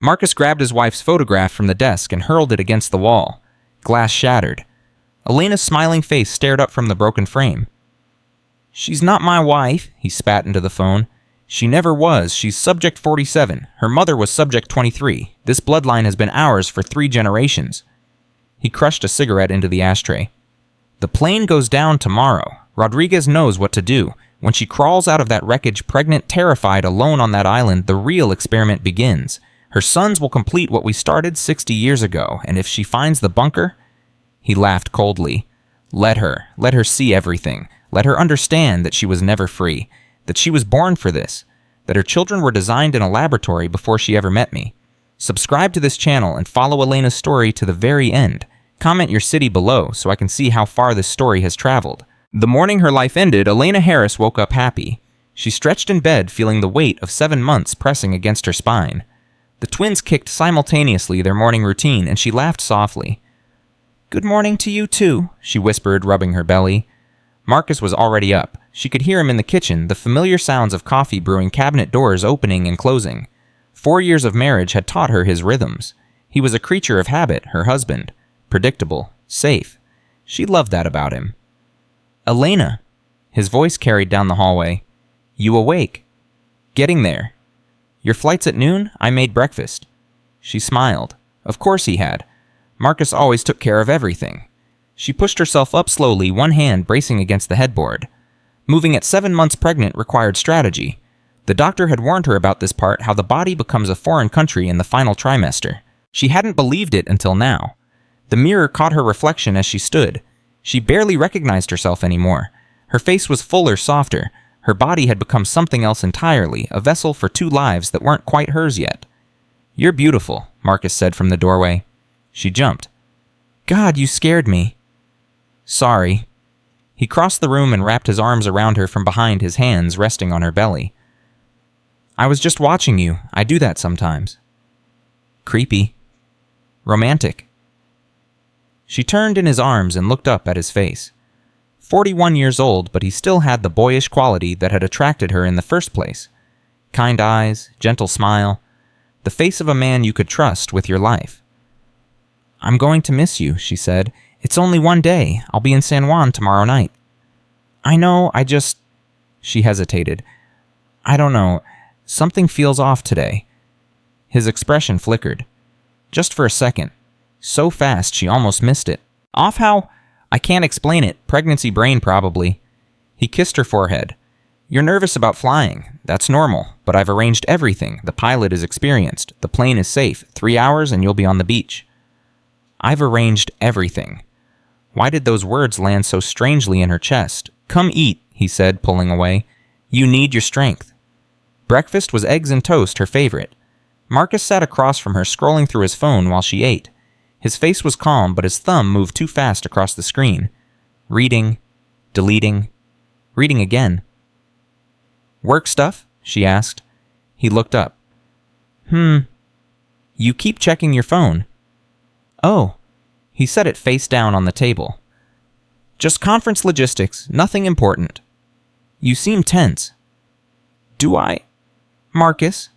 Marcus grabbed his wife's photograph from the desk and hurled it against the wall. Glass shattered. Elena's smiling face stared up from the broken frame. "She's not my wife," he spat into the phone. "She never was. She's Subject 47. Her mother was Subject 23. This bloodline has been ours for 3 generations. He crushed a cigarette into the ashtray. "The plane goes down tomorrow. Rodriguez knows what to do. When she crawls out of that wreckage, pregnant, terrified, alone on that island, the real experiment begins. Her sons will complete what we started 60 years ago, and if she finds the bunker..." He laughed coldly. Let her see everything. Let her understand that she was never free, that she was born for this, that her children were designed in a laboratory before she ever met me. Subscribe to this channel and follow Elena's story to the very end. Comment your city below so I can see how far this story has traveled. The morning her life ended, Elena Harris woke up happy. She stretched in bed, feeling the weight of 7 months pressing against her spine. The twins kicked simultaneously their morning routine, and she laughed softly. "Good morning to you too," she whispered, rubbing her belly. Marcus was already up. She could hear him in the kitchen, the familiar sounds of coffee brewing, cabinet doors opening and closing. 4 years of marriage had taught her his rhythms. He was a creature of habit, her husband. Predictable. Safe. She loved that about him. "Elena," his voice carried down the hallway. "You awake?" "Getting there." "Your flight's at noon? I made breakfast." She smiled. Of course he had. Marcus always took care of everything. She pushed herself up slowly, one hand bracing against the headboard. Moving at 7 months pregnant required strategy. The doctor had warned her about this part, how the body becomes a foreign country in the final trimester. She hadn't believed it until now. The mirror caught her reflection as she stood. She barely recognized herself anymore. Her face was fuller, softer. Her body had become something else entirely, a vessel for 2 lives that weren't quite hers yet. "You're beautiful," Marcus said from the doorway. She jumped. "God, you scared me." "Sorry." He crossed the room and wrapped his arms around her from behind, his hands resting on her belly. "I was just watching you. I do that sometimes." "Creepy." "Romantic." She turned in his arms and looked up at his face. 41 years old, but he still had the boyish quality that had attracted her in the first place. Kind eyes, gentle smile, the face of a man you could trust with your life. "I'm going to miss you," she said. "It's only 1 day. I'll be in San Juan tomorrow night." "I know, She hesitated. "I don't know. Something feels off today." His expression flickered. Just for a second. So fast she almost missed it. "Off how?" "I can't explain it. Pregnancy brain, probably." He kissed her forehead. "You're nervous about flying. That's normal, but I've arranged everything. The pilot is experienced. The plane is safe. 3 hours and you'll be on the beach." "I've arranged everything." Why did those words land so strangely in her chest? "Come eat," he said, pulling away. "You need your strength." Breakfast was eggs and toast, her favorite. Marcus sat across from her, scrolling through his phone while she ate. His face was calm, but his thumb moved too fast across the screen. Reading, deleting, reading again. "Work stuff?" she asked. He looked up. You keep checking your phone." "Oh." He set it face down on the table. "Just conference logistics, nothing important." "You seem tense." "Do I?" "Marcus."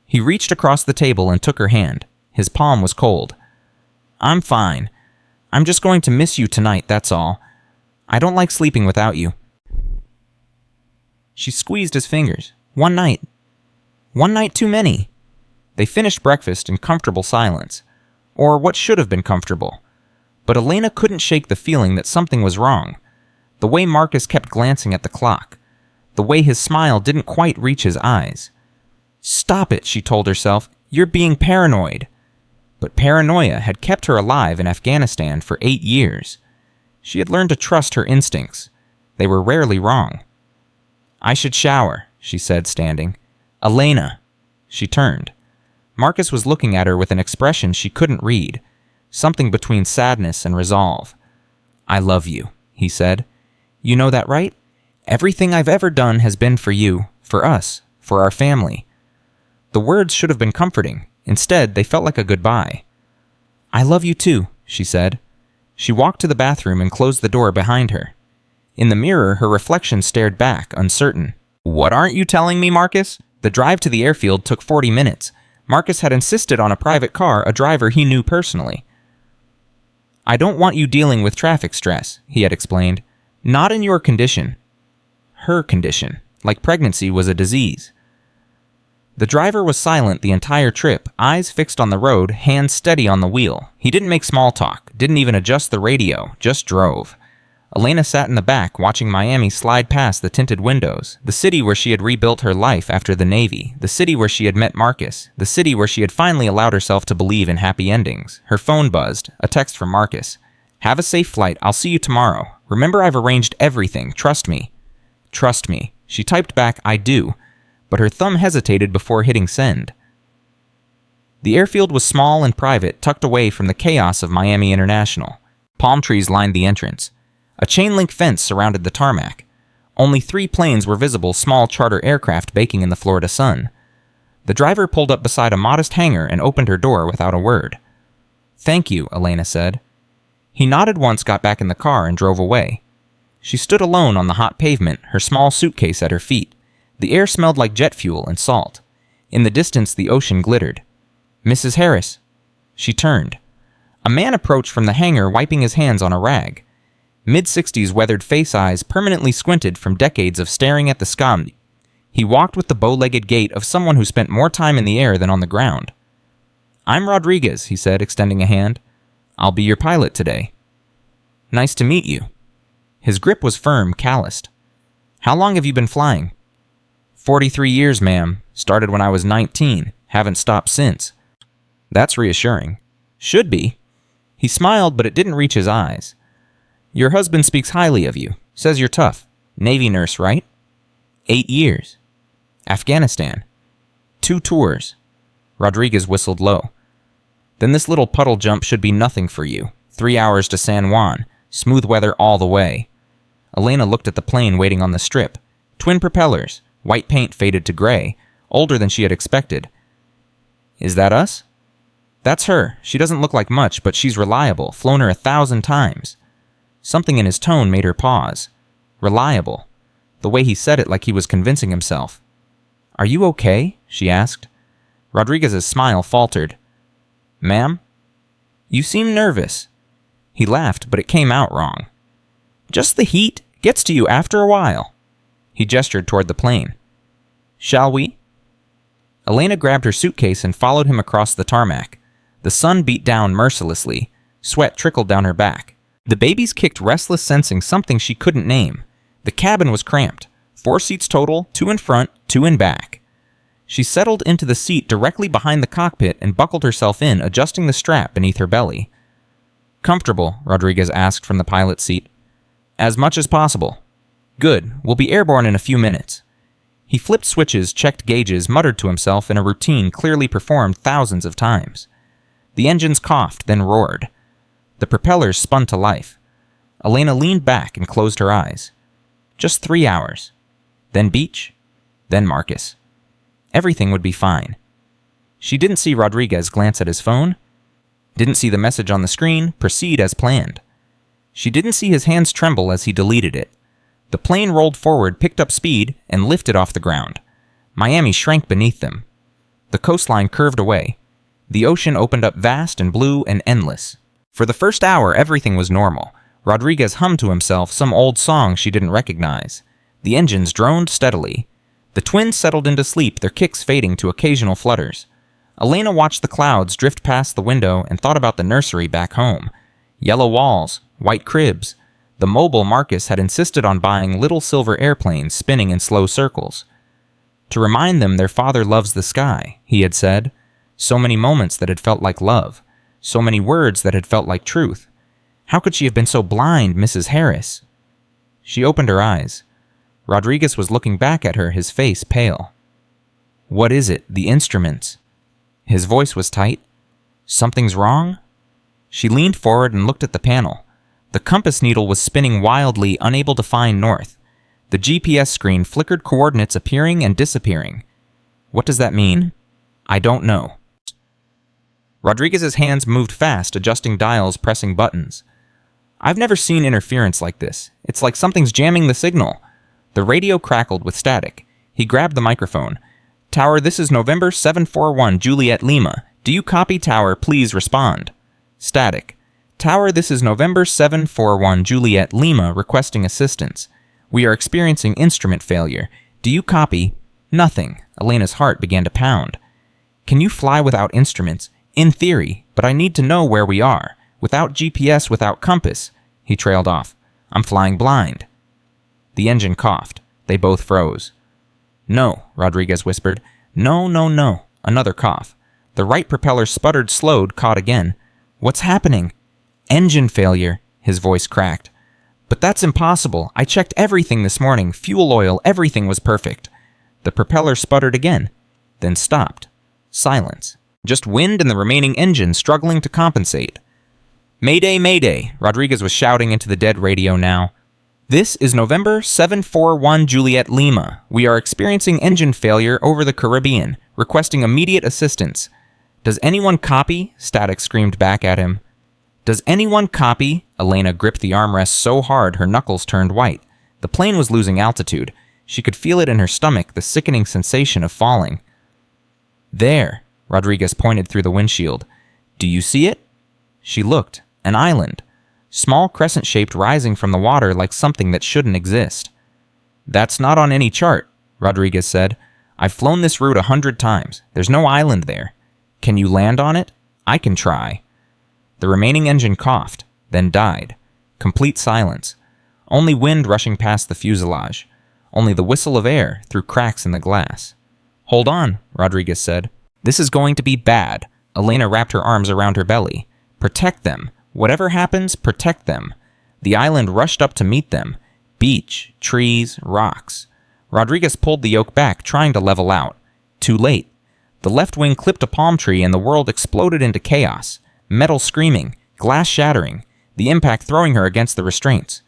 He reached across the table and took her hand. His palm was cold. "I'm fine. I'm just going to miss you tonight, that's all. I don't like sleeping without you." She squeezed his fingers. "One night. One night too many." They finished breakfast in comfortable silence. Or what should have been comfortable. But Elena couldn't shake the feeling that something was wrong. The way Marcus kept glancing at the clock. The way his smile didn't quite reach his eyes. "Stop it," she told herself. "You're being paranoid." But paranoia had kept her alive in Afghanistan for 8 years. She had learned to trust her instincts. They were rarely wrong. "I should shower," she said, standing. "Elena." She turned. Marcus was looking at her with an expression she couldn't read, something between sadness and resolve. "I love you," he said. "You know that, right? Everything I've ever done has been for you, for us, for our family." The words should have been comforting. Instead, they felt like a goodbye. "I love you too," she said. She walked to the bathroom and closed the door behind her. In the mirror, her reflection stared back, uncertain. "What aren't you telling me, Marcus?" The drive to the airfield took 40 minutes. Marcus had insisted on a private car, a driver he knew personally. "I don't want you dealing with traffic stress," he had explained. "Not in your condition." Her condition, like pregnancy was a disease. The driver was silent the entire trip, eyes fixed on the road, hands steady on the wheel. He didn't make small talk, didn't even adjust the radio, just drove. Elena sat in the back, watching Miami slide past the tinted windows, the city where she had rebuilt her life after the Navy, the city where she had met Marcus, the city where she had finally allowed herself to believe in happy endings. Her phone buzzed, a text from Marcus. "Have a safe flight, I'll see you tomorrow. Remember, I've arranged everything, trust me." "Trust me." She typed back, "I do," but her thumb hesitated before hitting send. The airfield was small and private, tucked away from the chaos of Miami International. Palm trees lined the entrance. A chain-link fence surrounded the tarmac. Only 3 planes were visible, small charter aircraft baking in the Florida sun. The driver pulled up beside a modest hangar and opened her door without a word. "Thank you," Elena said. He nodded once, got back in the car, and drove away. She stood alone on the hot pavement, her small suitcase at her feet. The air smelled like jet fuel and salt. In the distance, the ocean glittered. "Mrs. Harris." She turned. A man approached from the hangar, wiping his hands on a rag. Mid-60s weathered face eyes permanently squinted from decades of staring at the sky. He walked with the bow-legged gait of someone who spent more time in the air than on the ground. "I'm Rodriguez," he said, extending a hand. "I'll be your pilot today." "Nice to meet you." His grip was firm, calloused. "How long have you been flying?" 43 years, ma'am. Started when I was 19. Haven't stopped since." "That's reassuring." "Should be." He smiled, but it didn't reach his eyes. "Your husband speaks highly of you. Says you're tough. Navy nurse, right?" 8 years. "Afghanistan." 2 tours. Rodriguez whistled low. "Then this little puddle jump should be nothing for you. 3 hours to San Juan. Smooth weather all the way." Elena looked at the plane waiting on the strip. Twin propellers. White paint faded to gray. Older than she had expected. "Is that us?" "That's her. She doesn't look like much, but she's reliable. Flown her 1,000 times. Something in his tone made her pause. Reliable. The way he said it, like he was convincing himself. "Are you okay?" she asked. Rodriguez's smile faltered. "Ma'am?" "You seem nervous." He laughed, but it came out wrong. "Just the heat gets to you after a while." He gestured toward the plane. "Shall we?" Elena grabbed her suitcase and followed him across the tarmac. The sun beat down mercilessly. Sweat trickled down her back. The babies kicked, restless, sensing something she couldn't name. The cabin was cramped. 4 seats total, 2 in front, 2 in back. She settled into the seat directly behind the cockpit and buckled herself in, adjusting the strap beneath her belly. "Comfortable?" Rodriguez asked from the pilot's seat. "As much as possible." "Good. We'll be airborne in a few minutes." He flipped switches, checked gauges, muttered to himself in a routine clearly performed thousands of times. The engines coughed, then roared. The propellers spun to life. Elena leaned back and closed her eyes. Just 3 hours. Then beach. Then Marcus. Everything would be fine. She didn't see Rodriguez glance at his phone. Didn't see the message on the screen proceed as planned. She didn't see his hands tremble as he deleted it. The plane rolled forward, picked up speed, and lifted off the ground. Miami shrank beneath them. The coastline curved away. The ocean opened up vast and blue and endless. For the first hour, everything was normal. Rodriguez hummed to himself some old song she didn't recognize. The engines droned steadily. The twins settled into sleep, their kicks fading to occasional flutters. Elena watched the clouds drift past the window and thought about the nursery back home. Yellow walls, white cribs. The mobile Marcus had insisted on buying little silver airplanes spinning in slow circles. To remind them their father loves the sky, he had said. So many moments that had felt like love. So many words that had felt like truth. How could she have been so blind, Mrs. Harris? She opened her eyes. Rodriguez was looking back at her, his face pale. "What is it? The instruments?" His voice was tight. "Something's wrong?" She leaned forward and looked at the panel. The compass needle was spinning wildly, unable to find north. The GPS screen flickered, coordinates appearing and disappearing. "What does that mean?" "I don't know." Rodriguez's hands moved fast, adjusting dials, pressing buttons. "I've never seen interference like this. It's like something's jamming the signal." The radio crackled with static. He grabbed the microphone. Tower, this is November 741 Juliet Lima. Do you copy, Tower? Please respond. Static. Tower, this is November 741 Juliet Lima requesting assistance. We are experiencing instrument failure. Do you copy? Nothing. Elena's heart began to pound. Can you fly without instruments? In theory, but I need to know where we are. Without GPS, without compass. He trailed off. I'm flying blind. The engine coughed. They both froze. No, Rodriguez whispered. No, no, no. Another cough. The right propeller sputtered, slowed, caught again. What's happening? Engine failure, his voice cracked. But that's impossible. I checked everything this morning. Fuel oil, everything was perfect. The propeller sputtered again, then stopped. Silence. Just wind and the remaining engine struggling to compensate. Mayday, mayday, Rodriguez was shouting into the dead radio now. This is November 741 Juliet Lima. We are experiencing engine failure over the Caribbean, requesting immediate assistance. Does anyone copy? Static screamed back at him. Does anyone copy? Elena gripped the armrest so hard her knuckles turned white. The plane was losing altitude. She could feel it in her stomach, the sickening sensation of falling. There, Rodriguez pointed through the windshield. Do you see it? She looked. An island. Small crescent-shaped rising from the water like something that shouldn't exist. That's not on any chart, Rodriguez said. I've flown this route 100 times. There's no island there. Can you land on it? I can try. The remaining engine coughed, then died. Complete silence. Only wind rushing past the fuselage. Only the whistle of air through cracks in the glass. Hold on, Rodriguez said. This is going to be bad. Elena wrapped her arms around her belly. Protect them. Whatever happens, protect them. The island rushed up to meet them. Beach, trees, rocks. Rodriguez pulled the yoke back, trying to level out. Too late. The left wing clipped a palm tree and the world exploded into chaos. Metal screaming, glass shattering, the impact throwing her against the restraints.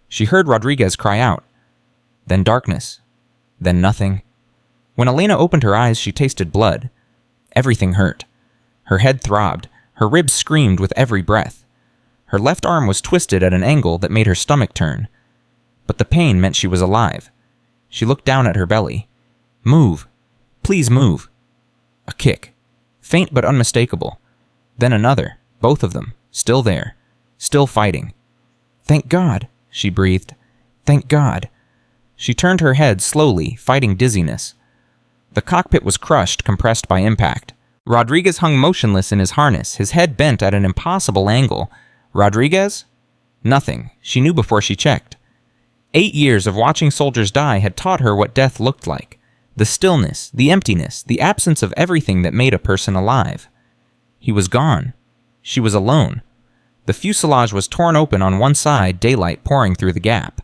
She heard Rodriguez cry out. Then darkness. Then nothing. When Elena opened her eyes, she tasted blood. Everything hurt. Her head throbbed. Her ribs screamed with every breath. Her left arm was twisted at an angle that made her stomach turn. But the pain meant she was alive. She looked down at her belly. Move. Please move. A kick. Faint but unmistakable. Then another. Both of them. Still there. Still fighting. Thank God, she breathed. Thank God. She turned her head slowly, fighting dizziness. The cockpit was crushed, compressed by impact. Rodriguez hung motionless in his harness, his head bent at an impossible angle. Rodriguez? Nothing. She knew before she checked. 8 years of watching soldiers die had taught her what death looked like. The stillness, the emptiness, the absence of everything that made a person alive. He was gone. She was alone. The fuselage was torn open on one side, daylight pouring through the gap.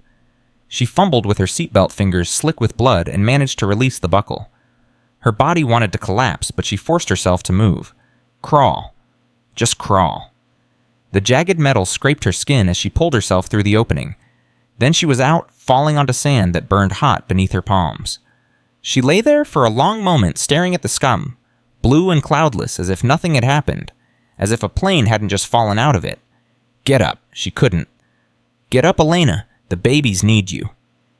She fumbled with her seatbelt fingers slick with blood and managed to release the buckle. Her body wanted to collapse, but she forced herself to move. Crawl. Just crawl. The jagged metal scraped her skin as she pulled herself through the opening. Then she was out, falling onto sand that burned hot beneath her palms. She lay there for a long moment staring at the scum, blue and cloudless as if nothing had happened, as if a plane hadn't just fallen out of it. Get up. She couldn't. Get up, Elena. The babies need you.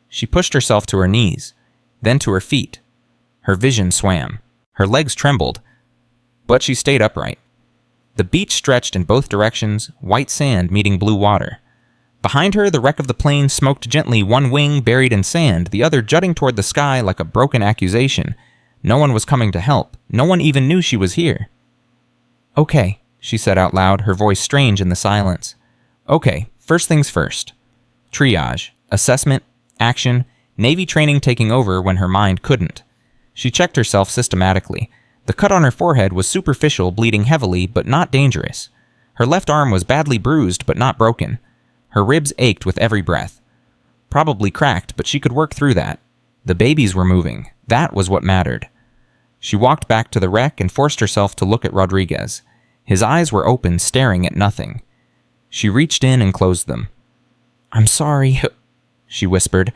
She pushed herself to her knees, then to her feet. Her vision swam. Her legs trembled, but she stayed upright. The beach stretched in both directions, white sand meeting blue water. Behind her, the wreck of the plane smoked gently, one wing buried in sand, the other jutting toward the sky like a broken accusation. No one was coming to help. No one even knew she was here. Okay, she said out loud, her voice strange in the silence. Okay, first things first. Triage, assessment, action, Navy training taking over when her mind couldn't. She checked herself systematically. The cut on her forehead was superficial, bleeding heavily, but not dangerous. Her left arm was badly bruised, but not broken. Her ribs ached with every breath. Probably cracked, but she could work through that. The babies were moving. That was what mattered. She walked back to the wreck and forced herself to look at Rodriguez. His eyes were open, staring at nothing. She reached in and closed them. I'm sorry, she whispered.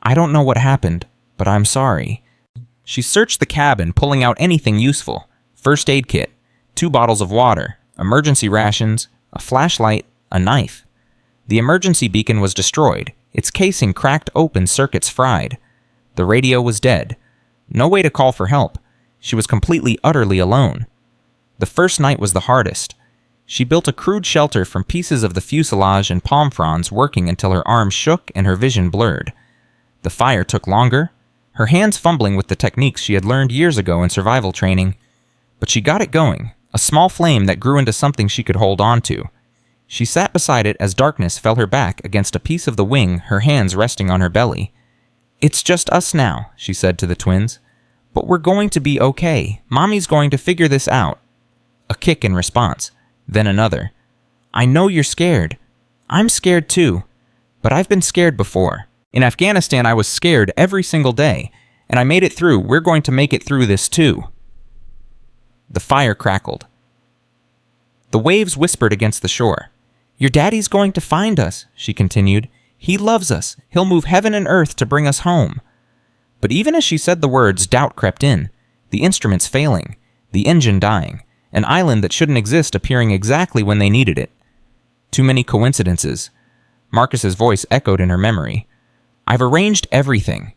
I don't know what happened, but I'm sorry. She searched the cabin, pulling out anything useful. First aid kit, 2 bottles of water, emergency rations, a flashlight, a knife. The emergency beacon was destroyed, its casing cracked open, circuits fried. The radio was dead. No way to call for help. She was completely, utterly alone. The first night was the hardest. She built a crude shelter from pieces of the fuselage and palm fronds, working until her arms shook and her vision blurred. The fire took longer, her hands fumbling with the techniques she had learned years ago in survival training. But she got it going, a small flame that grew into something she could hold on to. She sat beside it as darkness fell her back against a piece of the wing, her hands resting on her belly. "It's just us now," she said to the twins. "But we're going to be okay. Mommy's going to figure this out." A kick in response, then another. "I know you're scared. I'm scared too. But I've been scared before. In Afghanistan, I was scared every single day, and I made it through. We're going to make it through this too." The fire crackled. The waves whispered against the shore. "Your daddy's going to find us," she continued. "He loves us. He'll move heaven and earth to bring us home." But even as she said the words, doubt crept in. The instruments failing, the engine dying, an island that shouldn't exist appearing exactly when they needed it. Too many coincidences. Marcus's voice echoed in her memory. "I've arranged everything."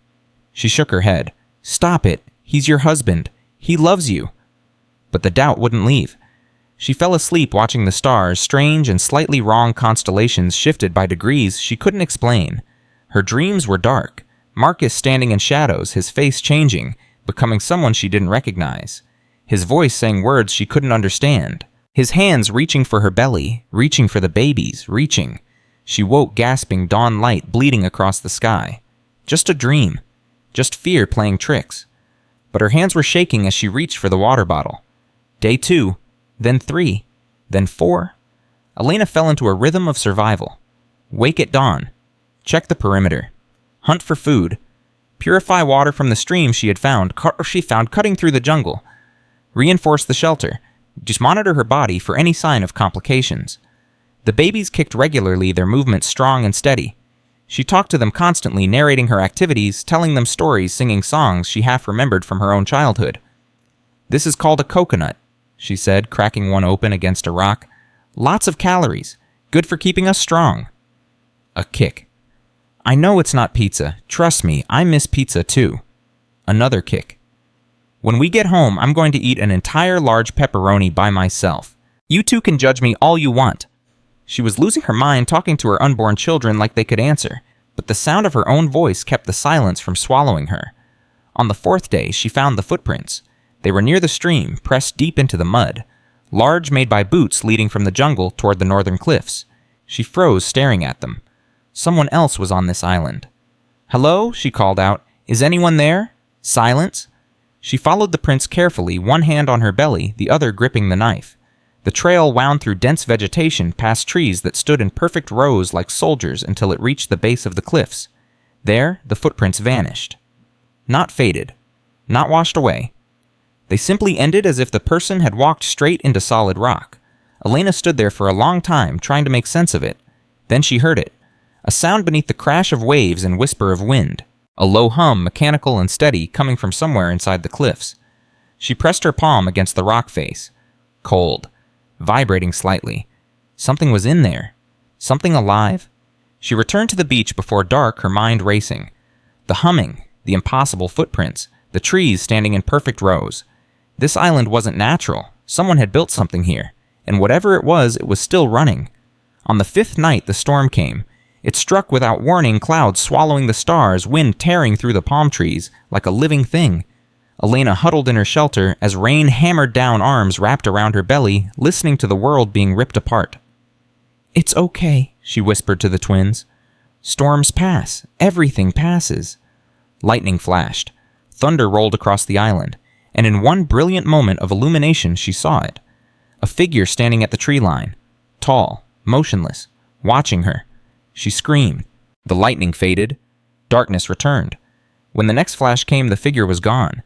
She shook her head. "Stop it. He's your husband. He loves you." But the doubt wouldn't leave. She fell asleep watching the stars, strange and slightly wrong constellations shifted by degrees she couldn't explain. Her dreams were dark. Marcus standing in shadows, his face changing, becoming someone she didn't recognize. His voice saying words she couldn't understand. His hands reaching for her belly, reaching for the babies, reaching. She woke gasping, dawn light bleeding across the sky. Just a dream. Just fear playing tricks. But her hands were shaking as she reached for the water bottle. Day 2. Then 3, then 4. Elena fell into a rhythm of survival. Wake at dawn. Check the perimeter. Hunt for food. Purify water from the stream she found cutting through the jungle. Reinforce the shelter. Just monitor her body for any sign of complications. The babies kicked regularly, their movements strong and steady. She talked to them constantly, narrating her activities, telling them stories, singing songs she half remembered from her own childhood. "This is called a coconut," she said, cracking one open against a rock. "Lots of calories. Good for keeping us strong." A kick. "I know it's not pizza. Trust me, I miss pizza too." Another kick. "When we get home, I'm going to eat an entire large pepperoni by myself. You two can judge me all you want." She was losing her mind talking to her unborn children like they could answer, but the sound of her own voice kept the silence from swallowing her. On the 4th day, she found the footprints. They were near the stream, pressed deep into the mud, large, made by boots leading from the jungle toward the northern cliffs. She froze, staring at them. Someone else was on this island. "Hello?" she called out. "Is anyone there?" Silence. She followed the prints carefully, one hand on her belly, the other gripping the knife. The trail wound through dense vegetation, past trees that stood in perfect rows like soldiers until it reached the base of the cliffs. There, the footprints vanished. Not faded. Not washed away. They simply ended as if the person had walked straight into solid rock. Elena stood there for a long time, trying to make sense of it. Then she heard it. A sound beneath the crash of waves and whisper of wind. A low hum, mechanical and steady, coming from somewhere inside the cliffs. She pressed her palm against the rock face. Cold. Vibrating slightly. Something was in there. Something alive. She returned to the beach before dark, her mind racing. The humming, the impossible footprints, the trees standing in perfect rows. This island wasn't natural. Someone had built something here, and whatever it was still running. On the 5th night, the storm came. It struck without warning, clouds swallowing the stars, wind tearing through the palm trees like a living thing. Elena huddled in her shelter as rain hammered down, arms wrapped around her belly, listening to the world being ripped apart. "It's okay," she whispered to the twins. "Storms pass. Everything passes." Lightning flashed. Thunder rolled across the island, and in one brilliant moment of illumination she saw it. A figure standing at the tree line, tall, motionless, watching her. She screamed. The lightning faded. Darkness returned. When the next flash came, the figure was gone.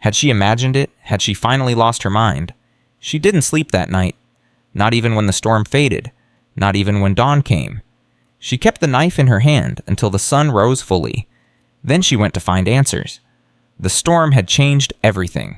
Had she imagined it? Had she finally lost her mind? She didn't sleep that night. Not even when the storm faded. Not even when dawn came. She kept the knife in her hand until the sun rose fully. Then she went to find answers. The storm had changed everything.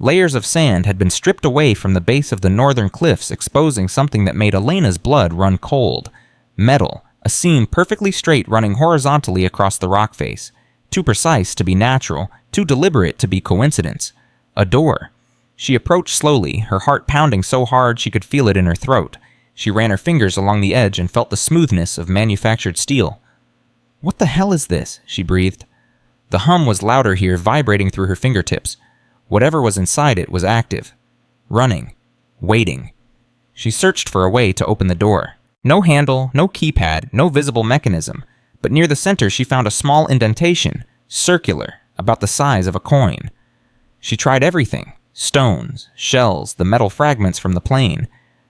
Layers of sand had been stripped away from the base of the northern cliffs, exposing something that made Elena's blood run cold. Metal, a seam perfectly straight running horizontally across the rock face. Too precise to be natural, too deliberate to be coincidence. A door. She approached slowly, her heart pounding so hard she could feel it in her throat. She ran her fingers along the edge and felt the smoothness of manufactured steel. "What the hell is this?" she breathed. The hum was louder here, vibrating through her fingertips. Whatever was inside it was active. Running. Waiting. She searched for a way to open the door. No handle, no keypad, no visible mechanism. But near the center she found a small indentation, circular, about the size of a coin. She tried everything. Stones, shells, the metal fragments from the plane.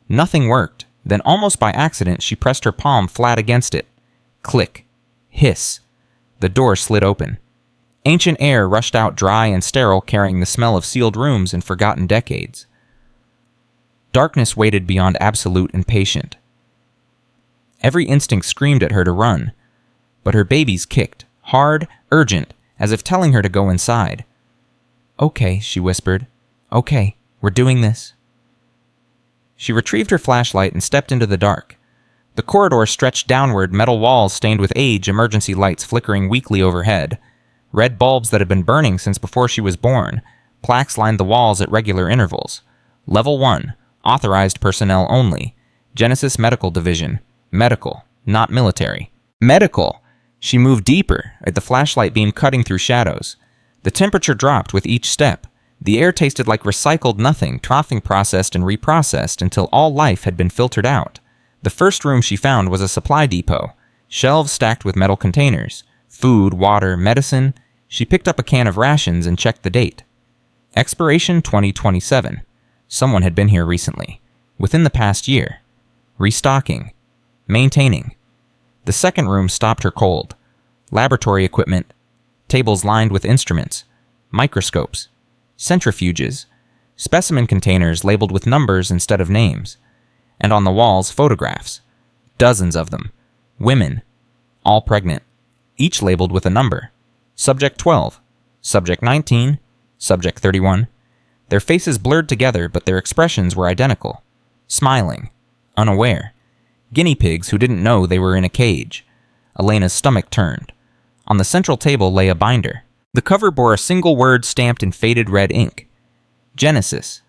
Nothing worked. Then almost by accident she pressed her palm flat against it. Click. Hiss. The door slid open. Ancient air rushed out dry and sterile, carrying the smell of sealed rooms and forgotten decades. Darkness waited beyond absolute and patient. Every instinct screamed at her to run, but her babies kicked, hard, urgent, as if telling her to go inside. "Okay," she whispered. "Okay, we're doing this." She retrieved her flashlight and stepped into the dark. The corridor stretched downward, metal walls stained with age, emergency lights flickering weakly overhead. Red bulbs that had been burning since before she was born. Plaques lined the walls at regular intervals. Level 1, authorized personnel only. Genesis Medical Division. Medical, not military. Medical! She moved deeper, at the flashlight beam cutting through shadows. The temperature dropped with each step. The air tasted like recycled nothing, processed and reprocessed until all life had been filtered out. The first room she found was a supply depot. Shelves stacked with metal containers. Food, water, medicine. She picked up a can of rations and checked the date. Expiration 2027. Someone had been here recently. Within the past year. Restocking. Maintaining. The second room stopped her cold. Laboratory equipment. Tables lined with instruments. Microscopes. Centrifuges. Specimen containers labeled with numbers instead of names. And on the walls, photographs. Dozens of them. Women. All pregnant. Each labeled with a number. Subject 12. Subject 19. Subject 31. Their faces blurred together, but their expressions were identical. Smiling. Unaware. Guinea pigs who didn't know they were in a cage. Elena's stomach turned. On the central table lay a binder. The cover bore a single word stamped in faded red ink. Genesis.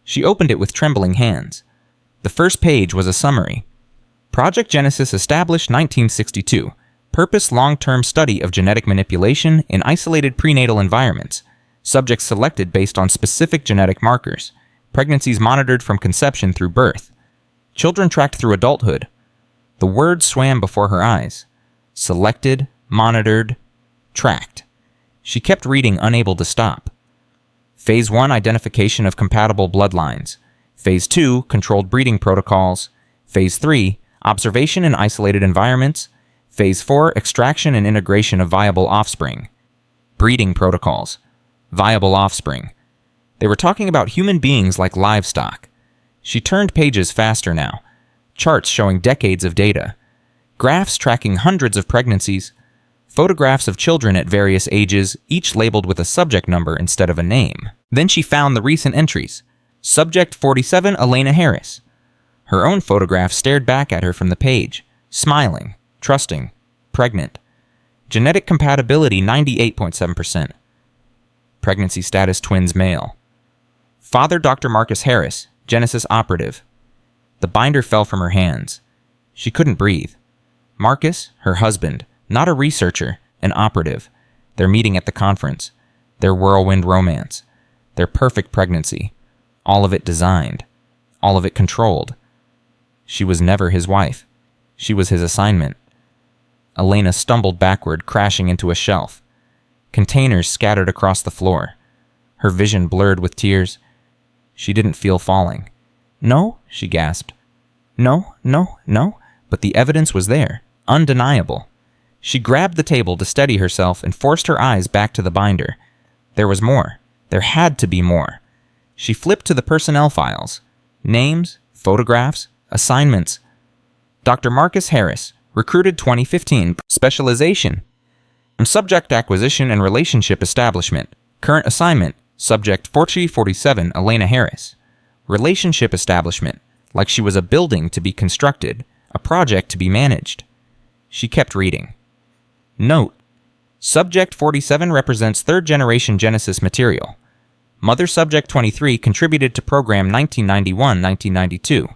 She opened it with trembling hands. The first page was a summary. Project Genesis established 1962. Purpose long-term study of genetic manipulation in isolated prenatal environments. Subjects selected based on specific genetic markers. Pregnancies monitored from conception through birth. Children tracked through adulthood. The words swam before her eyes. Selected, monitored, tracked. She kept reading, unable to stop. Phase 1, identification of compatible bloodlines. Phase 2, controlled breeding protocols. Phase 3, observation in isolated environments. Phase 4, extraction and integration of viable offspring. Breeding protocols. Viable offspring. They were talking about human beings like livestock. She turned pages faster now. Charts showing decades of data. Graphs tracking hundreds of pregnancies. Photographs of children at various ages, each labeled with a subject number instead of a name. Then she found the recent entries. Subject 47, Elena Harris. Her own photograph stared back at her from the page, smiling, trusting, pregnant. Genetic compatibility 98.7%. Pregnancy status twins male. Father Dr. Marcus Harris, Genesis operative. The binder fell from her hands. She couldn't breathe. Marcus, her husband, not a researcher, an operative. Their meeting at the conference. Their whirlwind romance. Their perfect pregnancy. All of it designed. All of it controlled. She was never his wife. She was his assignment. Elena stumbled backward, crashing into a shelf. Containers scattered across the floor. Her vision blurred with tears. She didn't feel falling. "No," she gasped. "No, no, no." But the evidence was there, undeniable. She grabbed the table to steady herself and forced her eyes back to the binder. There was more. There had to be more. She flipped to the personnel files. Names, photographs, assignments. Dr. Marcus Harris, recruited 2015, specialization. Subject acquisition and relationship establishment. Current assignment, subject 4047, Elena Harris. Relationship establishment, like she was a building to be constructed, a project to be managed. She kept reading. Note: Subject 47 represents third-generation Genesis material. Mother Subject 23 contributed to Program 1991-1992.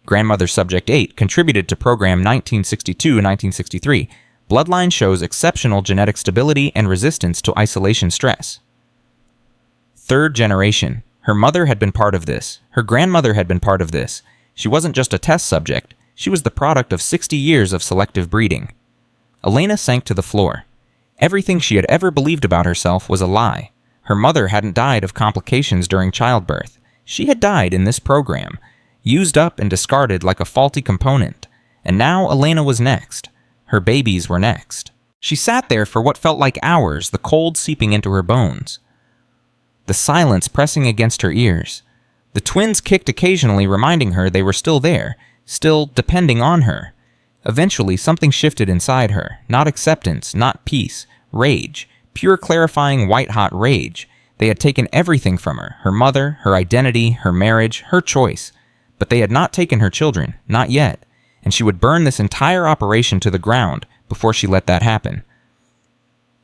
Grandmother Subject 8 contributed to Program 1962-1963. Bloodline shows exceptional genetic stability and resistance to isolation stress. Third generation. Her mother had been part of this. Her grandmother had been part of this. She wasn't just a test subject. She was the product of 60 years of selective breeding. Elena sank to the floor. Everything she had ever believed about herself was a lie. Her mother hadn't died of complications during childbirth. She had died in this program, used up and discarded like a faulty component. And now Elena was next. Her babies were next. She sat there for what felt like hours, the cold seeping into her bones. The silence pressing against her ears. The twins kicked occasionally, reminding her they were still there, still depending on her. Eventually, something shifted inside her. Not acceptance, not peace. Rage. Pure clarifying white-hot rage. They had taken everything from her. Her mother, her identity, her marriage, her choice. But they had not taken her children. Not yet. And she would burn this entire operation to the ground before she let that happen.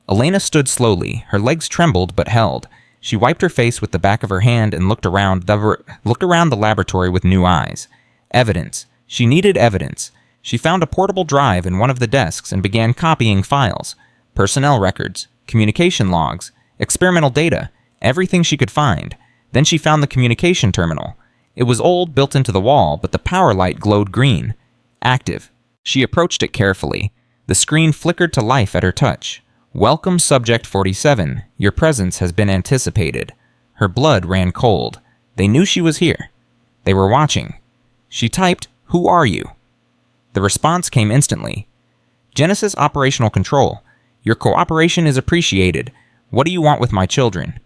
Elena stood slowly. Her legs trembled but held. She wiped her face with the back of her hand and looked around the laboratory with new eyes. Evidence. She needed evidence. She found a portable drive in one of the desks and began copying files. Personnel records, communication logs, experimental data, everything she could find. Then she found the communication terminal. It was old, built into the wall, but the power light glowed green. Active. She approached it carefully. The screen flickered to life at her touch. Welcome, Subject 47. Your presence has been anticipated. Her blood ran cold. They knew she was here. They were watching. She typed, "Who are you?" The response came instantly. Genesis Operational Control. Your cooperation is appreciated. What do you want with my children?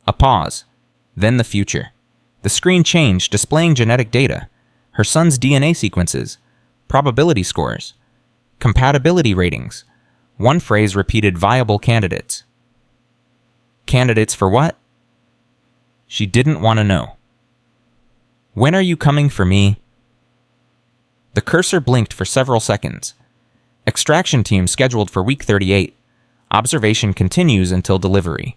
A pause. Then the future. The screen changed, displaying genetic data. Her son's DNA sequences. Probability scores. Compatibility ratings. One phrase repeated viable candidates. Candidates for what? She didn't want to know. When are you coming for me? The cursor blinked for several seconds. Extraction team scheduled for week 38. Observation continues until delivery.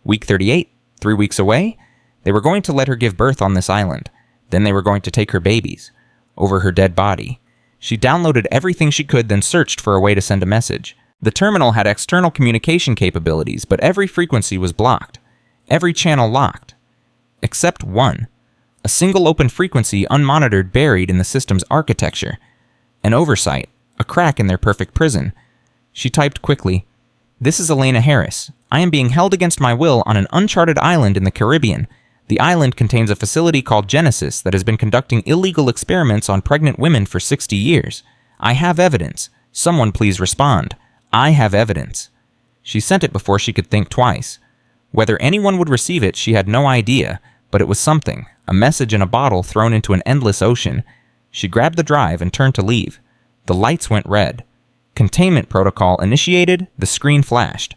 Week 38? 3 weeks away? They were going to let her give birth on this island. Then they were going to take her babies. Over her dead body. She downloaded everything she could, then searched for a way to send a message. The terminal had external communication capabilities, but every frequency was blocked. Every channel locked. Except one. A single open frequency unmonitored buried in the system's architecture. An oversight. A crack in their perfect prison. She typed quickly, "This is Elena Harris. I am being held against my will on an uncharted island in the Caribbean. The island contains a facility called Genesis that has been conducting illegal experiments on pregnant women for 60 years. I have evidence. Someone please respond. I have evidence." She sent it before she could think twice. Whether anyone would receive it, she had no idea, but it was something, a message in a bottle thrown into an endless ocean. She grabbed the drive and turned to leave. The lights went red. Containment protocol initiated, the screen flashed.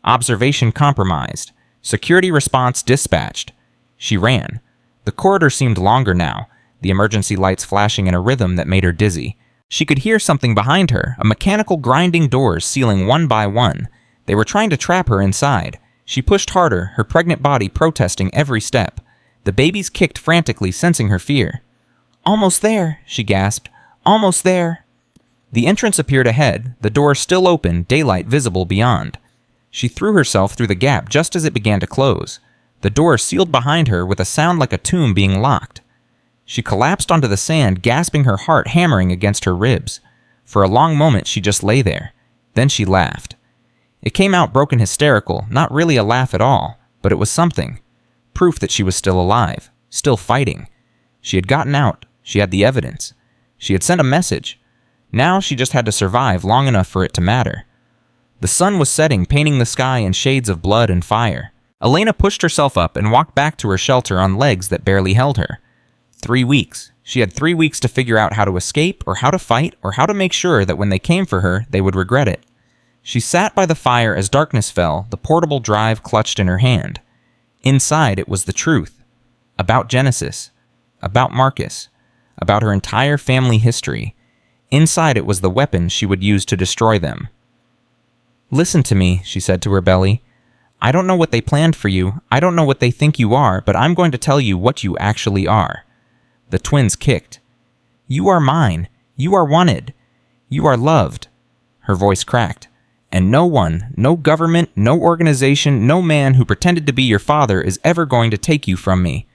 Observation compromised. Security response dispatched. She ran. The corridor seemed longer now, the emergency lights flashing in a rhythm that made her dizzy. She could hear something behind her, a mechanical grinding doors sealing one by one. They were trying to trap her inside. She pushed harder, her pregnant body protesting every step. The babies kicked frantically, sensing her fear. "Almost there," she gasped. "Almost there." The entrance appeared ahead, the door still open, daylight visible beyond. She threw herself through the gap just as it began to close. The door sealed behind her with a sound like a tomb being locked. She collapsed onto the sand, gasping, her heart hammering against her ribs. For a long moment she just lay there. Then she laughed. It came out broken hysterical, not really a laugh at all, but it was something. Proof that she was still alive, still fighting. She had gotten out. She had the evidence. She had sent a message. Now she just had to survive long enough for it to matter. The sun was setting, painting the sky in shades of blood and fire. Elena pushed herself up and walked back to her shelter on legs that barely held her. 3 weeks. She had 3 weeks to figure out how to escape, or how to fight, or how to make sure that when they came for her, they would regret it. She sat by the fire as darkness fell, the portable drive clutched in her hand. Inside it was the truth. About Genesis. About Marcus. About her entire family history. Inside it was the weapon she would use to destroy them. "Listen to me," she said to her belly. I don't know what they planned for you, I don't know what they think you are, but I'm going to tell you what you actually are. The twins kicked. You are mine. You are wanted. You are loved. Her voice cracked. And no one, no government, no organization, no man who pretended to be your father is ever going to take you from me.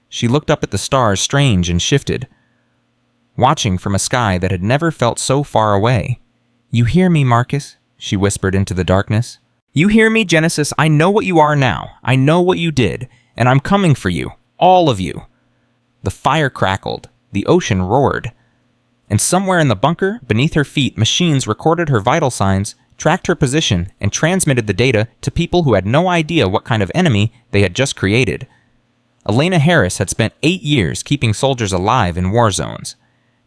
She looked up at the stars, strange and shifted, watching from a sky that had never felt so far away. You hear me, Marcus? She whispered into the darkness. You hear me, Genesis? I know what you are now. I know what you did, and I'm coming for you. All of you. The fire crackled. The ocean roared. And somewhere in the bunker, beneath her feet, machines recorded her vital signs, tracked her position, and transmitted the data to people who had no idea what kind of enemy they had just created. Elena Harris had spent 8 years keeping soldiers alive in war zones.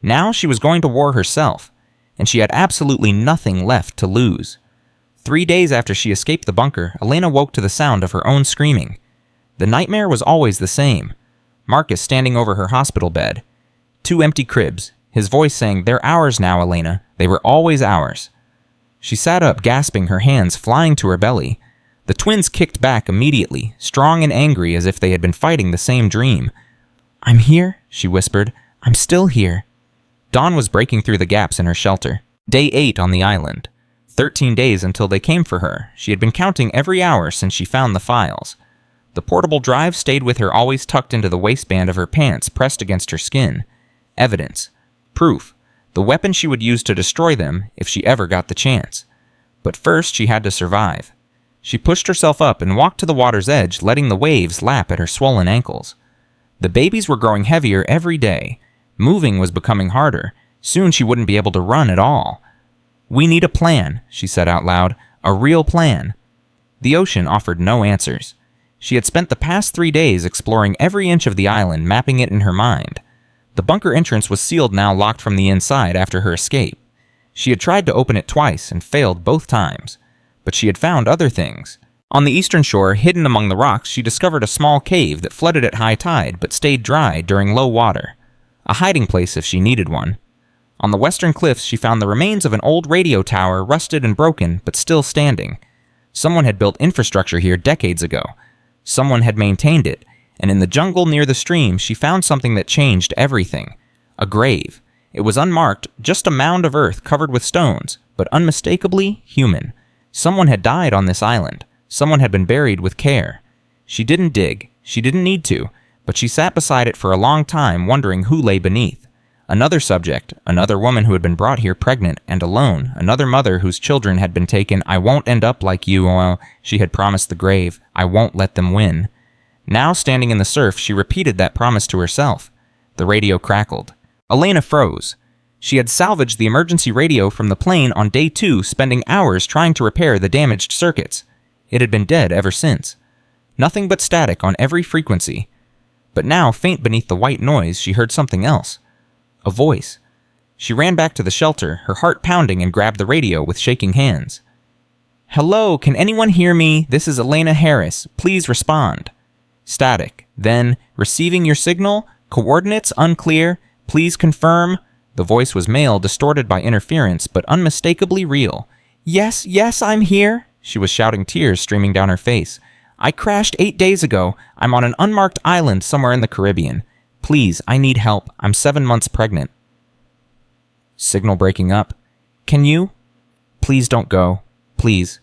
Now she was going to war herself, and she had absolutely nothing left to lose. 3 days after she escaped the bunker, Elena woke to the sound of her own screaming. The nightmare was always the same. Marcus standing over her hospital bed. 2 empty cribs, his voice saying, "They're ours now, Elena. They were always ours." She sat up, gasping, her hands flying to her belly. The twins kicked back immediately, strong and angry as if they had been fighting the same dream. "I'm here," she whispered. "I'm still here." Dawn was breaking through the gaps in her shelter. Day 8 on the island. 13 days until they came for her. She had been counting every hour since she found the files. The portable drive stayed with her, always tucked into the waistband of her pants, pressed against her skin. Evidence. Proof. The weapon she would use to destroy them if she ever got the chance. But first she had to survive. She pushed herself up and walked to the water's edge, letting the waves lap at her swollen ankles. The babies were growing heavier every day. Moving was becoming harder. Soon she wouldn't be able to run at all. "We need a plan," she said out loud. "A real plan." The ocean offered no answers. She had spent the past 3 days exploring every inch of the island, mapping it in her mind. The bunker entrance was sealed now, locked from the inside after her escape. She had tried to open it twice and failed both times. But she had found other things. On the eastern shore, hidden among the rocks, she discovered a small cave that flooded at high tide but stayed dry during low water. A hiding place if she needed one. On the western cliffs, she found the remains of an old radio tower, rusted and broken, but still standing. Someone had built infrastructure here decades ago. Someone had maintained it, and in the jungle near the stream, she found something that changed everything. A grave. It was unmarked, just a mound of earth covered with stones, but unmistakably human. Someone had died on this island. Someone had been buried with care. She didn't dig. She didn't need to, but she sat beside it for a long time, wondering who lay beneath. Another subject, another woman who had been brought here pregnant and alone, another mother whose children had been taken. "I won't end up like you," she had promised the grave. "I won't let them win." Now, standing in the surf, she repeated that promise to herself. The radio crackled. Elena froze. She had salvaged the emergency radio from the plane on day 2, spending hours trying to repair the damaged circuits. It had been dead ever since. Nothing but static on every frequency. But now, faint beneath the white noise, she heard something else. A voice. She ran back to the shelter, her heart pounding, and grabbed the radio with shaking hands. "Hello, can anyone hear me? This is Elena Harris. Please respond." Static. Then, "Receiving your signal? Coordinates unclear. Please confirm." The voice was male, distorted by interference, but unmistakably real. Yes, I'm here," she was shouting, tears streaming down her face. "I crashed 8 days ago. I'm on an unmarked island somewhere in the Caribbean. Please, I need help. I'm 7 months pregnant." Signal breaking up. "Can you? Please don't go. Please."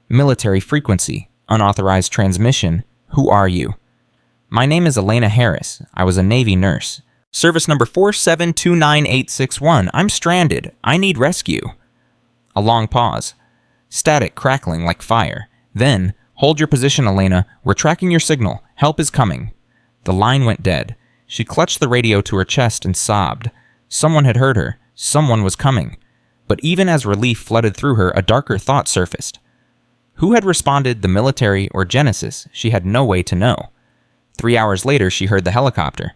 Military frequency. Unauthorized transmission. "Who are you?" "My name is Elena Harris. I was a Navy nurse. Service number 4729861. I'm stranded. I need rescue." A long pause. Static crackling like fire. Then, "Hold your position, Elena. We're tracking your signal. Help is coming." The line went dead. She clutched the radio to her chest and sobbed. Someone had heard her. Someone was coming. But even as relief flooded through her, a darker thought surfaced. Who had responded, the military or Genesis? She had no way to know. 3 hours later, she heard the helicopter.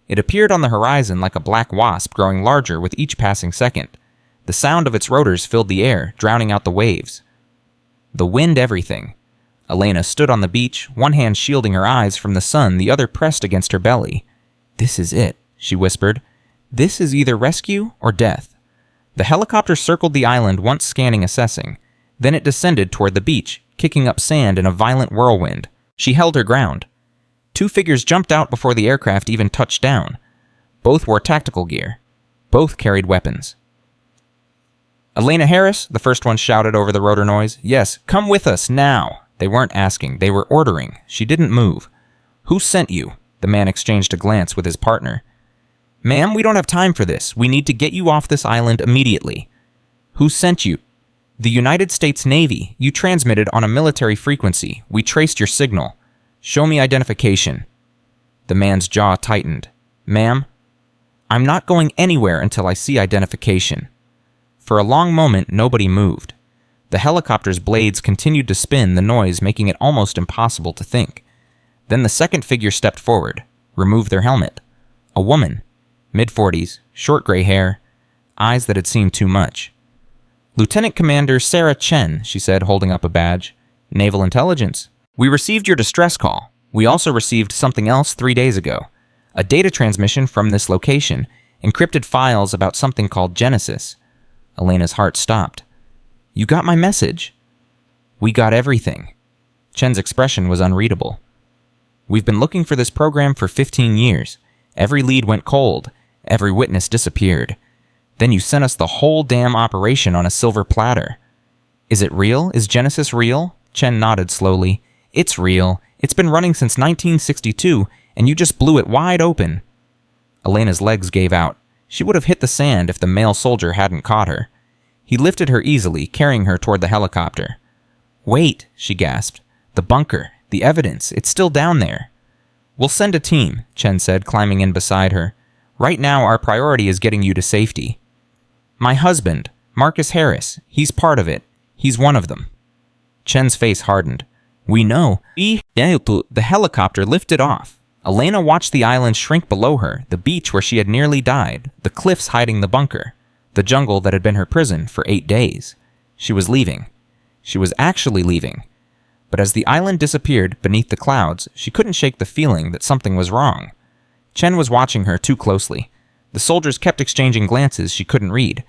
It appeared on the horizon like a black wasp, growing larger with each passing second. The sound of its rotors filled the air, drowning out the waves. The wind everything. Elena stood on the beach, one hand shielding her eyes from the sun, the other pressed against her belly. "This is it," she whispered. "This is either rescue or death." The helicopter circled the island, once scanning, assessing. Then it descended toward the beach, kicking up sand in a violent whirlwind. She held her ground. 2 figures jumped out before the aircraft even touched down. Both wore tactical gear. Both carried weapons. "Elena Harris," the first one shouted over the rotor noise. "Yes, come with us, now." They weren't asking, they were ordering. She didn't move. "Who sent you?" The man exchanged a glance with his partner. "Ma'am, we don't have time for this. We need to get you off this island immediately." "Who sent you?" "The United States Navy. You transmitted on a military frequency. We traced your signal. Show me identification." The man's jaw tightened. "Ma'am, I'm not going anywhere until I see identification." For a long moment, nobody moved. The helicopter's blades continued to spin, the noise making it almost impossible to think. Then the second figure stepped forward, removed their helmet. A woman, mid-40s, short gray hair, eyes that had seen too much. "Lieutenant Commander Sarah Chen," she said, holding up a badge. "Naval Intelligence. We received your distress call. We also received something else 3 days ago. A data transmission from this location, encrypted files about something called Genesis." Elena's heart stopped. "You got my message?" "We got everything." Chen's expression was unreadable. "We've been looking for this program for 15 years. Every lead went cold. Every witness disappeared. Then you sent us the whole damn operation on a silver platter." "Is it real? Is Genesis real?" Chen nodded slowly. "It's real. It's been running since 1962, and you just blew it wide open." Elena's legs gave out. She would have hit the sand if the male soldier hadn't caught her. He lifted her easily, carrying her toward the helicopter. "Wait," she gasped. "The bunker, the evidence, it's still down there." "We'll send a team," Chen said, climbing in beside her. "Right now, our priority is getting you to safety." "My husband, Marcus Harris, he's part of it. He's one of them." Chen's face hardened. "We know." The helicopter lifted off. Elena watched the island shrink below her, the beach where she had nearly died, the cliffs hiding the bunker, the jungle that had been her prison for 8 days. She was leaving. She was actually leaving. But as the island disappeared beneath the clouds, she couldn't shake the feeling that something was wrong. Chen was watching her too closely. The soldiers kept exchanging glances she couldn't read,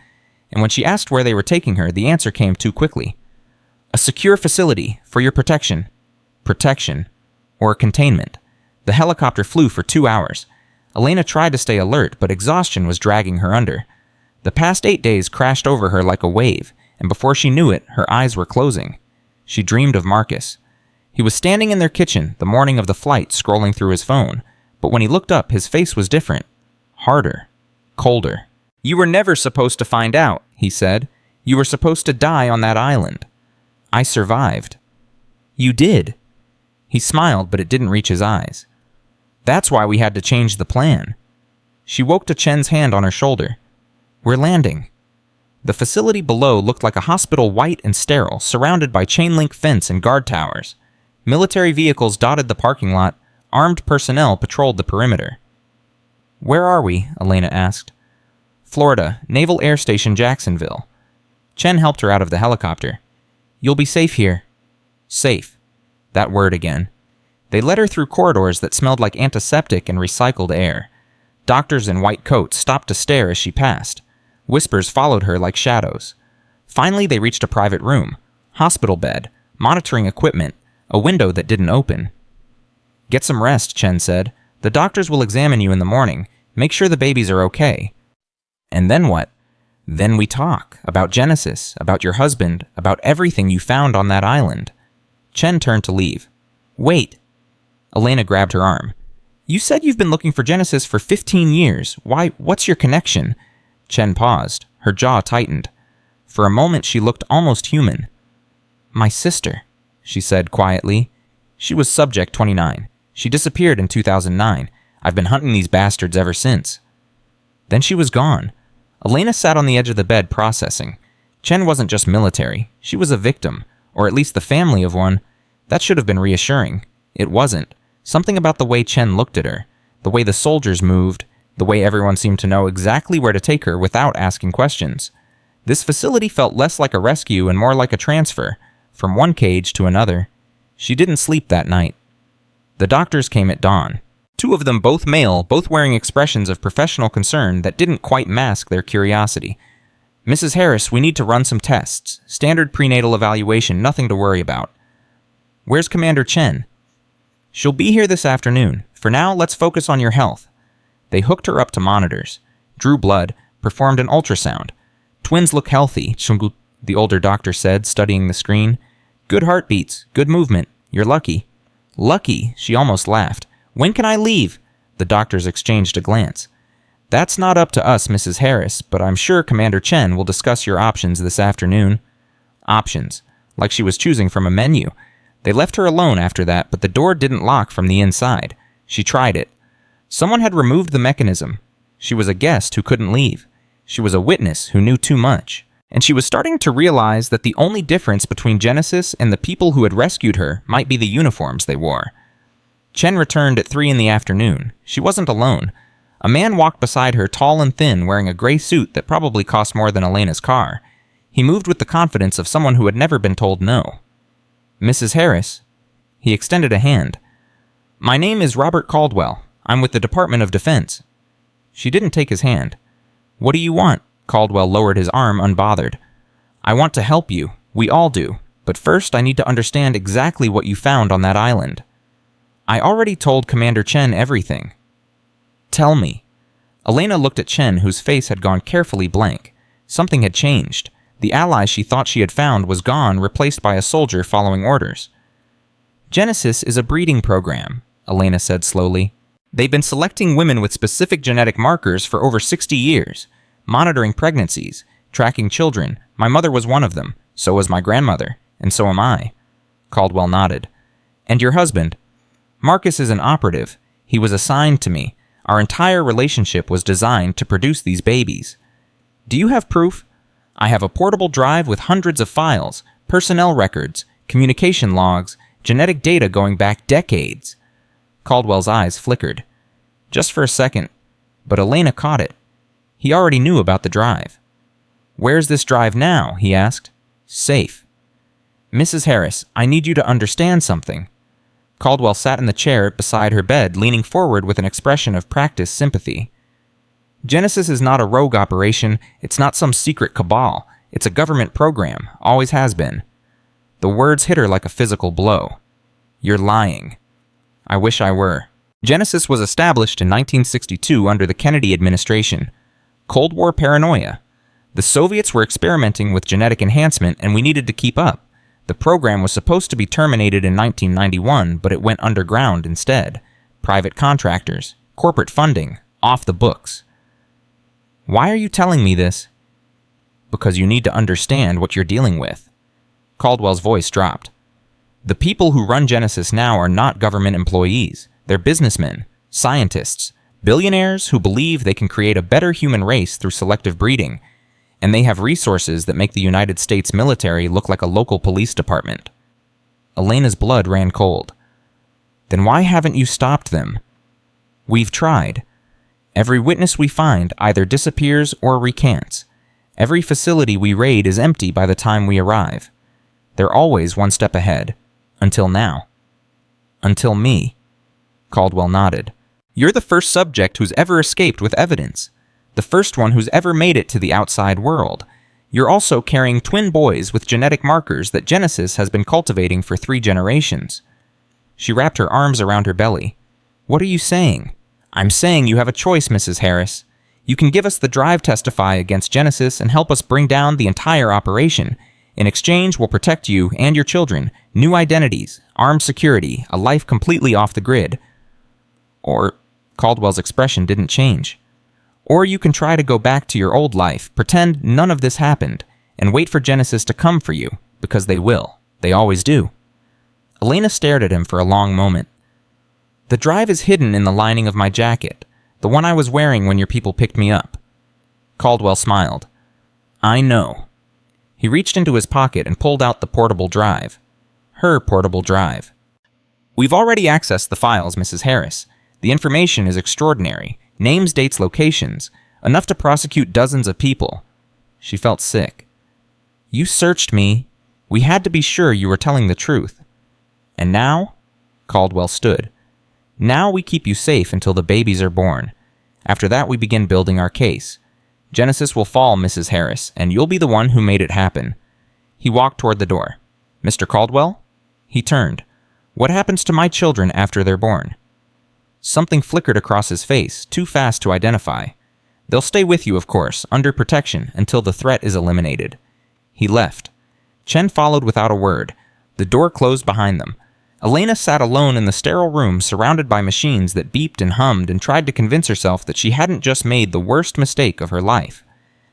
and when she asked where they were taking her, the answer came too quickly. "A secure facility for your protection." Protection. Or containment. The helicopter flew for 2 hours. Elena tried to stay alert, but exhaustion was dragging her under. The past 8 days crashed over her like a wave, and before she knew it, her eyes were closing. She dreamed of Marcus. He was standing in their kitchen the morning of the flight, scrolling through his phone, but when he looked up, his face was different. Harder. Colder. "You were never supposed to find out," he said. "You were supposed to die on that island." "I survived." "You did." He smiled, but it didn't reach his eyes. "That's why we had to change the plan." She woke to Chen's hand on her shoulder. "We're landing." The facility below looked like a hospital, white and sterile, surrounded by chain-link fence and guard towers. Military vehicles dotted the parking lot. Armed personnel patrolled the perimeter. "Where are we?" Elena asked. "Florida, Naval Air Station Jacksonville." Chen helped her out of the helicopter. "You'll be safe here." Safe. That word again. They led her through corridors that smelled like antiseptic and recycled air. Doctors in white coats stopped to stare as she passed. Whispers followed her like shadows. Finally, they reached a private room. Hospital bed, monitoring equipment, a window that didn't open. "Get some rest," Chen said. "The doctors will examine you in the morning. Make sure the babies are okay." "And then what?" "Then we talk. About Genesis, about your husband, about everything you found on that island." Chen turned to leave. "Wait." Elena grabbed her arm. "You said you've been looking for Genesis for 15 years. Why, what's your connection?" Chen paused. Her jaw tightened. For a moment, she looked almost human. "My sister," she said quietly. "She was Subject 29. She disappeared in 2009. I've been hunting these bastards ever since." Then she was gone. Elena sat on the edge of the bed processing. Chen wasn't just military. She was a victim, or at least the family of one. That should have been reassuring. It wasn't. Something about the way Chen looked at her, the way the soldiers moved, the way everyone seemed to know exactly where to take her without asking questions. This facility felt less like a rescue and more like a transfer, from one cage to another. She didn't sleep that night. The doctors came at dawn. 2 of them, both male, both wearing expressions of professional concern that didn't quite mask their curiosity. "Mrs. Harris, we need to run some tests. Standard prenatal evaluation, nothing to worry about." Where's Commander Chen? She'll be here this afternoon. For now, let's focus on your health. They hooked her up to monitors, drew blood, performed an ultrasound. Twins look healthy, Chungu, the older doctor said, studying the screen. Good heartbeats, good movement. You're lucky. Lucky, she almost laughed. When can I leave? The doctors exchanged a glance. That's not up to us, Mrs. Harris, but I'm sure Commander Chen will discuss your options this afternoon. Options. Like she was choosing from a menu. They left her alone after that, but the door didn't lock from the inside. She tried it. Someone had removed the mechanism. She was a guest who couldn't leave. She was a witness who knew too much. And she was starting to realize that the only difference between Genesis and the people who had rescued her might be the uniforms they wore. Chen returned at 3 in the afternoon. She wasn't alone. A man walked beside her, tall and thin, wearing a gray suit that probably cost more than Elena's car. He moved with the confidence of someone who had never been told no. Mrs. Harris. He extended a hand. My name is Robert Caldwell. I'm with the Department of Defense. She didn't take his hand. What do you want? Caldwell lowered his arm, unbothered. I want to help you. We all do. But first, I need to understand exactly what you found on that island. I already told Commander Chen everything. Tell me. Elena looked at Chen, whose face had gone carefully blank. Something had changed. The ally she thought she had found was gone, replaced by a soldier following orders. Genesis is a breeding program, Elena said slowly. They've been selecting women with specific genetic markers for over 60 years, monitoring pregnancies, tracking children. My mother was one of them, so was my grandmother, and so am I. Caldwell nodded. And your husband? Marcus is an operative. He was assigned to me. Our entire relationship was designed to produce these babies. Do you have proof? I have a portable drive with hundreds of files, personnel records, communication logs, genetic data going back decades. Caldwell's eyes flickered. Just for a second, but Elena caught it. He already knew about the drive. Where's this drive now? He asked. Safe. Mrs. Harris, I need you to understand something. Caldwell sat in the chair beside her bed, leaning forward with an expression of practiced sympathy. Genesis is not a rogue operation. It's not some secret cabal. It's a government program. Always has been. The words hit her like a physical blow. You're lying. I wish I were. Genesis was established in 1962 under the Kennedy administration. Cold War paranoia. The Soviets were experimenting with genetic enhancement, and we needed to keep up. The program was supposed to be terminated in 1991, but it went underground instead. Private contractors, corporate funding, off the books. Why are you telling me this? Because you need to understand what you're dealing with. Caldwell's voice dropped. The people who run Genesis now are not government employees. They're businessmen, scientists, billionaires who believe they can create a better human race through selective breeding, and they have resources that make the United States military look like a local police department. Elena's blood ran cold. Then why haven't you stopped them? We've tried. Every witness we find either disappears or recants. Every facility we raid is empty by the time we arrive. They're always one step ahead. Until now. Until me. Caldwell nodded. You're the first subject who's ever escaped with evidence. The first one who's ever made it to the outside world. You're also carrying twin boys with genetic markers that Genesis has been cultivating for 3 generations. She wrapped her arms around her belly. What are you saying? I'm saying you have a choice, Mrs. Harris. You can give us the drive testify against Genesis and help us bring down the entire operation. In exchange, we'll protect you and your children, new identities, armed security, a life completely off the grid. Or, Caldwell's expression didn't change. Or you can try to go back to your old life, pretend none of this happened, and wait for Genesis to come for you, because they will. They always do. Elena stared at him for a long moment. The drive is hidden in the lining of my jacket, the one I was wearing when your people picked me up. Caldwell smiled. I know. He reached into his pocket and pulled out the portable drive. Her portable drive. We've already accessed the files, Mrs. Harris. The information is extraordinary. Names, dates, locations. Enough to prosecute dozens of people. She felt sick. You searched me. We had to be sure you were telling the truth. And now? Caldwell stood. Now we keep you safe until the babies are born. After that, we begin building our case. Genesis will fall, Mrs. Harris, and you'll be the one who made it happen. He walked toward the door. Mr. Caldwell? He turned. What happens to my children after they're born? Something flickered across his face, too fast to identify. They'll stay with you, of course, under protection, until the threat is eliminated. He left. Chen followed without a word. The door closed behind them. Elena sat alone in the sterile room, surrounded by machines that beeped and hummed, and tried to convince herself that she hadn't just made the worst mistake of her life.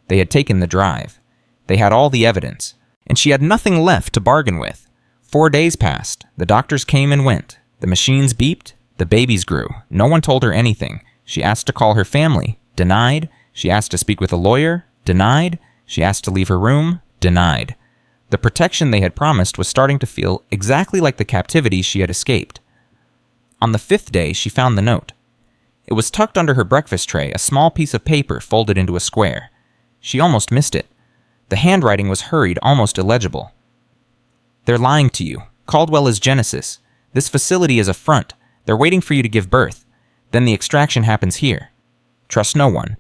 They had taken the drive. They had all the evidence, and she had nothing left to bargain with. 4 days passed. The doctors came and went. The machines beeped. The babies grew. No one told her anything. She asked to call her family. Denied. She asked to speak with a lawyer. Denied. She asked to leave her room. Denied. The protection they had promised was starting to feel exactly like the captivity she had escaped. On the 5th day, she found the note. It was tucked under her breakfast tray, a small piece of paper folded into a square. She almost missed it. The handwriting was hurried, almost illegible. They're lying to you. Caldwell is Genesis. This facility is a front. They're waiting for you to give birth. Then the extraction happens here. Trust no one.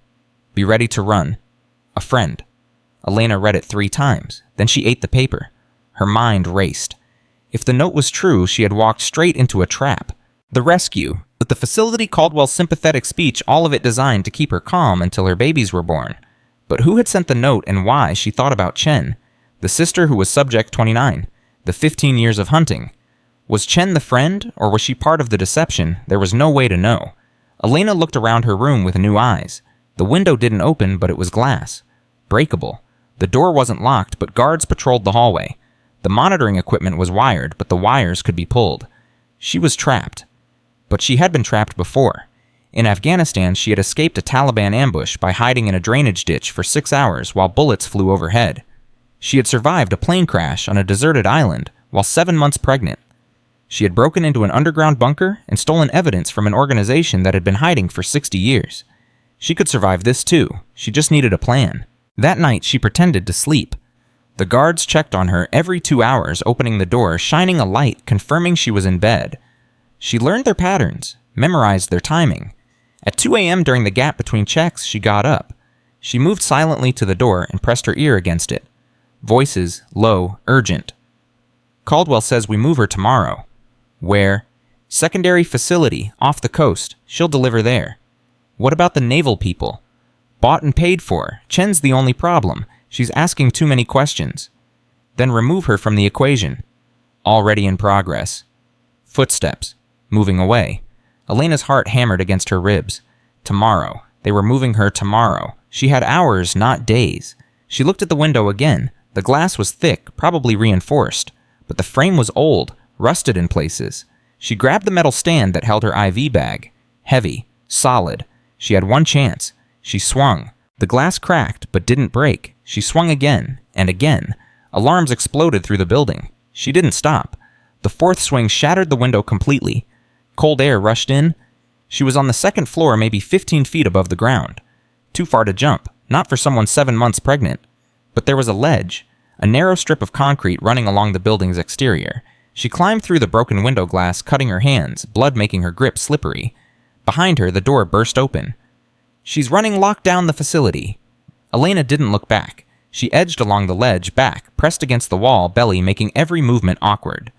Be ready to run. A friend. Elena read it 3 times. Then she ate the paper. Her mind raced. If the note was true, she had walked straight into a trap. The rescue, with the facility Caldwell's sympathetic speech, all of it designed to keep her calm until her babies were born. But who had sent the note and why? She thought about Chen, the sister who was Subject 29, the 15 years of hunting. Was Chen the friend, or was she part of the deception? There was no way to know. Elena looked around her room with new eyes. The window didn't open, but it was glass. Breakable. The door wasn't locked, but guards patrolled the hallway. The monitoring equipment was wired, but the wires could be pulled. She was trapped. But she had been trapped before. In Afghanistan, she had escaped a Taliban ambush by hiding in a drainage ditch for 6 hours while bullets flew overhead. She had survived a plane crash on a deserted island while 7 months pregnant. She had broken into an underground bunker and stolen evidence from an organization that had been hiding for 60 years. She could survive this too. She just needed a plan. That night, she pretended to sleep. The guards checked on her every 2 hours, opening the door, shining a light, confirming she was in bed. She learned their patterns, memorized their timing. At 2 a.m. during the gap between checks, she got up. She moved silently to the door and pressed her ear against it. Voices, low, urgent. Caldwell says we move her tomorrow. Where? Secondary facility, off the coast. She'll deliver there. What about the naval people? Bought and paid for. Chen's the only problem. She's asking too many questions. Then remove her from the equation. Already in progress. Footsteps. Moving away. Elena's heart hammered against her ribs. Tomorrow. They were moving her tomorrow. She had hours, not days. She looked at the window again. The glass was thick, probably reinforced. But the frame was old, rusted in places. She grabbed the metal stand that held her IV bag. Heavy. Solid. She had one chance. She swung. The glass cracked, but didn't break. She swung again, and again. Alarms exploded through the building. She didn't stop. The 4th swing shattered the window completely. Cold air rushed in. She was on the 2nd floor, maybe 15 feet above the ground. Too far to jump, not for someone 7 months pregnant. But there was a ledge, a narrow strip of concrete running along the building's exterior. She climbed through the broken window glass, cutting her hands, blood making her grip slippery. Behind her, the door burst open. She's running locked down the facility. Elena didn't look back. She edged along the ledge, back, pressed against the wall, belly making every movement awkward.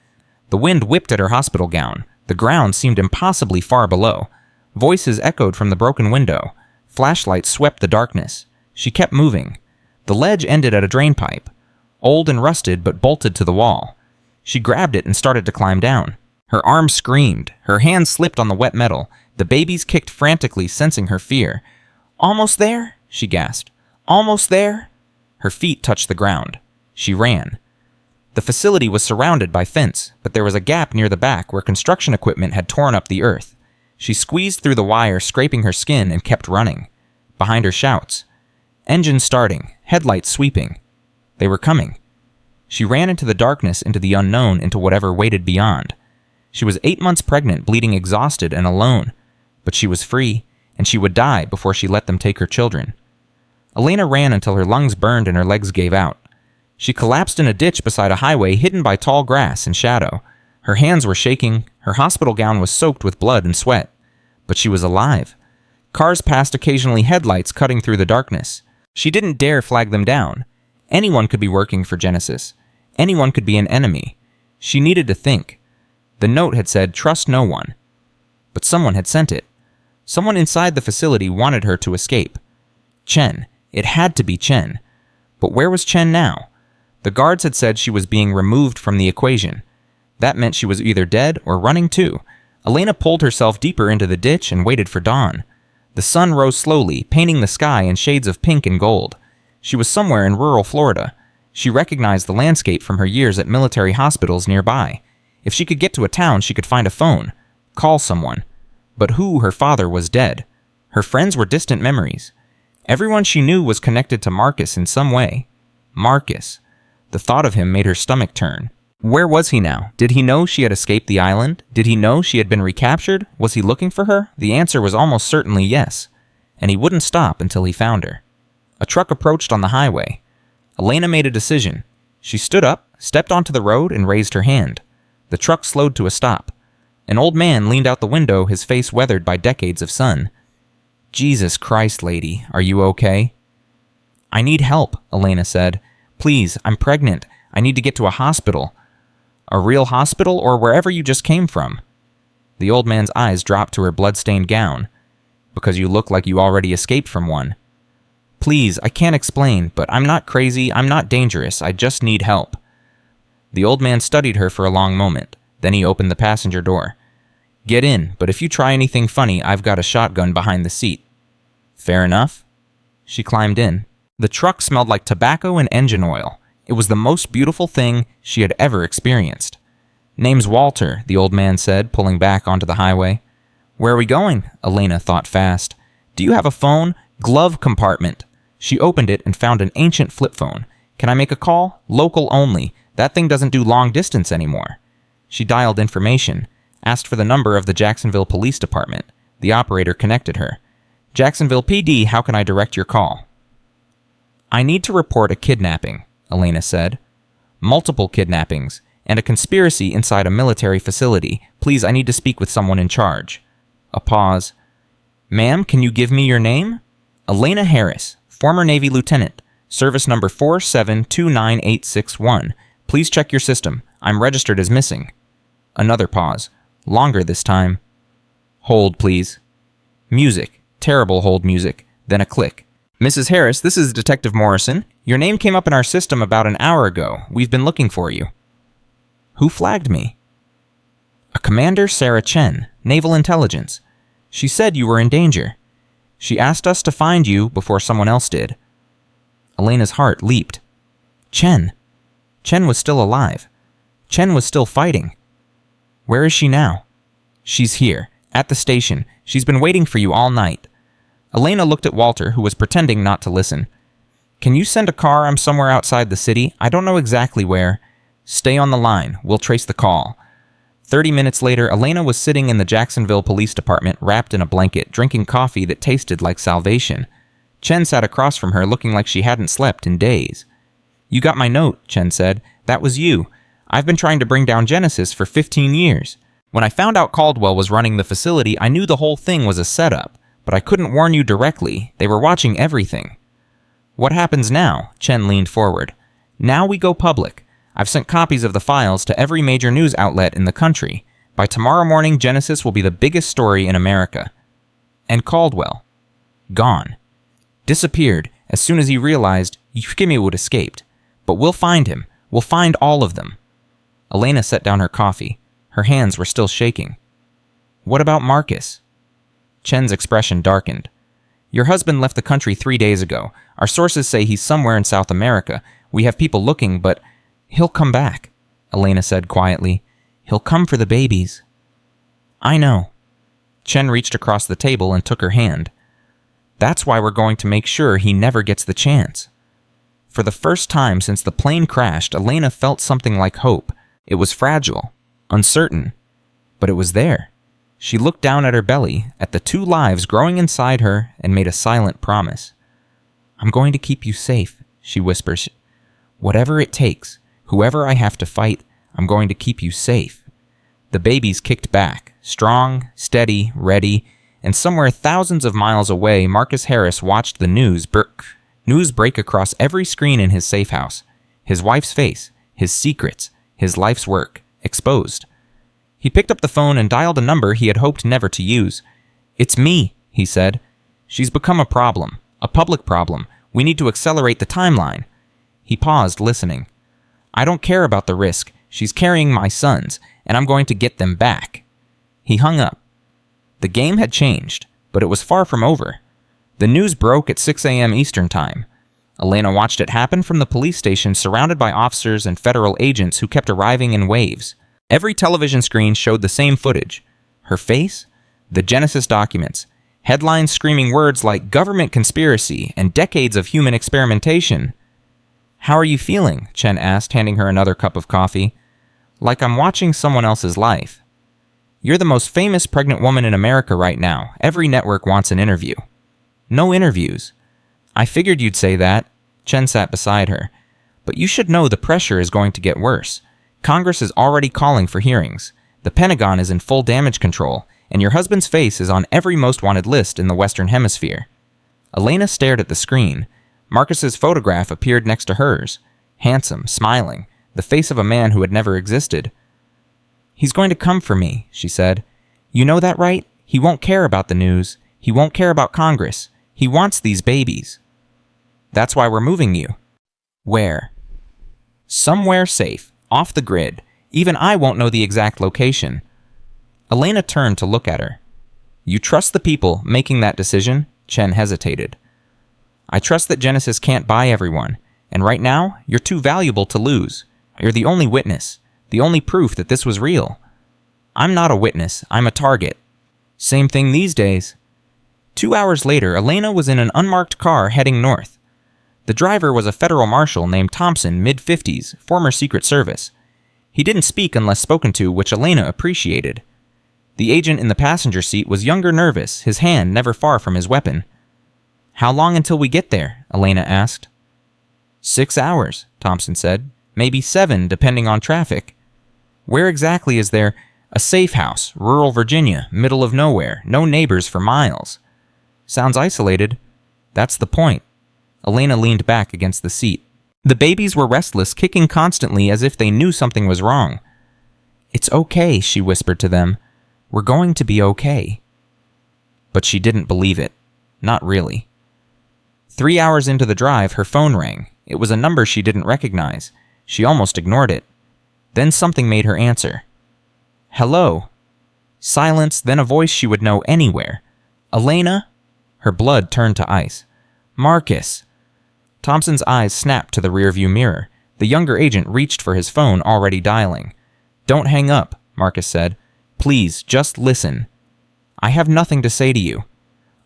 The wind whipped at her hospital gown. The ground seemed impossibly far below. Voices echoed from the broken window. Flashlights swept the darkness. She kept moving. The ledge ended at a drain pipe. Old and rusted, but bolted to the wall. She grabbed it and started to climb down. Her arms screamed. Her hands slipped on the wet metal. The babies kicked frantically, sensing her fear. Almost there? She gasped. Almost there? Her feet touched the ground. She ran. The facility was surrounded by fence, but there was a gap near the back where construction equipment had torn up the earth. She squeezed through the wire, scraping her skin, and kept running. Behind her, shouts. Engine starting, headlights sweeping. They were coming. She ran into the darkness, into the unknown, into whatever waited beyond. She was 8 months pregnant, bleeding exhausted and alone. But she was free, and she would die before she let them take her children. Elena ran until her lungs burned and her legs gave out. She collapsed in a ditch beside a highway hidden by tall grass and shadow. Her hands were shaking. Her hospital gown was soaked with blood and sweat. But she was alive. Cars passed occasionally, headlights cutting through the darkness. She didn't dare flag them down. Anyone could be working for Genesis. Anyone could be an enemy. She needed to think. The note had said, "Trust no one." But someone had sent it. Someone inside the facility wanted her to escape. Chen. It had to be Chen. But where was Chen now? The guards had said she was being removed from the equation. That meant she was either dead or running too. Elena pulled herself deeper into the ditch and waited for dawn. The sun rose slowly, painting the sky in shades of pink and gold. She was somewhere in rural Florida. She recognized the landscape from her years at military hospitals nearby. If she could get to a town, she could find a phone, call someone. But who, her father, was dead. Her friends were distant memories. Everyone she knew was connected to Marcus in some way. Marcus. The thought of him made her stomach turn. Where was he now? Did he know she had escaped the island? Did he know she had been recaptured? Was he looking for her? The answer was almost certainly yes. And he wouldn't stop until he found her. A truck approached on the highway. Elena made a decision. She stood up, stepped onto the road, and raised her hand. The truck slowed to a stop. An old man leaned out the window, his face weathered by decades of sun. "Jesus Christ, lady, are you okay?" "I need help," Elena said. "Please, I'm pregnant. I need to get to a hospital." "A real hospital or wherever you just came from?" The old man's eyes dropped to her blood-stained gown. "Because you look like you already escaped from one." "Please, I can't explain, but I'm not crazy, I'm not dangerous, I just need help." The old man studied her for a long moment. Then he opened the passenger door. "Get in, but if you try anything funny, I've got a shotgun behind the seat." "Fair enough." She climbed in. The truck smelled like tobacco and engine oil. It was the most beautiful thing she had ever experienced. "Name's Walter," the old man said, pulling back onto the highway. "Where are we going?" Elena thought fast. "Do you have a phone? Glove compartment." She opened it and found an ancient flip phone. "Can I make a call? Local only. That thing doesn't do long distance anymore." She dialed information, asked for the number of the Jacksonville Police Department. The operator connected her. "Jacksonville PD, how can I direct your call?" "I need to report a kidnapping," Elena said. "Multiple kidnappings, and a conspiracy inside a military facility. Please, I need to speak with someone in charge." A pause. "Ma'am, can you give me your name?" "Elena Harris, former Navy lieutenant, service number 4729861. Please check your system. I'm registered as missing." Another pause. Longer this time. "Hold, please." Music. Terrible hold music. Then a click. "Mrs. Harris, this is Detective Morrison. Your name came up in our system about an hour ago. We've been looking for you." "Who flagged me?" "A Commander Sarah Chen, Naval Intelligence. She said you were in danger. She asked us to find you before someone else did." Elena's heart leaped. Chen. Chen was still alive. Chen was still fighting. "Where is she now?" "She's here, at the station. She's been waiting for you all night." Elena looked at Walter, who was pretending not to listen. "Can you send a car? I'm somewhere outside the city. I don't know exactly where." "Stay on the line. We'll trace the call." 30 minutes later, Elena was sitting in the Jacksonville Police Department, wrapped in a blanket, drinking coffee that tasted like salvation. Chen sat across from her, looking like she hadn't slept in days. "You got my note," Chen said. "That was you. I've been trying to bring down Genesis for 15 years. When I found out Caldwell was running the facility, I knew the whole thing was a setup, but I couldn't warn you directly. They were watching everything." "What happens now?" Chen leaned forward. "Now we go public. I've sent copies of the files to every major news outlet in the country. By tomorrow morning, Genesis will be the biggest story in America." "And Caldwell?" "Gone. Disappeared as soon as he realized Euphemia would escaped. But we'll find him. We'll find all of them." Elena set down her coffee. Her hands were still shaking. "What about Marcus?" Chen's expression darkened. "Your husband left the country 3 days ago. Our sources say he's somewhere in South America. We have people looking, but he'll come back," Elena said quietly. "He'll come for the babies." "I know." Chen reached across the table and took her hand. "That's why we're going to make sure he never gets the chance." For the first time since the plane crashed, Elena felt something like hope. It was fragile, uncertain, but it was there. She looked down at her belly, at the 2 lives growing inside her, and made a silent promise. "I'm going to keep you safe," she whispers. "Whatever it takes, whoever I have to fight, I'm going to keep you safe." The babies kicked back, strong, steady, ready, and somewhere thousands of miles away, Marcus Harris watched the news break across every screen in his safe house. His wife's face, his secrets, his life's work, exposed. He picked up the phone and dialed a number he had hoped never to use. "It's me," he said. "She's become a problem, a public problem. We need to accelerate the timeline." He paused, listening. "I don't care about the risk. She's carrying my sons, and I'm going to get them back." He hung up. The game had changed, but it was far from over. The news broke at 6 a.m. Eastern Time. Elena watched it happen from the police station, surrounded by officers and federal agents who kept arriving in waves. Every television screen showed the same footage. Her face, the Genesis documents, headlines screaming words like government conspiracy and decades of human experimentation. "How are you feeling?" Chen asked, handing her another cup of coffee. "Like I'm watching someone else's life." "You're the most famous pregnant woman in America right now. Every network wants an interview." "No interviews." "I figured you'd say that." Chen sat beside her. "But you should know the pressure is going to get worse. Congress is already calling for hearings. The Pentagon is in full damage control, and your husband's face is on every most wanted list in the Western Hemisphere." Elena stared at the screen. Marcus's photograph appeared next to hers. Handsome, smiling, the face of a man who had never existed. "He's going to come for me," she said. "You know that, right? He won't care about the news. He won't care about Congress. He wants these babies." "That's why we're moving you." "Where?" "Somewhere safe, off the grid. Even I won't know the exact location." Elena turned to look at her. "You trust the people making that decision?" Chen hesitated. "I trust that Genesis can't buy everyone, and right now, you're too valuable to lose. You're the only witness, the only proof that this was real." "I'm not a witness, I'm a target." "Same thing these days." 2 hours later, Elena was in an unmarked car heading north. The driver was a federal marshal named Thompson, mid-50s, former Secret Service. He didn't speak unless spoken to, which Elena appreciated. The agent in the passenger seat was younger, nervous, his hand never far from his weapon. "How long until we get there?" Elena asked. 6 hours, Thompson said. "Maybe 7, depending on traffic." "Where exactly is there?" "A safe house, rural Virginia, middle of nowhere, no neighbors for miles." "Sounds isolated." "That's the point." Elena leaned back against the seat. The babies were restless, kicking constantly as if they knew something was wrong. "It's okay," she whispered to them. "We're going to be okay." But she didn't believe it. Not really. 3 hours into the drive, her phone rang. It was a number she didn't recognize. She almost ignored it. Then something made her answer. "Hello." Silence, then a voice she would know anywhere. "Elena?" Her blood turned to ice. "Marcus." Thompson's eyes snapped to the rearview mirror. The younger agent reached for his phone, already dialing. "Don't hang up," Marcus said. "Please, just listen. I have nothing to say to you.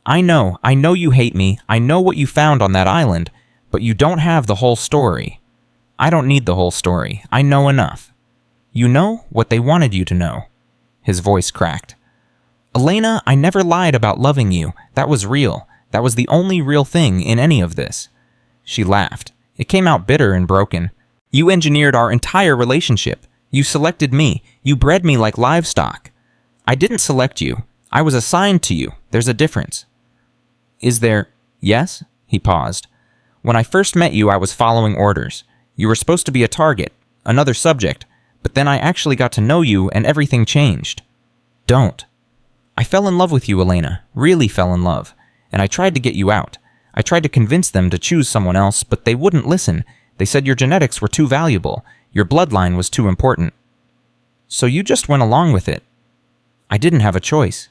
I know you hate me. I know what you found on that island, but you don't have the whole story. I don't need the whole story. I know enough. You know what they wanted you to know." His voice cracked. "Elena, I never lied about loving you. That was real. That was the only real thing in any of this." She laughed. It came out bitter and broken. "You engineered our entire relationship. You selected me. You bred me like livestock. I didn't select you. I was assigned to you. There's a difference." "Is there?" "Yes?" He paused. "When I first met you, I was following orders. You were supposed to be a target, another subject, but then I actually got to know you and everything changed." "Don't." "I fell in love with you, Elena. Really fell in love. And I tried to get you out. I tried to convince them to choose someone else, but they wouldn't listen. They said your genetics were too valuable. Your bloodline was too important. So you just went along with it." "I didn't have a choice."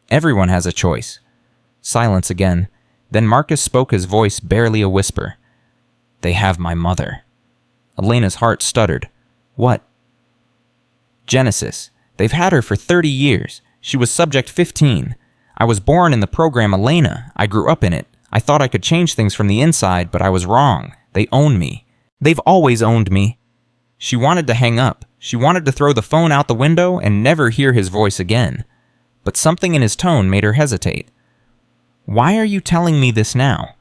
"Everyone has a choice." Silence again. Then Marcus spoke, his voice barely a whisper. "They have my mother." Elena's heart stuttered. "What?" "Genesis. They've had her for 30 years. She was subject 15. I was born in the program Elena. I grew up in it. I thought I could change things from the inside, but I was wrong. They own me. They've always owned me." She wanted to hang up. She wanted to throw the phone out the window and never hear his voice again. But something in his tone made her hesitate. "Why are you telling me this now?"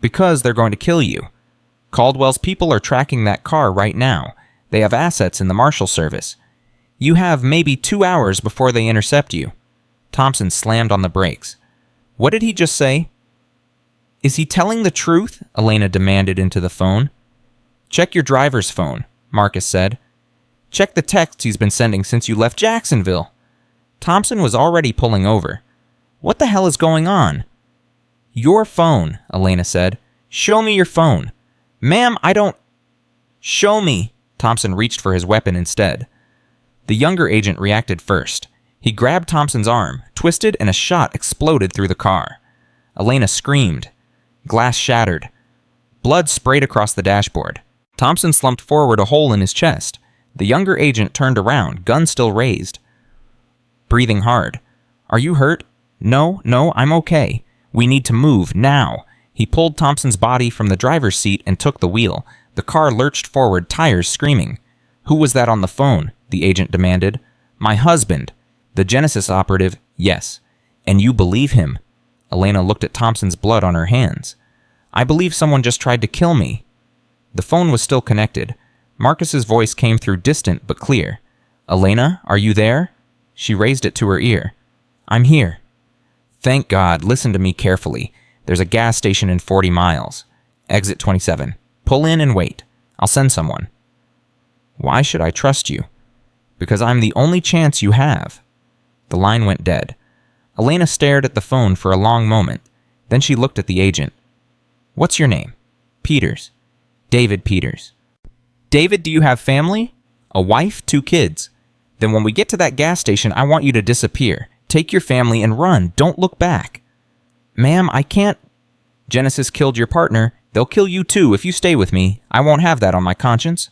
"Because they're going to kill you. Caldwell's people are tracking that car right now. They have assets in the Marshal Service. You have maybe 2 hours before they intercept you." Thompson slammed on the brakes. "What did he just say?" "Is he telling the truth?" Elena demanded into the phone. "Check your driver's phone," Marcus said. Check the texts he's been sending since you left Jacksonville." Thompson was already pulling over. "What the hell is going on?" "Your phone," Elena said. "Show me your phone." "Ma'am, I don't—" "Show me." Thompson reached for his weapon instead. The younger agent reacted first. He grabbed Thompson's arm, twisted, and a shot exploded through the car. Elena screamed. Glass shattered. Blood sprayed across the dashboard. Thompson slumped forward, a hole in his chest. The younger agent turned around, gun still raised. Breathing hard. "Are you hurt?" No, I'm okay. We need to move, now." He pulled Thompson's body from the driver's seat and took the wheel. The car lurched forward, tires screaming. "Who was that on the phone?" the agent demanded. "My husband." The Genesis operative, "Yes." "And you believe him?" Elena looked at Thompson's blood on her hands. "I believe someone just tried to kill me." The phone was still connected. Marcus's voice came through, distant but clear. "Elena, are you there?" She raised it to her ear. "I'm here." "Thank God. Listen to me carefully. There's a gas station in 40 miles. Exit 27. Pull in and wait. I'll send someone." "Why should I trust you?" "Because I'm the only chance you have." The line went dead. Elena stared at the phone for a long moment. Then she looked at the agent. "What's your name?" "Peters." "David Peters." "David, do you have family?" "A wife, 2 kids." "Then when we get to that gas station, I want you to disappear. Take your family and run. Don't look back." "Ma'am, I can't." "Genesis killed your partner. They'll kill you too if you stay with me. I won't have that on my conscience."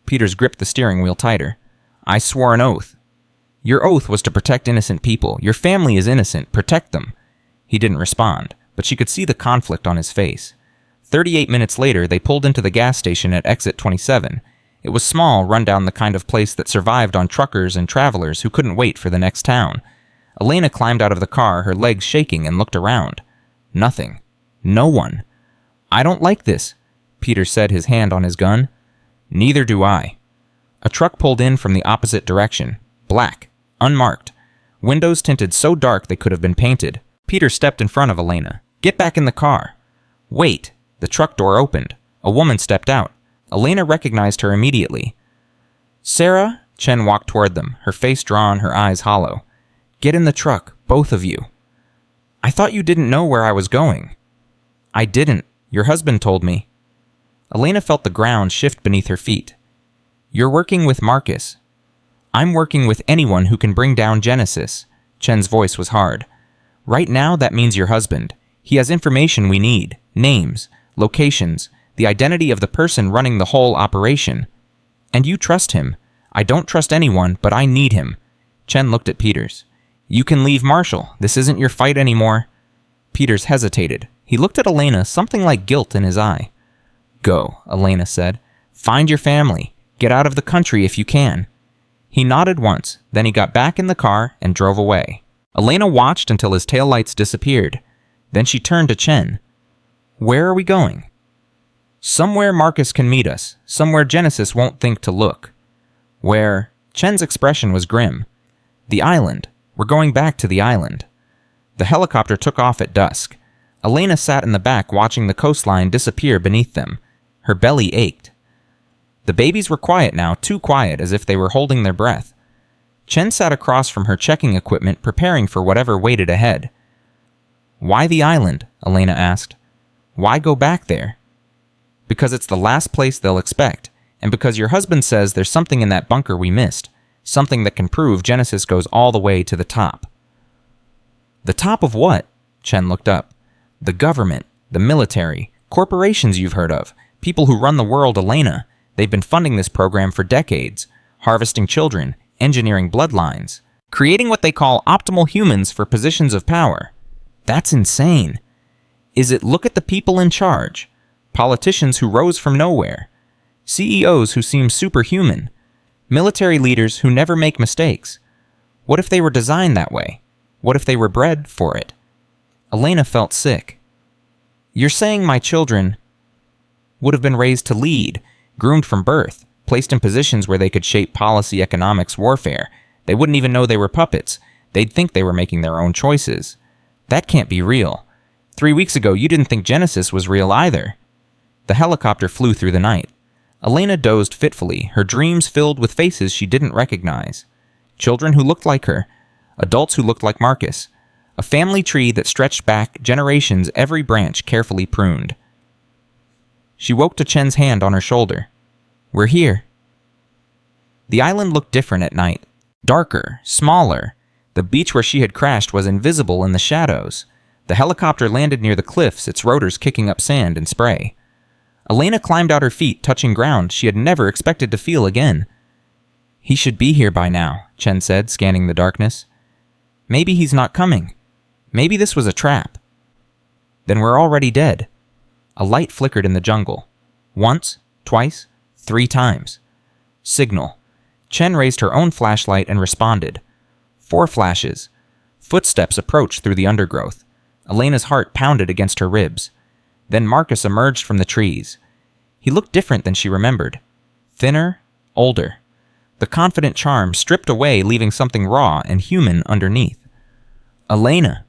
Peters gripped the steering wheel tighter. "I swore an oath." "Your oath was to protect innocent people. Your family is innocent. Protect them." He didn't respond, but she could see the conflict on his face. 38 minutes later, they pulled into the gas station at exit 27. It was small, run-down, the kind of place that survived on truckers and travelers who couldn't wait for the next town. Elena climbed out of the car, her legs shaking, and looked around. Nothing. No one. "I don't like this," Peter said, his hand on his gun. "Neither do I." A truck pulled in from the opposite direction. Black. Unmarked. Windows tinted so dark they could have been painted. Peter stepped in front of Elena. "Get back in the car." "Wait." The truck door opened. A woman stepped out. Elena recognized her immediately. "Sarah?" Chen walked toward them, her face drawn, her eyes hollow. "Get in the truck, both of you." "I thought you didn't know where I was going." "I didn't. Your husband told me." Elena felt the ground shift beneath her feet. "You're working with Marcus." "I'm working with anyone who can bring down Genesis." Chen's voice was hard. "Right now, that means your husband. He has information we need. Names, locations, the identity of the person running the whole operation. And you trust him. I don't trust anyone, but I need him." Chen looked at Peters. "You can leave, Marshall. This isn't your fight anymore." Peters hesitated. He looked at Elena, something like guilt in his eye. "Go," Elena said. "Find your family. Get out of the country if you can." He nodded once, then he got back in the car and drove away. Elena watched until his taillights disappeared. Then she turned to Chen. "Where are we going?" "Somewhere Marcus can meet us. Somewhere Genesis won't think to look." "Where?" Chen's expression was grim. "The island. We're going back to the island." The helicopter took off at dusk. Elena sat in the back watching the coastline disappear beneath them. Her belly ached. The babies were quiet now, too quiet, as if they were holding their breath. Chen sat across from her checking equipment, preparing for whatever waited ahead. "Why the island?" Elena asked. "Why go back there?" "Because it's the last place they'll expect, and because your husband says there's something in that bunker we missed, something that can prove Genesis goes all the way to the top." "The top of what?" Chen looked up. "The government, the military, corporations you've heard of, people who run the world, Elena. They've been funding this program for decades, harvesting children, engineering bloodlines, creating what they call optimal humans for positions of power. That's insane. Is it look at the people in charge? Politicians who rose from nowhere. CEOs who seem superhuman. Military leaders who never make mistakes. What if they were designed that way? What if they were bred for it?" Elena felt sick. "You're saying my children would have been raised to lead, groomed from birth, placed in positions where they could shape policy, economics, warfare. They wouldn't even know they were puppets. They'd think they were making their own choices. That can't be real. 3 weeks ago, you didn't think Genesis was real either." The helicopter flew through the night. Elena dozed fitfully, her dreams filled with faces she didn't recognize. Children who looked like her, adults who looked like Marcus, a family tree that stretched back generations, every branch carefully pruned. She woke to Chen's hand on her shoulder. "We're here." The island looked different at night. Darker, smaller. The beach where she had crashed was invisible in the shadows. The helicopter landed near the cliffs, its rotors kicking up sand and spray. Elena climbed out, her feet touching ground she had never expected to feel again. "He should be here by now," Chen said, scanning the darkness. "Maybe he's not coming. Maybe this was a trap." "Then we're already dead." A light flickered in the jungle. Once, twice, 3 times. Signal. Chen raised her own flashlight and responded. 4 flashes. Footsteps approached through the undergrowth. Elena's heart pounded against her ribs. Then Marcus emerged from the trees. He looked different than she remembered. Thinner, older. The confident charm stripped away, leaving something raw and human underneath. "Elena."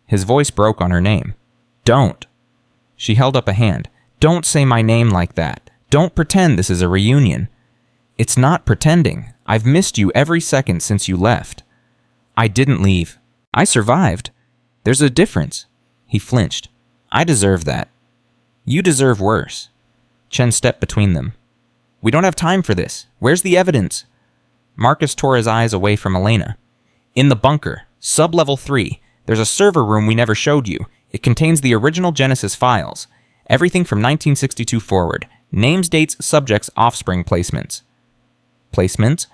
His voice broke on her name. "Don't." She held up a hand. "Don't say my name like that. Don't pretend this is a reunion." "It's not pretending. I've missed you every second since you left." "I didn't leave. I survived. There's a difference." He flinched. "I deserve that." "You deserve worse." Chen stepped between them. "We don't have time for this. Where's the evidence?" Marcus tore his eyes away from Elena. "In the bunker, sub-level 3, there's a server room we never showed you. It contains the original Genesis files. Everything from 1962 forward. Names, dates, subjects, offspring placements." Placements?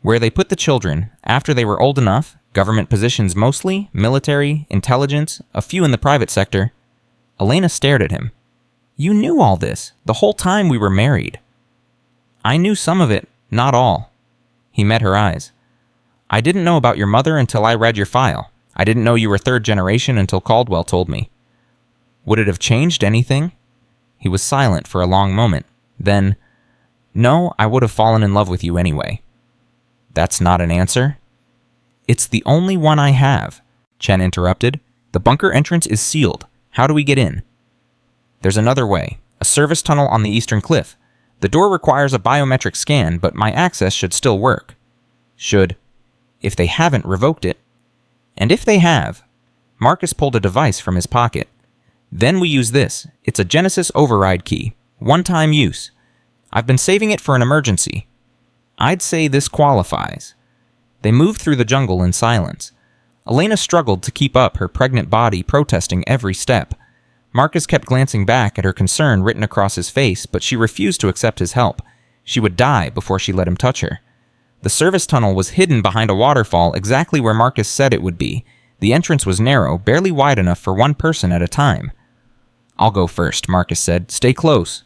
Where they put the children, after they were old enough, government positions mostly, military, intelligence, a few in the private sector. Elena stared at him. "You knew all this, the whole time we were married." "I knew some of it, not all." He met her eyes. "I didn't know about your mother until I read your file. I didn't know you were 3rd generation until Caldwell told me." "Would it have changed anything?" He was silent for a long moment. Then, "No, I would have fallen in love with you anyway." "That's not an answer?" "It's the only one I have," Chen interrupted. "The bunker entrance is sealed. How do we get in?" "There's another way. A service tunnel on the eastern cliff. The door requires a biometric scan, but my access should still work." "Should. If they haven't revoked it." "And if they have..." Marcus pulled a device from his pocket. "Then we use this. It's a Genesis override key. One-time use. I've been saving it for an emergency. I'd say this qualifies." They moved through the jungle in silence. Elena struggled to keep up, her pregnant body protesting every step. Marcus kept glancing back at her concern written across his face, but she refused to accept his help. She would die before she let him touch her. The service tunnel was hidden behind a waterfall exactly where Marcus said it would be. The entrance was narrow, barely wide enough for one person at a time. "I'll go first," Marcus said. "Stay close."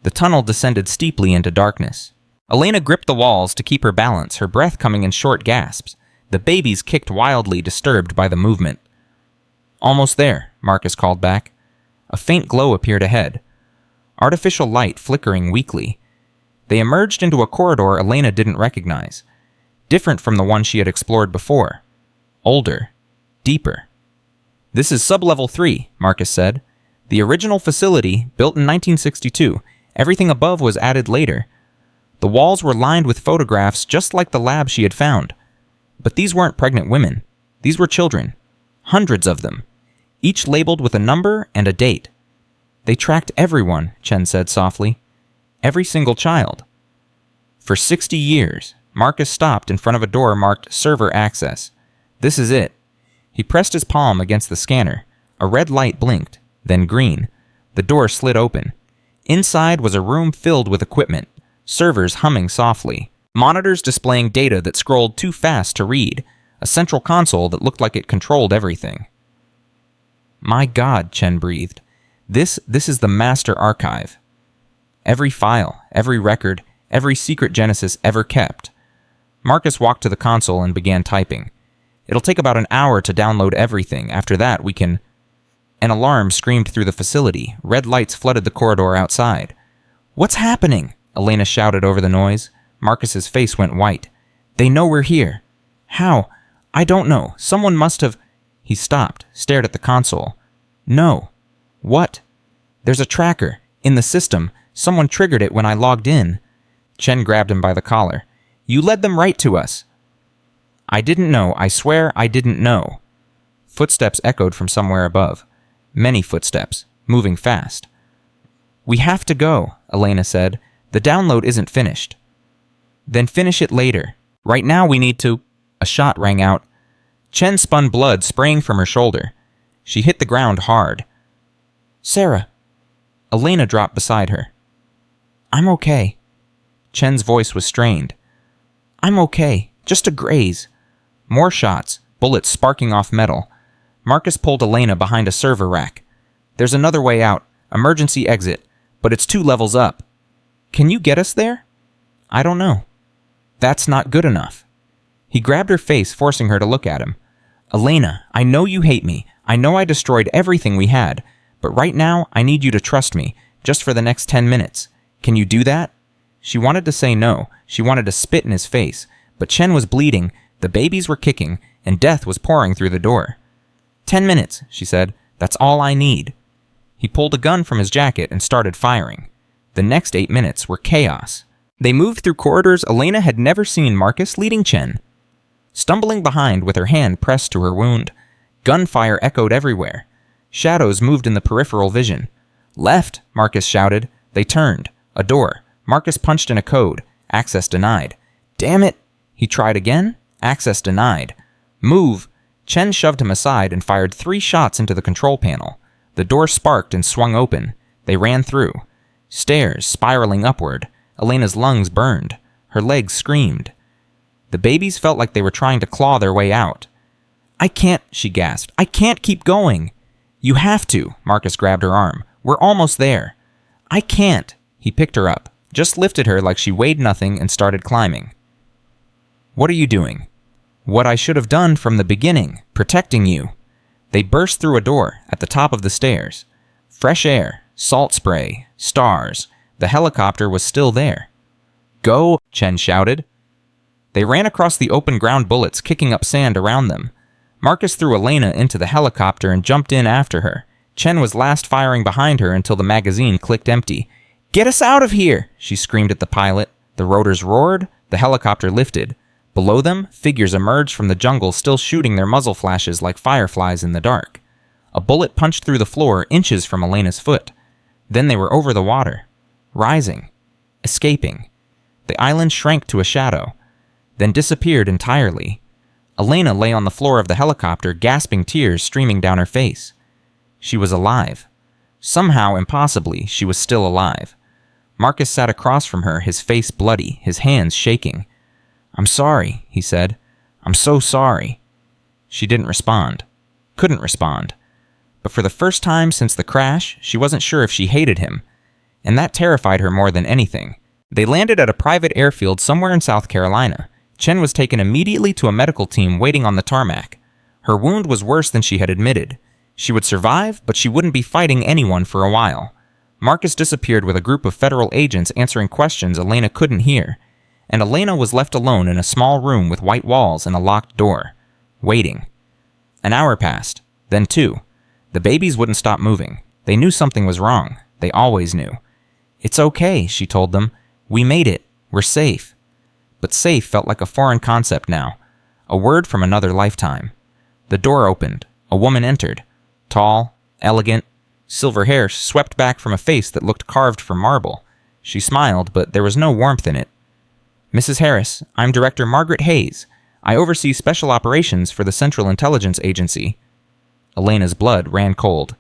The tunnel descended steeply into darkness. Elena gripped the walls to keep her balance, her breath coming in short gasps. The babies kicked wildly, disturbed by the movement. "Almost there," Marcus called back. A faint glow appeared ahead. Artificial light flickering weakly. They emerged into a corridor Elena didn't recognize. Different from the one she had explored before. Older. Deeper. "This is sub-level 3, Marcus said. "The original facility, built in 1962. Everything above was added later. The walls were lined with photographs just like the lab she had found. But these weren't pregnant women. These were children. Hundreds of them. Each labeled with a number and a date. They tracked everyone," Chen said softly. "Every single child." For 60 years, Marcus stopped in front of a door marked Server Access. "This is it." He pressed his palm against the scanner. A red light blinked, then green. The door slid open. Inside was a room filled with equipment, servers humming softly, monitors displaying data that scrolled too fast to read, a central console that looked like it controlled everything. "My God," Chen breathed. This is the master archive. Every file, every record, every secret Genesis ever kept." Marcus walked to the console and began typing. "It'll take about an hour to download everything. After that, we can..." An alarm screamed through the facility. Red lights flooded the corridor outside. "What's happening?" Elena shouted over the noise. Marcus's face went white. "They know we're here." "How?" "I don't know. Someone must have..." He stopped, stared at the console. "No." "What?" "There's a tracker. In the system. Someone triggered it when I logged in. Chen grabbed him by the collar. You led them right to us. I didn't know. I swear I didn't know. Footsteps echoed from somewhere above. Many footsteps, moving fast. We have to go, Elena said. The download isn't finished. Then finish it later. Right now we need to... A shot rang out. Chen spun blood spraying from her shoulder. She hit the ground hard. Sarah. Elena dropped beside her. I'm okay. Chen's voice was strained. I'm okay. Just a graze. More shots, bullets sparking off metal. Marcus pulled Elena behind a server rack. There's another way out. Emergency exit. But it's 2 levels up. Can you get us there? I don't know. That's not good enough. He grabbed her face, forcing her to look at him. Elena, I know you hate me. I know I destroyed everything we had. But right now, I need you to trust me, just for the next 10 minutes. Can you do that? She wanted to say no. She wanted to spit in his face. But Chen was bleeding, the babies were kicking, and death was pouring through the door. 10 minutes, she said. That's all I need. He pulled a gun from his jacket and started firing. The next 8 minutes were chaos. They moved through corridors Elena had never seen Marcus leading Chen. Stumbling behind with her hand pressed to her wound. Gunfire echoed everywhere. Shadows moved in the peripheral vision. Left, Marcus shouted. They turned. A door. Marcus punched in a code. Access denied. Damn it! He tried again. Access denied. Move! Chen shoved him aside and fired 3 shots into the control panel. The door sparked and swung open. They ran through. Stairs spiraling upward. Elena's lungs burned. Her legs screamed. The babies felt like they were trying to claw their way out. I can't, she gasped. I can't keep going. You have to, Marcus grabbed her arm. We're almost there. I can't. He picked her up, just lifted her like she weighed nothing and started climbing. What are you doing? What I should have done from the beginning, protecting you. They burst through a door at the top of the stairs. Fresh air, salt spray, stars. The helicopter was still there. Go, Chen shouted. They ran across the open ground, bullets kicking up sand around them. Marcus threw Elena into the helicopter and jumped in after her. Chen was last firing behind her until the magazine clicked empty. Get us out of here, she screamed at the pilot. The rotors roared. The helicopter lifted. Below them, figures emerged from the jungle, still shooting their muzzle flashes like fireflies in the dark. A bullet punched through the floor inches from Elena's foot. Then they were over the water. Rising. Escaping. The island shrank to a shadow. Then disappeared entirely. Elena lay on the floor of the helicopter, gasping, tears streaming down her face. She was alive. Somehow, impossibly, she was still alive. Marcus sat across from her, his face bloody, his hands shaking. I'm sorry, he said. I'm so sorry. She didn't respond. Couldn't respond. But for the first time since the crash, she wasn't sure if she hated him. And that terrified her more than anything. They landed at a private airfield somewhere in South Carolina. Chen was taken immediately to a medical team waiting on the tarmac. Her wound was worse than she had admitted. She would survive, but she wouldn't be fighting anyone for a while. Marcus disappeared with a group of federal agents answering questions Elena couldn't hear, and Elena was left alone in a small room with white walls and a locked door, waiting. An hour passed, then 2. The babies wouldn't stop moving. They knew something was wrong. They always knew. It's okay, she told them. We made it. We're safe. But safe felt like a foreign concept now, a word from another lifetime. The door opened. A woman entered. Tall, elegant, silver hair swept back from a face that looked carved from marble. She smiled, but there was no warmth in it. Mrs. Harris, I'm Director Margaret Hayes. I oversee special operations for the Central Intelligence Agency. Elena's blood ran cold.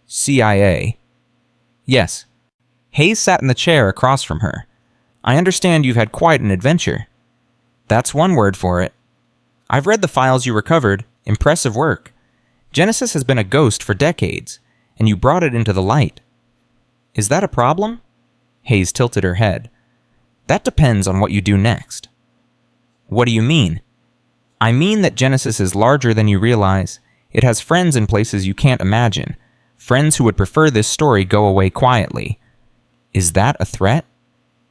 CIA. Yes. Hayes sat in the chair across from her. I understand you've had quite an adventure. That's one word for it. I've read the files you recovered. Impressive work. Genesis has been a ghost for decades, and you brought it into the light. Is that a problem? Hayes tilted her head. That depends on what you do next. What do you mean? I mean that Genesis is larger than you realize. It has friends in places you can't imagine. Friends who would prefer this story go away quietly. Is that a threat?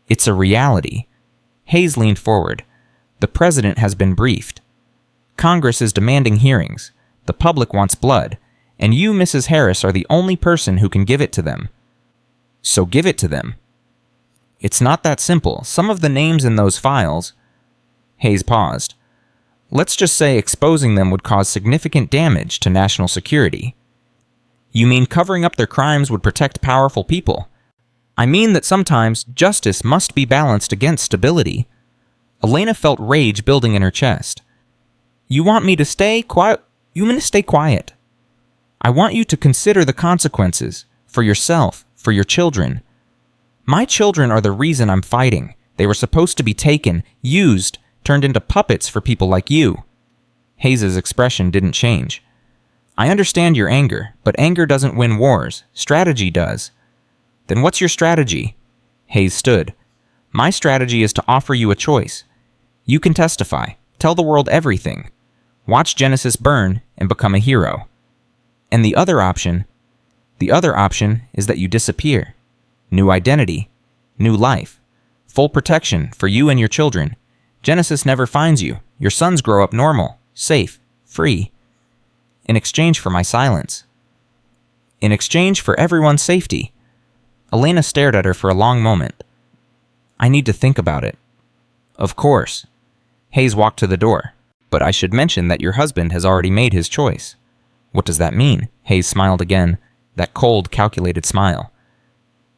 It's a reality. Hayes leaned forward. The president has been briefed. Congress is demanding hearings. The public wants blood. And you, Mrs. Harris, are the only person who can give it to them. So give it to them. It's not that simple. Some of the names in those files... Hayes paused. Let's just say exposing them would cause significant damage to national security. You mean covering up their crimes would protect powerful people? I mean that sometimes justice must be balanced against stability. Elena felt rage building in her chest. You want me to stay quiet? You mean to stay quiet? I want you to consider the consequences, for yourself, for your children. My children are the reason I'm fighting. They were supposed to be taken, used, turned into puppets for people like you. Hayes' expression didn't change. I understand your anger, but anger doesn't win wars. Strategy does. Then what's your strategy? Hayes stood. My strategy is to offer you a choice. You can testify. Tell the world everything. Watch Genesis burn and become a hero. And the other option is that you disappear. New identity. New life. Full protection for you and your children. Genesis never finds you. Your sons grow up normal, safe, free. In exchange for my silence. In exchange for everyone's safety. Elena stared at her for a long moment. I need to think about it. Of course. Hayes walked to the door. But I should mention that your husband has already made his choice. What does that mean? Hayes smiled again, that cold, calculated smile.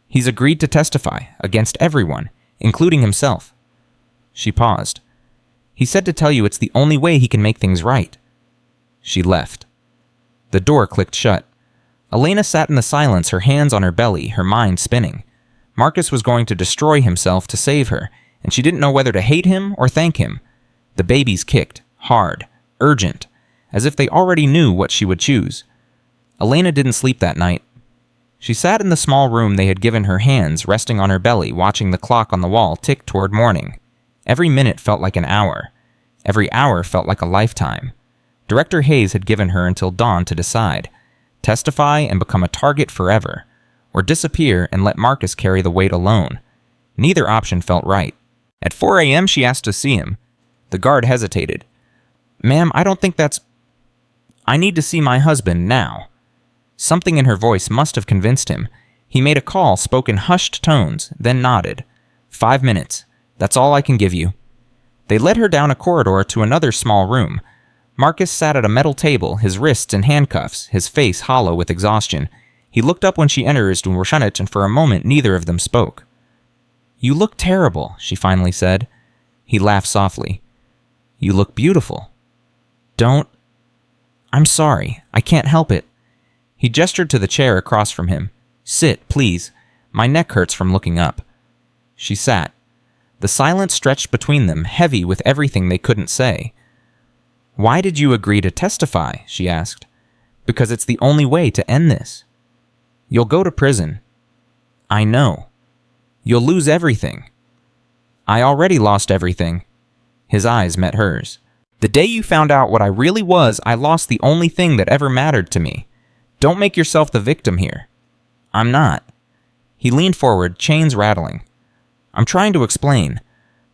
He's agreed to testify against everyone, including himself. She paused. He said to tell you it's the only way he can make things right. She left. The door clicked shut. Elena sat in the silence, her hands on her belly, her mind spinning. Marcus was going to destroy himself to save her, and she didn't know whether to hate him or thank him. The babies kicked, hard, urgent, as if they already knew what she would choose. Elena didn't sleep that night. She sat in the small room they had given her, hands resting on her belly, watching the clock on the wall tick toward morning. Every minute felt like an hour. Every hour felt like a lifetime. Director Hayes had given her until dawn to decide. Testify and become a target forever, or disappear and let Marcus carry the weight alone. Neither option felt right. At 4 a.m. she asked to see him. The guard hesitated. Ma'am, I don't think that's... I need to see my husband now. Something in her voice must have convinced him. He made a call, spoke in hushed tones, then nodded. 5 minutes. That's all I can give you. They led her down a corridor to another small room. Marcus sat at a metal table, his wrists in handcuffs, his face hollow with exhaustion. He looked up when she entered, and for a moment neither of them spoke. You look terrible, she finally said. He laughed softly. You look beautiful. Don't... I'm sorry. I can't help it. He gestured to the chair across from him. Sit, please. My neck hurts from looking up. She sat. The silence stretched between them, heavy with everything they couldn't say. Why did you agree to testify? She asked. Because it's the only way to end this. You'll go to prison. I know. You'll lose everything. I already lost everything. His eyes met hers. The day you found out what I really was, I lost the only thing that ever mattered to me. Don't make yourself the victim here. I'm not. He leaned forward, chains rattling. I'm trying to explain.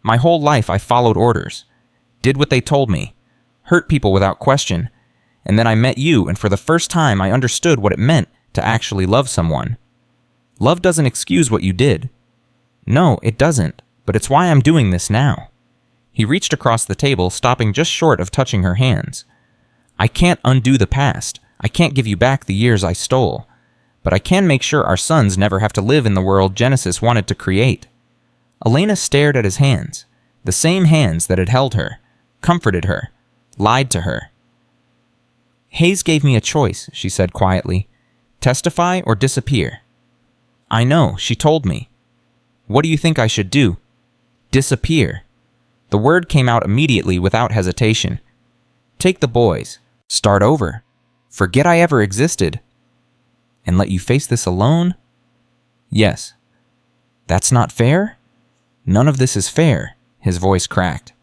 My whole life I followed orders. Did what they told me. Hurt people without question. And then I met you, and for the first time I understood what it meant to actually love someone. Love doesn't excuse what you did. No, it doesn't, but it's why I'm doing this now. He reached across the table, stopping just short of touching her hands. I can't undo the past. I can't give you back the years I stole. But I can make sure our sons never have to live in the world Genesis wanted to create. Elena stared at his hands, the same hands that had held her, comforted her, lied to her. Hayes gave me a choice, she said quietly. Testify or disappear. I know, she told me. What do you think I should do? Disappear. The word came out immediately without hesitation. Take the boys. Start over. Forget I ever existed. And let you face this alone? Yes. That's not fair? None of this is fair, his voice cracked.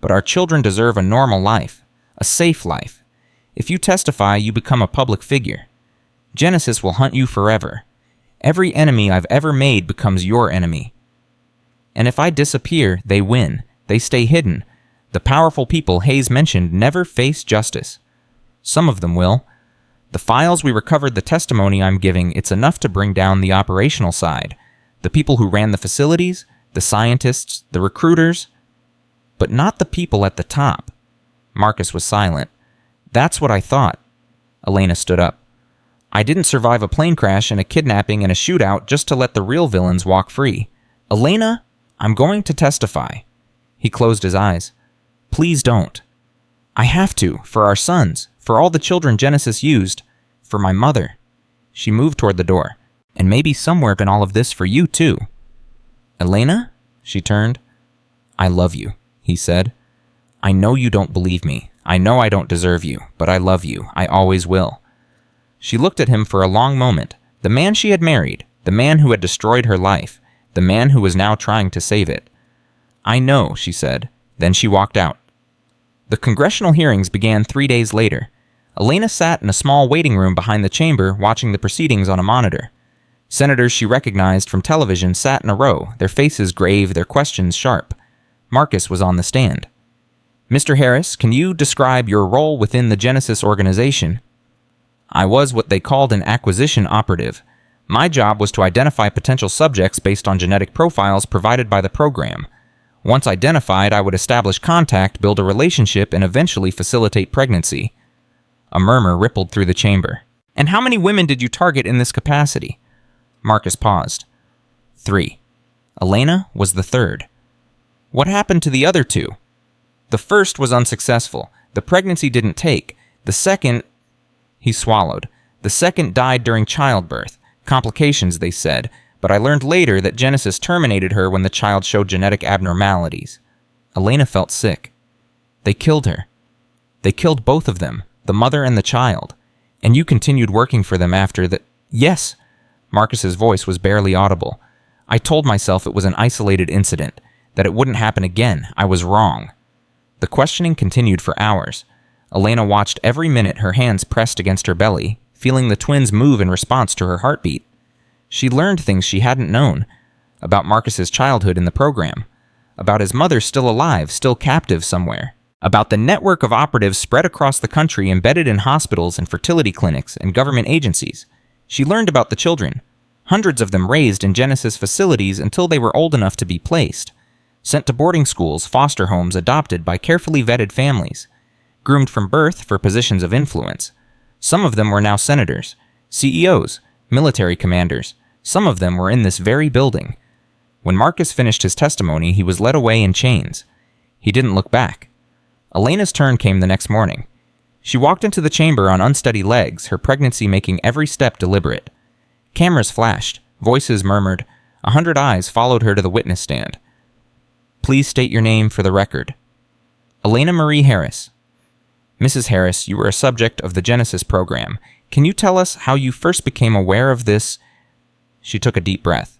But our children deserve a normal life, a safe life. If you testify, you become a public figure. Genesis will hunt you forever. Every enemy I've ever made becomes your enemy. And if I disappear, they win. They stay hidden. The powerful people Hayes mentioned never face justice. Some of them will. The files we recovered, the testimony I'm giving, it's enough to bring down the operational side. The people who ran the facilities, the scientists, the recruiters, but not the people at the top. Marcus was silent. That's what I thought. Elena stood up. I didn't survive a plane crash and a kidnapping and a shootout just to let the real villains walk free. Elena, I'm going to testify. He closed his eyes. Please don't. I have to, for our sons, for all the children Genesis used, for my mother. She moved toward the door. And maybe somewhere in all of this for you, too. Elena? She turned. I love you, he said. I know you don't believe me. I know I don't deserve you, but I love you. I always will. She looked at him for a long moment. The man she had married, the man who had destroyed her life, the man who was now trying to save it. I know, she said. Then she walked out. The congressional hearings began 3 days later. Elena sat in a small waiting room behind the chamber watching the proceedings on a monitor. Senators she recognized from television sat in a row, their faces grave, their questions sharp. Marcus was on the stand. Mr. Harris, can you describe your role within the Genesis organization? I was what they called an acquisition operative. My job was to identify potential subjects based on genetic profiles provided by the program. Once identified, I would establish contact, build a relationship, and eventually facilitate pregnancy. A murmur rippled through the chamber. And how many women did you target in this capacity? Marcus paused. 3. Elena was the third. What happened to the other 2? The first was unsuccessful. The pregnancy didn't take. The second... He swallowed. The second died during childbirth. Complications, they said, but I learned later that Genesis terminated her when the child showed genetic abnormalities. Elena felt sick. They killed her. They killed both of them, the mother and the child. And you continued working for them after that. Yes. Marcus's voice was barely audible. I told myself it was an isolated incident, that it wouldn't happen again. I was wrong. The questioning continued for hours. Elena watched every minute, her hands pressed against her belly, feeling the twins move in response to her heartbeat. She learned things she hadn't known, about Marcus's childhood in the program, about his mother still alive, still captive somewhere, about the network of operatives spread across the country embedded in hospitals and fertility clinics and government agencies. She learned about the children, hundreds of them raised in Genesis facilities until they were old enough to be placed, sent to boarding schools, foster homes, adopted by carefully vetted families, groomed from birth for positions of influence. Some of them were now senators, CEOs, military commanders. Some of them were in this very building. When Marcus finished his testimony, he was led away in chains. He didn't look back. Elena's turn came the next morning. She walked into the chamber on unsteady legs, her pregnancy making every step deliberate. Cameras flashed, voices murmured, 100 eyes followed her to the witness stand. Please state your name for the record. Elena Marie Harris. Mrs. Harris, you were a subject of the Genesis program. Can you tell us how you first became aware of this? She took a deep breath.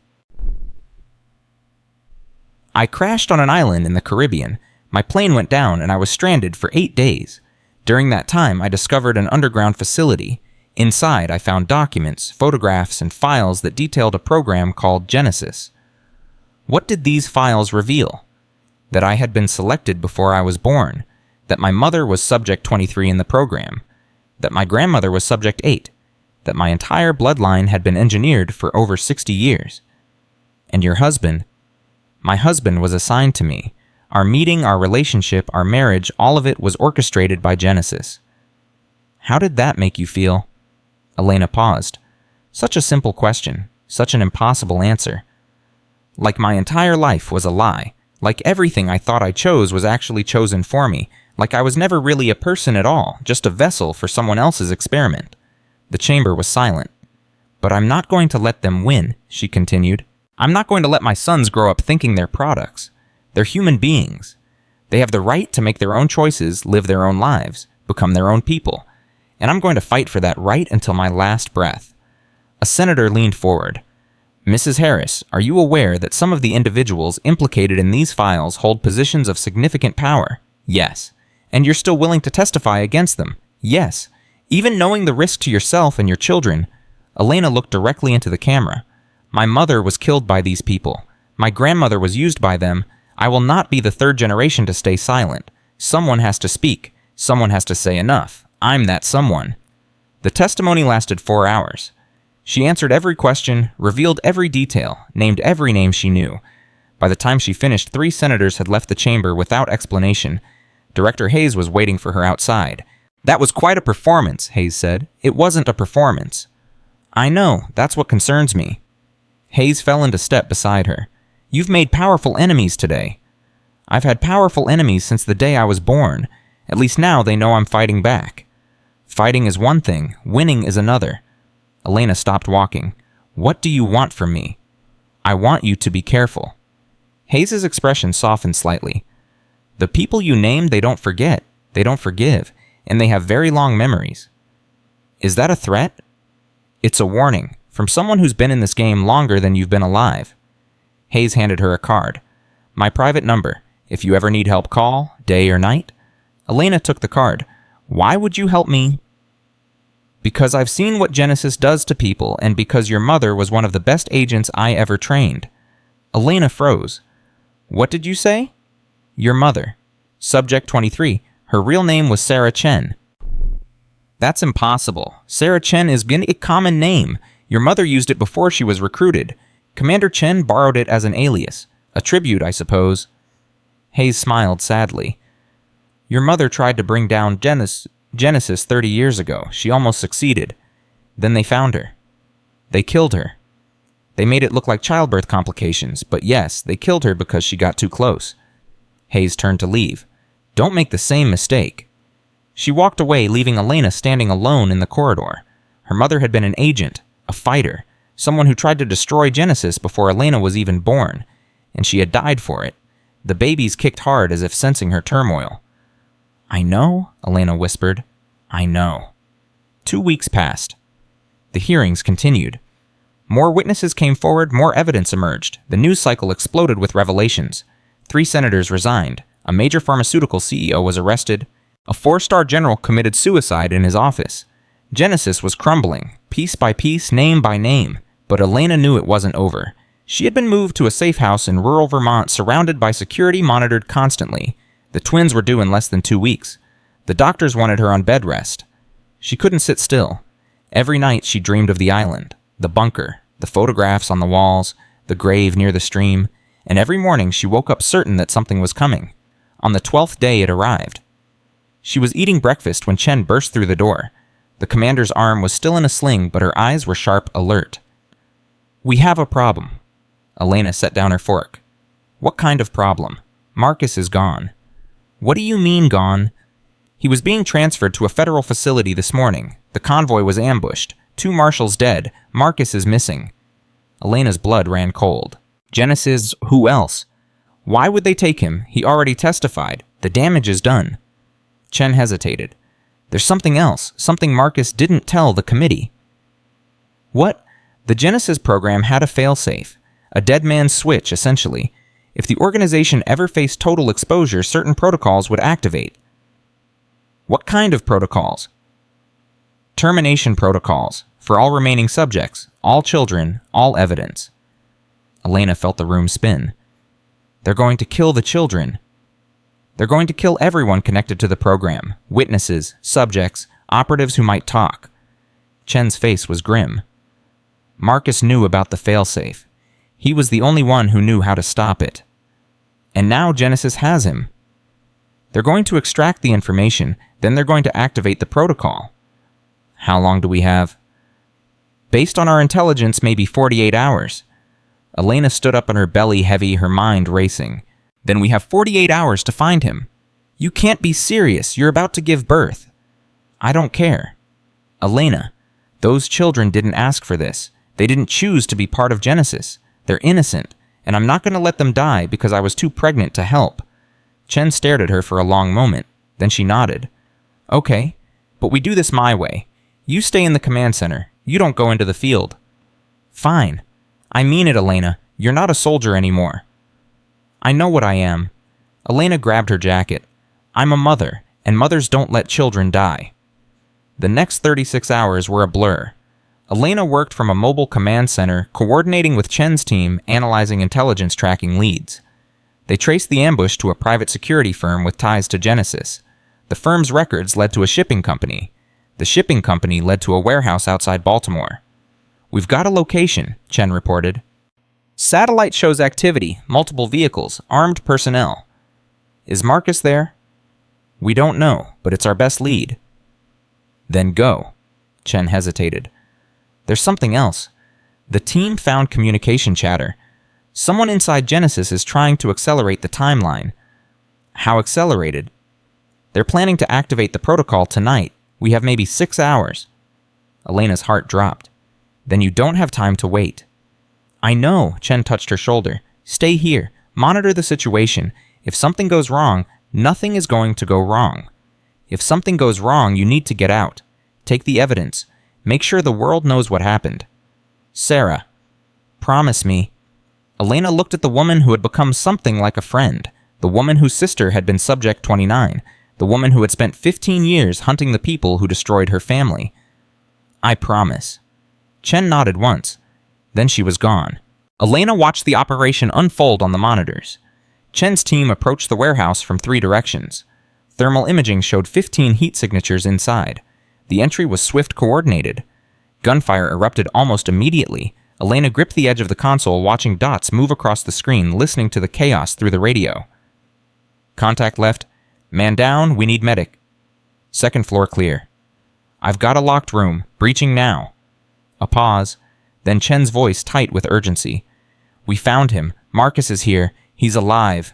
I crashed on an island in the Caribbean. My plane went down and I was stranded for 8 days. During that time, I discovered an underground facility. Inside, I found documents, photographs, and files that detailed a program called Genesis. What did these files reveal? That I had been selected before I was born. That my mother was Subject 23 in the program. That my grandmother was Subject 8. That my entire bloodline had been engineered for over 60 years. And your husband? My husband was assigned to me. Our meeting, our relationship, our marriage, all of it was orchestrated by Genesis. How did that make you feel? Elena paused. Such a simple question, such an impossible answer. Like my entire life was a lie. Like everything I thought I chose was actually chosen for me. Like I was never really a person at all, just a vessel for someone else's experiment. The chamber was silent. But I'm not going to let them win, she continued. I'm not going to let my sons grow up thinking they're products. They're human beings. They have the right to make their own choices, live their own lives, become their own people. And I'm going to fight for that right until my last breath. A senator leaned forward. Mrs. Harris, are you aware that some of the individuals implicated in these files hold positions of significant power? Yes. And you're still willing to testify against them? Yes. Even knowing the risk to yourself and your children. Elena looked directly into the camera. My mother was killed by these people. My grandmother was used by them. I will not be the third generation to stay silent. Someone has to speak. Someone has to say enough. I'm that someone. The testimony lasted 4 hours. She answered every question, revealed every detail, named every name she knew. By the time she finished, 3 senators had left the chamber without explanation. Director Hayes was waiting for her outside. "That was quite a performance," Hayes said. "It wasn't a performance." "I know, that's what concerns me." Hayes fell into step beside her. "You've made powerful enemies today." "I've had powerful enemies since the day I was born. At least now they know I'm fighting back." "Fighting is one thing, winning is another." Elena stopped walking. "What do you want from me?" "I want you to be careful." Hayes' expression softened slightly. "The people you named, they don't forget, they don't forgive, and they have very long memories." "Is that a threat?" "It's a warning, from someone who's been in this game longer than you've been alive." Hayes handed her a card. "My private number. If you ever need help, call, day or night." Elena took the card. "Why would you help me?" "Because I've seen what Genesis does to people, and because your mother was one of the best agents I ever trained." Elena froze. "What did you say?" "Your mother. Subject 23. Her real name was Sarah Chen." "That's impossible. Sarah Chen is a common name. Your mother used it before she was recruited. Commander Chen borrowed it as an alias. A tribute, I suppose." Hayes smiled sadly. "Your mother tried to bring down Genesis 30 years ago. She almost succeeded. Then they found her. They killed her. They made it look like childbirth complications, but yes, they killed her because she got too close." Hayes turned to leave. "Don't make the same mistake." She walked away, leaving Elena standing alone in the corridor. Her mother had been an agent, a fighter, someone who tried to destroy Genesis before Elena was even born, and she had died for it. The babies kicked hard as if sensing her turmoil. "I know," Elena whispered. "I know." 2 weeks passed. The hearings continued. More witnesses came forward, more evidence emerged. The news cycle exploded with revelations. 3 senators resigned. A major pharmaceutical CEO was arrested. A 4-star general committed suicide in his office. Genesis was crumbling, piece by piece, name by name. But Elena knew it wasn't over. She had been moved to a safe house in rural Vermont, surrounded by security monitored constantly. The twins were due in less than 2 weeks. The doctors wanted her on bed rest. She couldn't sit still. Every night she dreamed of the island, the bunker, the photographs on the walls, the grave near the stream, and every morning she woke up certain that something was coming. On the 12th day it arrived. She was eating breakfast when Chen burst through the door. The commander's arm was still in a sling, but her eyes were sharp, alert. "We have a problem." Elena set down her fork. "What kind of problem?" "Marcus is gone." "What do you mean gone?" "He was being transferred to a federal facility this morning. The convoy was ambushed. 2 marshals dead. Marcus is missing." Elena's blood ran cold. "Genesis, who else?" "Why would they take him? He already testified. The damage is done." Chen hesitated. "There's something else, something Marcus didn't tell the committee." "What?" "The Genesis program had a failsafe. A dead man's switch, essentially. If the organization ever faced total exposure, certain protocols would activate." "What kind of protocols?" "Termination protocols. For all remaining subjects, all children, all evidence." Elena felt the room spin. "They're going to kill the children." "They're going to kill everyone connected to the program. Witnesses, subjects, operatives who might talk." Chen's face was grim. "Marcus knew about the failsafe. He was the only one who knew how to stop it. And now Genesis has him. They're going to extract the information, then they're going to activate the protocol." "How long do we have?" "Based on our intelligence, maybe 48 hours. Elena stood up on her belly heavy, her mind racing. "Then we have 48 hours to find him." "You can't be serious. You're about to give birth." "I don't care." "Elena, those children didn't ask for this. They didn't choose to be part of Genesis. They're innocent, and I'm not going to let them die because I was too pregnant to help." Chen stared at her for a long moment. Then she nodded. "Okay, but we do this my way. You stay in the command center. You don't go into the field." "Fine. I mean it, Elena. You're not a soldier anymore." "I know what I am." Elena grabbed her jacket. "I'm a mother, and mothers don't let children die." The next 36 hours were a blur. Elena worked from a mobile command center, coordinating with Chen's team, analyzing intelligence tracking leads. They traced the ambush to a private security firm with ties to Genesis. The firm's records led to a shipping company. The shipping company led to a warehouse outside Baltimore. We've got a location, Chen reported. Satellite shows activity, multiple vehicles, armed personnel. Is Marcus there? We don't know, but it's our best lead. Then go. Chen hesitated. There's something else. The team found communication chatter. Someone inside Genesis is trying to accelerate the timeline. How accelerated? They're planning to activate the protocol tonight. We have maybe 6 hours. Elena's heart dropped. Then you don't have time to wait. I know, Chen touched her shoulder. Stay here. Monitor the situation. If something goes wrong, nothing is going to go wrong. If something goes wrong, you need to get out. Take the evidence. Make sure the world knows what happened. Sarah, promise me. Elena looked at the woman who had become something like a friend, the woman whose sister had been Subject 29, the woman who had spent 15 years hunting the people who destroyed her family. I promise. Chen nodded once. Then she was gone. Elena watched the operation unfold on the monitors. Chen's team approached the warehouse from 3 directions. Thermal imaging showed 15 heat signatures inside. The entry was swift coordinated. Gunfire erupted almost immediately. Elena gripped the edge of the console, watching dots move across the screen, listening to the chaos through the radio. Contact left. Man down, we need medic. 2nd floor clear. I've got a locked room. Breaching now. A pause. Then Chen's voice tight with urgency. We found him. Marcus is here. He's alive.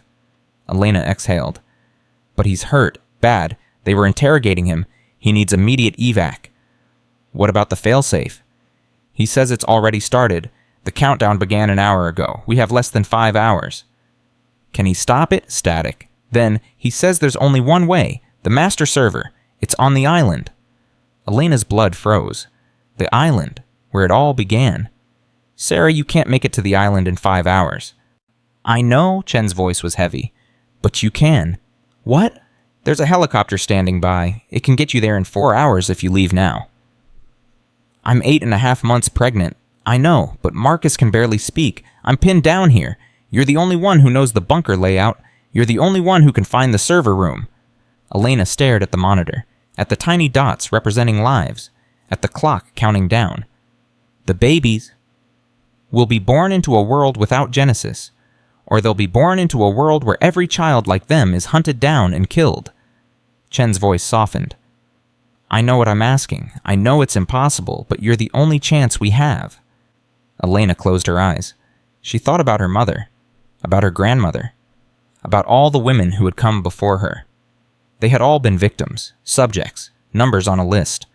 Elena exhaled. But he's hurt. Bad. They were interrogating him. He needs immediate evac. What about the failsafe? He says it's already started. The countdown began an hour ago. We have less than 5 hours. Can he stop it? Static. Then, he says there's only one way. The master server. It's on the island. Elena's blood froze. The island, where it all began. Sarah, you can't make it to the island in 5 hours. I know, Chen's voice was heavy. But you can. What? There's a helicopter standing by. It can get you there in 4 hours if you leave now. I'm 8.5 months pregnant. I know, but Marcus can barely speak. I'm pinned down here. You're the only one who knows the bunker layout. You're the only one who can find the server room. Elena stared at the monitor, at the tiny dots representing lives, at the clock counting down. The babies will be born into a world without Genesis, or they'll be born into a world where every child like them is hunted down and killed. Chen's voice softened. I know what I'm asking. I know it's impossible, but you're the only chance we have. Elena closed her eyes. She thought about her mother, about her grandmother, about all the women who had come before her. They had all been victims, subjects, numbers on a list,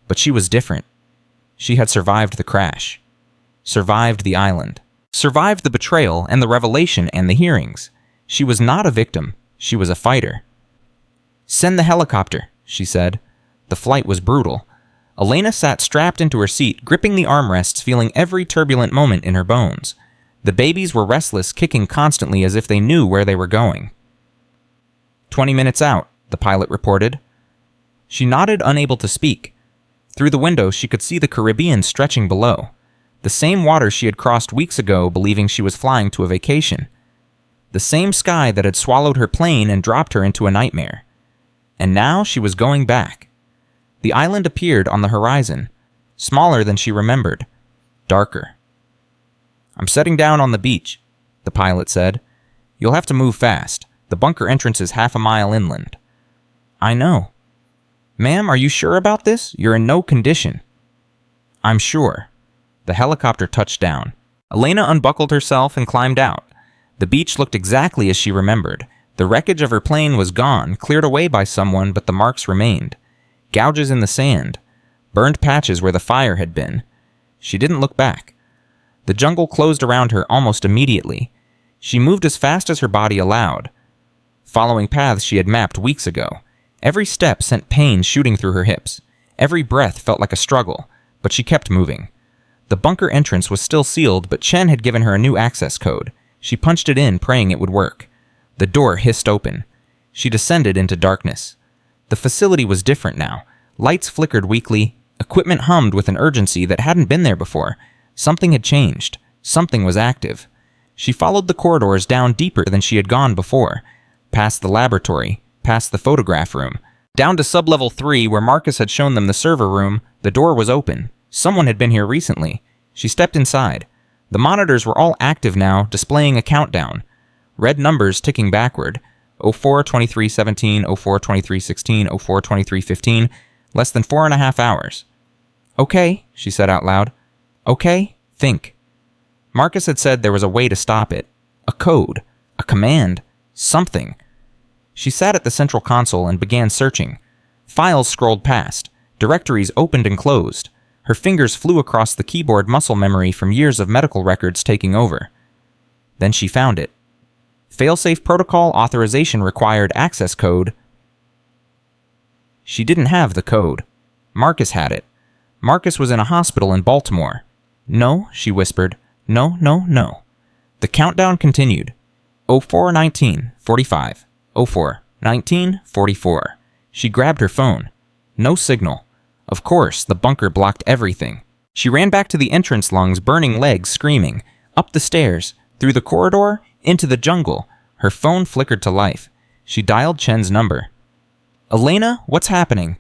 but she was different. She had survived the crash, survived the island, survived the betrayal and the revelation and the hearings. She was not a victim. She was a fighter. Send the helicopter, she said. The flight was brutal. Elena sat strapped into her seat, gripping the armrests, feeling every turbulent moment in her bones. The babies were restless, kicking constantly as if they knew where they were going. 20 minutes out, the pilot reported. She nodded, unable to speak. Through the window, she could see the Caribbean stretching below. The same water she had crossed weeks ago, believing she was flying to a vacation. The same sky that had swallowed her plane and dropped her into a nightmare. And now she was going back. The island appeared on the horizon, smaller than she remembered, darker. I'm setting down on the beach, the pilot said. You'll have to move fast. The bunker entrance is 1/2 mile inland. I know. Ma'am, are you sure about this? You're in no condition. I'm sure. The helicopter touched down. Elena unbuckled herself and climbed out. The beach looked exactly as she remembered. The wreckage of her plane was gone, cleared away by someone, but the marks remained. Gouges in the sand, burned patches where the fire had been. She didn't look back. The jungle closed around her almost immediately. She moved as fast as her body allowed, following paths she had mapped weeks ago. Every step sent pain shooting through her hips. Every breath felt like a struggle, but she kept moving. The bunker entrance was still sealed, but Chen had given her a new access code. She punched it in, praying it would work. The door hissed open. She descended into darkness. The facility was different now. Lights flickered weakly. Equipment hummed with an urgency that hadn't been there before. Something had changed. Something was active. She followed the corridors down deeper than she had gone before. Past the laboratory, past the photograph room. Down to sublevel 3 where Marcus had shown them the server room. The door was open. Someone had been here recently. She stepped inside. The monitors were all active now, displaying a countdown. Red numbers ticking backward. 04-23-17, 04-23-16, 04-23-15, less than 4.5 hours. Okay, she said out loud. Okay, think. Marcus had said there was a way to stop it. A code. A command. Something. She sat at the central console and began searching. Files scrolled past. Directories opened and closed. Her fingers flew across the keyboard muscle memory from years of medical records taking over. Then she found it. Failsafe protocol authorization required access code. She didn't have the code. Marcus had it. Marcus was in a hospital in Baltimore. No, she whispered. No, no, no. The countdown continued. 04-19, 45. 04-19, 44. She grabbed her phone. No signal. Of course, the bunker blocked everything. She ran back to the entrance lungs, burning legs, screaming. Up the stairs, through the corridor, into the jungle. Her phone flickered to life. She dialed Chen's number. Elena, what's happening?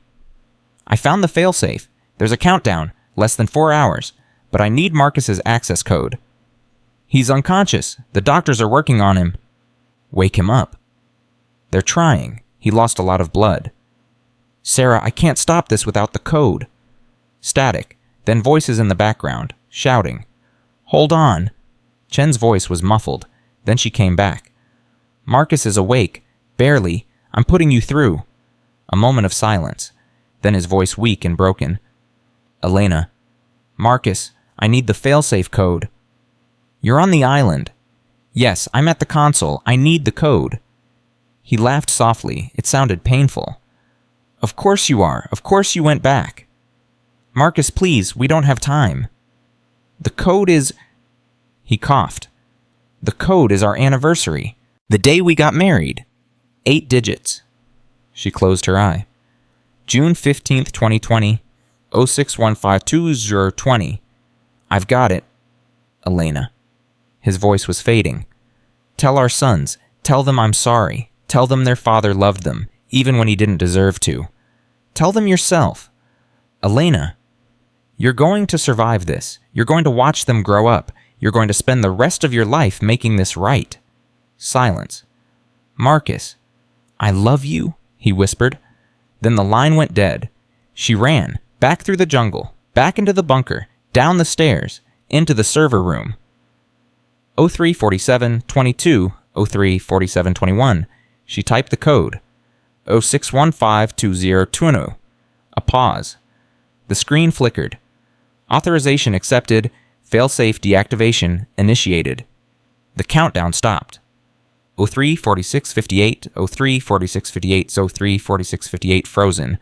I found the failsafe. There's a countdown, less than 4 hours, but I need Marcus's access code. He's unconscious. The doctors are working on him. Wake him up. They're trying. He lost a lot of blood. Sarah, I can't stop this without the code. Static, then voices in the background, shouting. Hold on. Chen's voice was muffled. Then she came back. Marcus is awake. Barely. I'm putting you through. A moment of silence. Then his voice weak and broken. Elena. Marcus, I need the failsafe code. You're on the island. Yes, I'm at the console. I need the code. He laughed softly. It sounded painful. Of course you are. Of course you went back. Marcus, please, we don't have time. The code is... He coughed. The code is our anniversary. The day we got married. 8 digits. She closed her eye. June 15th, 2020. 06152020. I've got it. Elena. His voice was fading. Tell our sons. Tell them I'm sorry. Tell them their father loved them, even when he didn't deserve to. Tell them yourself. Elena. You're going to survive this. You're going to watch them grow up. You're going to spend the rest of your life making this right. Silence. Marcus. I love you, he whispered. Then the line went dead. She ran, back through the jungle, back into the bunker, down the stairs, into the server room. 03-47-22, 03-47-21. She typed the code. 06152020. A pause. The screen flickered. Authorization accepted. Failsafe deactivation initiated. The countdown stopped. 03-46-58, 03-46-58, 03-46-58 frozen.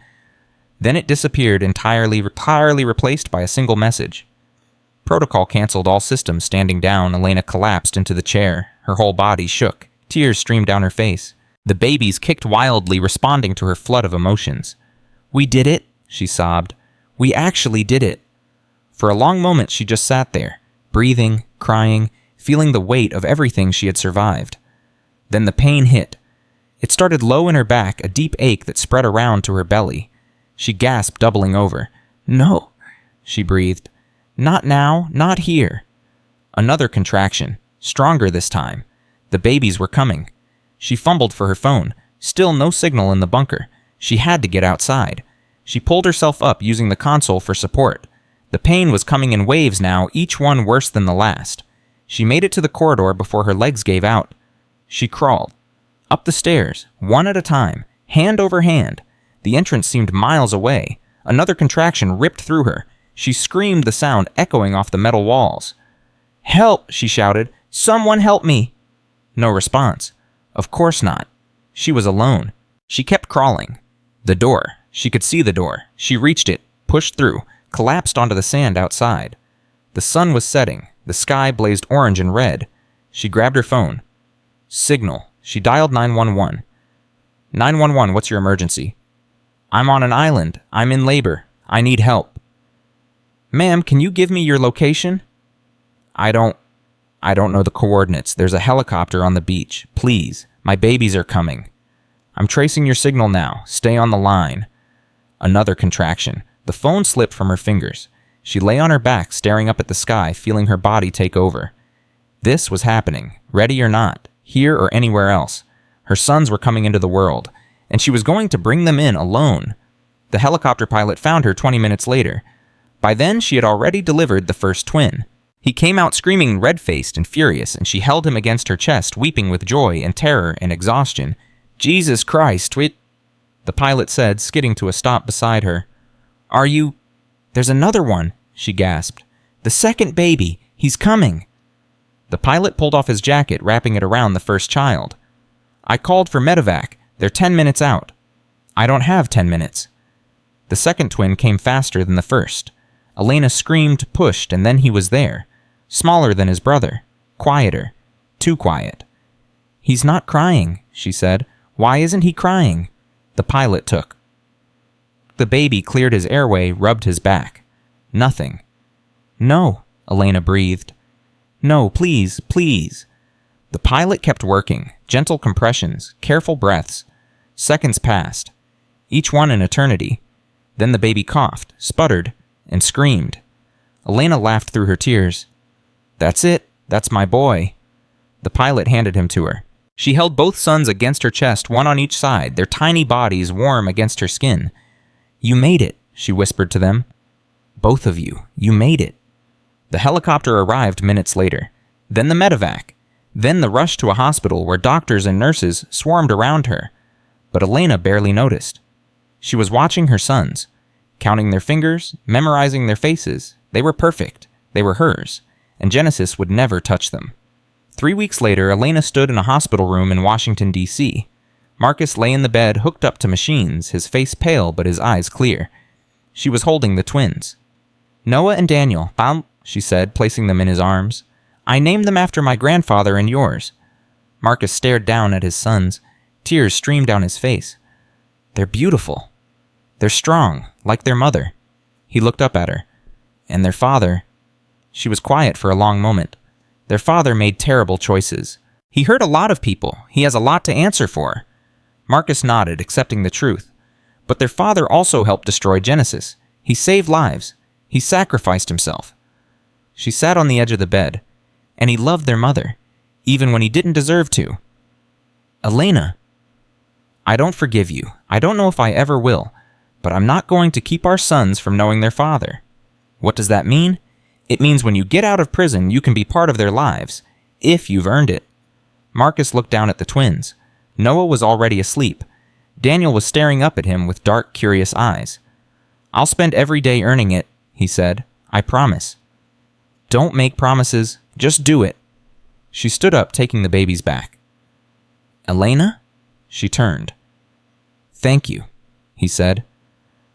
Then it disappeared entirely replaced by a single message. Protocol canceled all systems. Standing down, Elena collapsed into the chair. Her whole body shook. Tears streamed down her face. The babies kicked wildly, responding to her flood of emotions. We did it, she sobbed. We actually did it. For a long moment she just sat there, breathing, crying, feeling the weight of everything she had survived. Then the pain hit. It started low in her back, a deep ache that spread around to her belly. She gasped, doubling over. No, she breathed. Not now, not here. Another contraction, stronger this time. The babies were coming. She fumbled for her phone. Still no signal in the bunker. She had to get outside. She pulled herself up, using the console for support. The pain was coming in waves now, each one worse than the last. She made it to the corridor before her legs gave out. She crawled. Up the stairs, one at a time, hand over hand. The entrance seemed miles away. Another contraction ripped through her. She screamed, the sound echoing off the metal walls. Help, she shouted. Someone help me. No response. Of course not. She was alone. She kept crawling. The door. She could see the door. She reached it, pushed through, collapsed onto the sand outside. The sun was setting. The sky blazed orange and red. She grabbed her phone. Signal. She dialed 911. 911, what's your emergency? I'm on an island. I'm in labor. I need help. Ma'am, can you give me your location? I don't know the coordinates. There's a helicopter on the beach. Please. My babies are coming. I'm tracing your signal now. Stay on the line. Another contraction. The phone slipped from her fingers. She lay on her back, staring up at the sky, feeling her body take over. This was happening, ready or not, here or anywhere else. Her sons were coming into the world, and she was going to bring them in alone. The helicopter pilot found her 20 minutes later. By then, she had already delivered the first twin. He came out screaming, red-faced and furious, and she held him against her chest, weeping with joy and terror and exhaustion. "Jesus Christ, the pilot said, skidding to a stop beside her. "Are you—" "There's another one," she gasped. "The second baby. He's coming." The pilot pulled off his jacket, wrapping it around the first child. "I called for medevac. They're 10 minutes out." "I don't have 10 minutes." The second twin came faster than the first. Elena screamed, pushed, and then he was there. Smaller than his brother. Quieter. Too quiet. "He's not crying," she said. "Why isn't he crying?" The pilot took. The baby cleared his airway, rubbed his back. Nothing. "No," Elena breathed. "No, please, please." The pilot kept working, gentle compressions, careful breaths. Seconds passed, each one an eternity. Then the baby coughed, sputtered, and screamed. Elena laughed through her tears. "That's it. That's my boy." The pilot handed him to her. She held both sons against her chest, one on each side, their tiny bodies warm against her skin. "You made it," she whispered to them. "Both of you. You made it." The helicopter arrived minutes later. Then the medevac. Then the rush to a hospital where doctors and nurses swarmed around her. But Elena barely noticed. She was watching her sons, counting their fingers, memorizing their faces. They were perfect. They were hers, and Genesis would never touch them. 3 weeks later, Elena stood in a hospital room in Washington, D.C. Marcus lay in the bed, hooked up to machines, his face pale but his eyes clear. She was holding the twins. "Noah and Daniel, she said, placing them in his arms. "I named them after my grandfather and yours." Marcus stared down at his sons. Tears streamed down his face. "They're beautiful. They're strong, like their mother." He looked up at her. "And their father." She was quiet for a long moment. "Their father made terrible choices. He hurt a lot of people. He has a lot to answer for." Marcus nodded, accepting the truth. "But their father also helped destroy Genesis. He saved lives. He sacrificed himself." She sat on the edge of the bed. "And he loved their mother, even when he didn't deserve to." "Elena." "I don't forgive you. I don't know if I ever will. But I'm not going to keep our sons from knowing their father." "What does that mean?" "It means when you get out of prison, you can be part of their lives, if you've earned it." Marcus looked down at the twins. Noah was already asleep. Daniel was staring up at him with dark, curious eyes. "I'll spend every day earning it," he said. "I promise." "Don't make promises. Just do it." She stood up, taking the babies back. "Elena?" She turned. "Thank you," he said,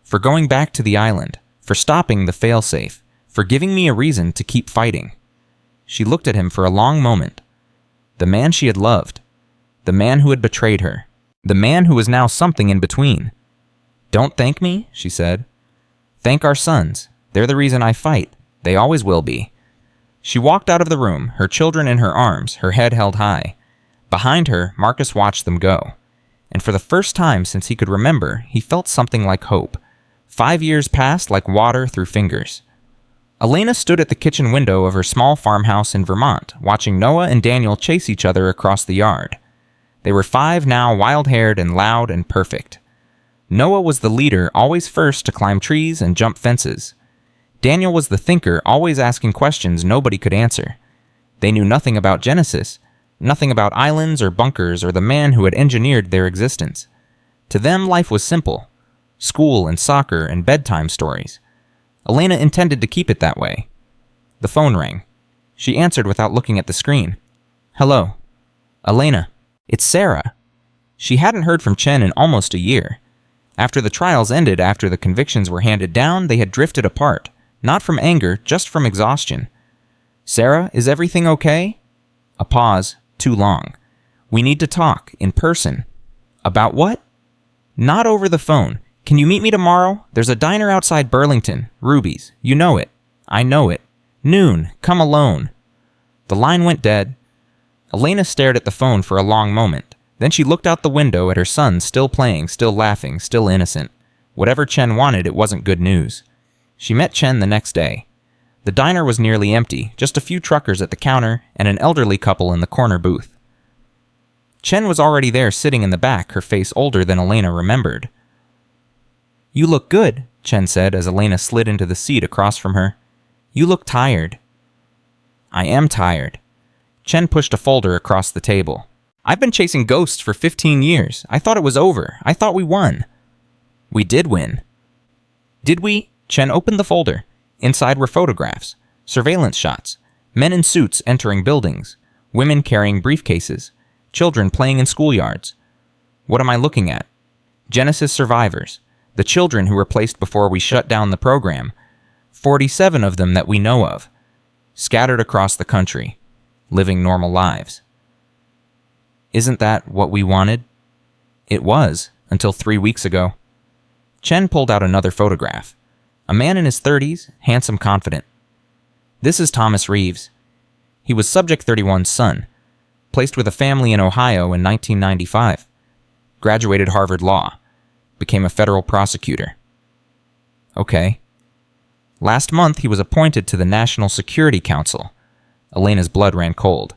"for going back to the island, for stopping the failsafe, for giving me a reason to keep fighting." She looked at him for a long moment. The man she had loved. The man who had betrayed her. The man who was now something in between. "Don't thank me," she said. "Thank our sons. They're the reason I fight. They always will be." She walked out of the room, her children in her arms, her head held high. Behind her, Marcus watched them go. And for the first time since he could remember, he felt something like hope. 5 years passed like water through fingers. Elena stood at the kitchen window of her small farmhouse in Vermont, watching Noah and Daniel chase each other across the yard. They were 5 now, wild-haired and loud and perfect. Noah was the leader, always first to climb trees and jump fences. Daniel was the thinker, always asking questions nobody could answer. They knew nothing about Genesis, nothing about islands or bunkers or the man who had engineered their existence. To them, life was simple. School and soccer and bedtime stories. Elena intended to keep it that way. The phone rang. She answered without looking at the screen. "Hello." "Elena." "It's Sarah." She hadn't heard from Chen in almost a year. After the trials ended, after the convictions were handed down, they had drifted apart. Not from anger, just from exhaustion. "Sarah, is everything okay?" A pause, too long. "We need to talk, in person." "About what?" "Not over the phone. Can you meet me tomorrow? There's a diner outside Burlington, Ruby's. You know it." "I know it." "Noon. Come alone." The line went dead. Elena stared at the phone for a long moment. Then she looked out the window at her son, still playing, still laughing, still innocent. Whatever Chen wanted, it wasn't good news. She met Chen the next day. The diner was nearly empty, just a few truckers at the counter and an elderly couple in the corner booth. Chen was already there sitting in the back, her face older than Elena remembered. "You look good," Chen said as Elena slid into the seat across from her. "You look tired." "I am tired." Chen pushed a folder across the table. "I've been chasing ghosts for 15 years. I thought it was over. I thought we won." "We did win." "Did we?" Chen opened the folder. Inside were photographs, surveillance shots, men in suits entering buildings, women carrying briefcases, children playing in schoolyards. What am I looking at? Genesis survivors, the children who were placed before we shut down the program, 47 of them that we know of, scattered across the country, living normal lives. Isn't that what we wanted? It was, until 3 weeks ago. Chen pulled out another photograph. A man in his 30s, handsome, confident. This is Thomas Reeves. He was Subject 31's son, placed with a family in Ohio in 1995. Graduated Harvard Law. Became a federal prosecutor. Okay. Last month, he was appointed to the National Security Council. Elena's blood ran cold.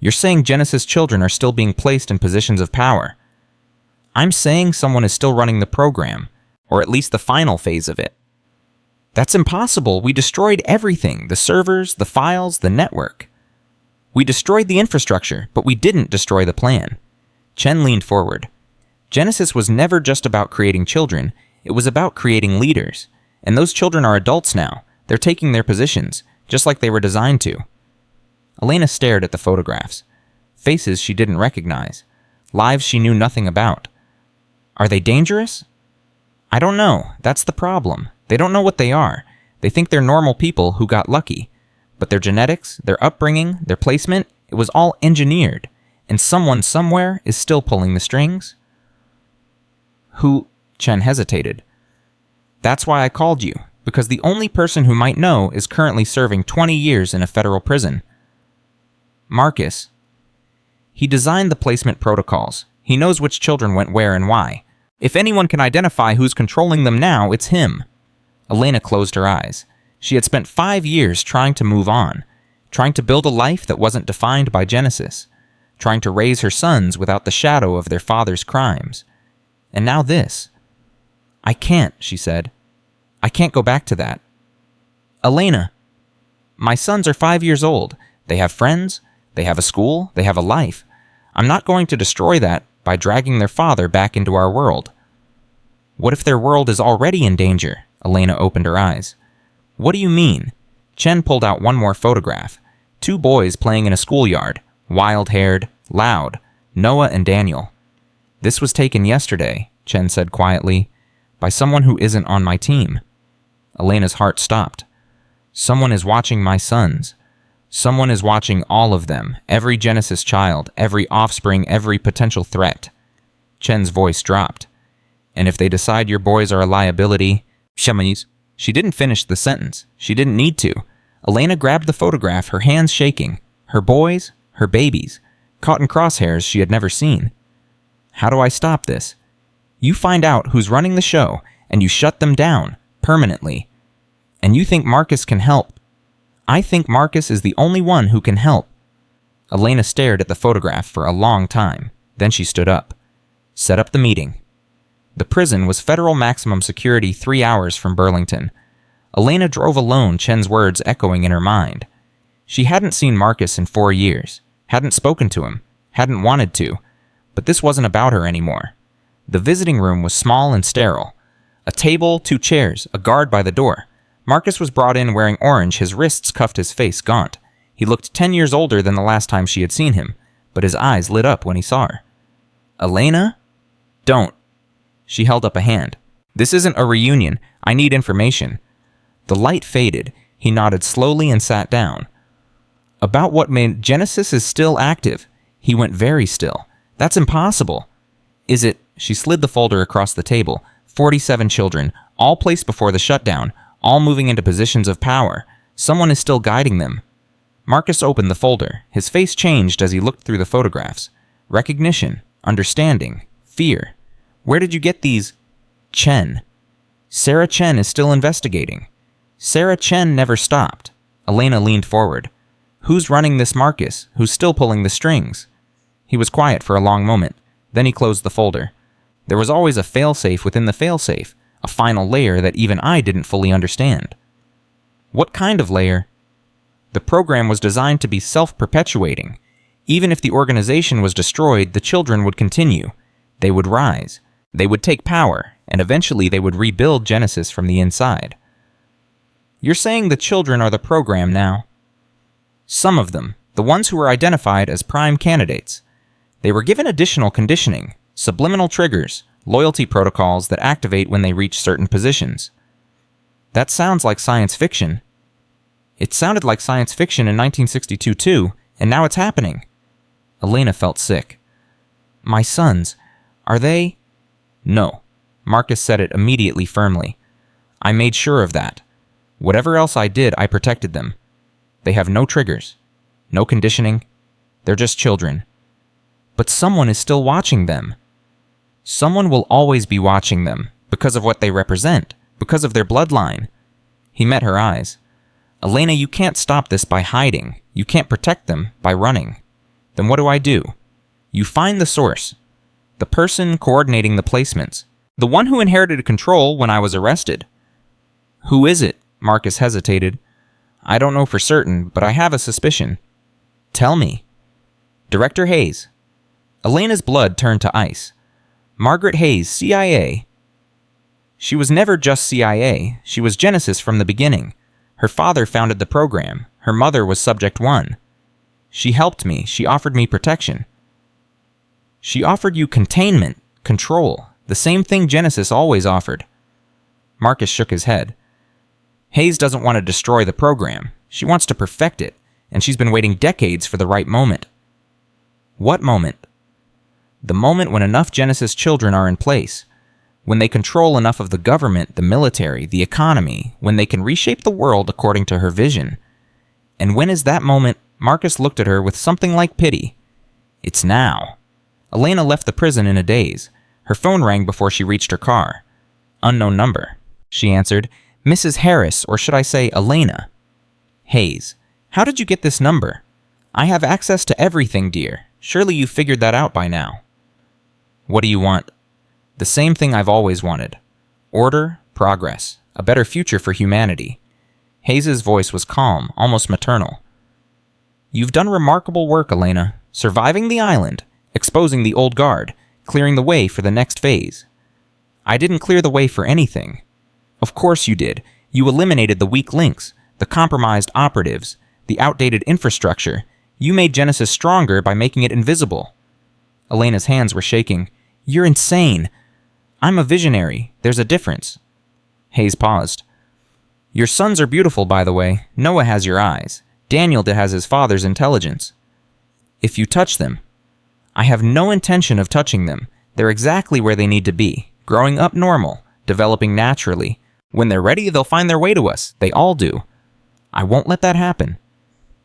You're saying Genesis children are still being placed in positions of power. I'm saying someone is still running the program, or at least the final phase of it. That's impossible. We destroyed everything, the servers, the files, the network. We destroyed the infrastructure, but we didn't destroy the plan. Chen leaned forward. Genesis was never just about creating children. It was about creating leaders. And those children are adults now. They're taking their positions, just like they were designed to. Elena stared at the photographs. Faces she didn't recognize. Lives she knew nothing about. Are they dangerous? I don't know. That's the problem. They don't know what they are. They think they're normal people who got lucky. But their genetics, their upbringing, their placement, it was all engineered. And someone somewhere is still pulling the strings. Who? Chen hesitated. That's why I called you, because the only person who might know is currently serving 20 years in a federal prison. Marcus. He designed the placement protocols. He knows which children went where and why. If anyone can identify who's controlling them now, it's him. Elena closed her eyes. She had spent 5 years trying to move on, trying to build a life that wasn't defined by Genesis, trying to raise her sons without the shadow of their father's crimes. And now this. I can't, she said. I can't go back to that. Elena. My sons are 5 years old. They have friends. They have a school. They have a life. I'm not going to destroy that by dragging their father back into our world. What if their world is already in danger? Elena opened her eyes. What do you mean? Chen pulled out one more photograph. 2 boys playing in a schoolyard, wild-haired, loud, Noah and Daniel. This was taken yesterday, Chen said quietly, by someone who isn't on my team. Elena's heart stopped. Someone is watching my sons. Someone is watching all of them, every Genesis child, every offspring, every potential threat. Chen's voice dropped. And if they decide your boys are a liability, Shamanese. She didn't finish the sentence. She didn't need to. Elena grabbed the photograph, her hands shaking. Her boys, her babies, caught in crosshairs she had never seen. How do I stop this? You find out who's running the show, and you shut them down, permanently. And you think Marcus can help. I think Marcus is the only one who can help. Elena stared at the photograph for a long time. Then she stood up. Set up the meeting. The prison was federal maximum security 3 hours from Burlington. Elena drove alone, Chen's words echoing in her mind. She hadn't seen Marcus in 4 years, hadn't spoken to him, hadn't wanted to, but this wasn't about her anymore. The visiting room was small and sterile. A table, 2 chairs, a guard by the door. Marcus was brought in wearing orange, his wrists cuffed, his face gaunt. He looked 10 years older than the last time she had seen him, but his eyes lit up when he saw her. Elena? Don't. She held up a hand. This isn't a reunion. I need information. The light faded. He nodded slowly and sat down. About what made Genesis is still active. He went very still. That's impossible. Is it? She slid the folder across the table. 47 children, all placed before the shutdown, all moving into positions of power. Someone is still guiding them. Marcus opened the folder. His face changed as he looked through the photographs. Recognition, understanding, fear. Where did you get these? Chen. Sarah Chen is still investigating. Sarah Chen never stopped. Elena leaned forward. Who's running this Marcus? Who's still pulling the strings? He was quiet for a long moment. Then he closed the folder. There was always a failsafe within the failsafe, a final layer that even I didn't fully understand. What kind of layer? The program was designed to be self-perpetuating. Even if the organization was destroyed, the children would continue. They would rise. They would take power, and eventually they would rebuild Genesis from the inside. You're saying the children are the program now? Some of them, the ones who were identified as prime candidates. They were given additional conditioning, subliminal triggers, loyalty protocols that activate when they reach certain positions. That sounds like science fiction. It sounded like science fiction in 1962 too, and now it's happening. Elena felt sick. My sons, are they? No. Marcus said it immediately firmly. I made sure of that. Whatever else I did, I protected them. They have no triggers, no conditioning. They're just children. But someone is still watching them. Someone will always be watching them because of what they represent, because of their bloodline. He met her eyes. Elena, you can't stop this by hiding. You can't protect them by running. Then what do? You find the source. The person coordinating the placements. The one who inherited control when I was arrested. Who is it? Marcus hesitated. I don't know for certain, but I have a suspicion. Tell me. Director Hayes. Elena's blood turned to ice. Margaret Hayes, CIA. She was never just CIA. She was Genesis from the beginning. Her father founded the program. Her mother was Subject 1. She helped me. She offered me protection. She offered you containment, control, the same thing Genesis always offered. Marcus shook his head. Hayes doesn't want to destroy the program. She wants to perfect it, and she's been waiting decades for the right moment. What moment? The moment when enough Genesis children are in place, when they control enough of the government, the military, the economy, when they can reshape the world according to her vision. And when is that moment? Marcus looked at her with something like pity. It's now. Elena left the prison in a daze. Her phone rang before she reached her car. Unknown number. She answered, Mrs. Harris, or should I say Elena? Hayes. How did you get this number? I have access to everything, dear. Surely you figured that out by now. What do you want? The same thing I've always wanted. Order, progress, a better future for humanity. Hayes's voice was calm, almost maternal. You've done remarkable work, Elena, surviving the island, exposing the old guard, clearing the way for the next phase. I didn't clear the way for anything. Of course you did. You eliminated the weak links, the compromised operatives, the outdated infrastructure. You made Genesis stronger by making it invisible. Elena's hands were shaking. You're insane. I'm a visionary. There's a difference. Hayes paused. Your sons are beautiful, by the way. Noah has your eyes. Daniel has his father's intelligence. If you touch them. I have no intention of touching them. They're exactly where they need to be, growing up normal, developing naturally. When they're ready, they'll find their way to us. They all do. I won't let that happen.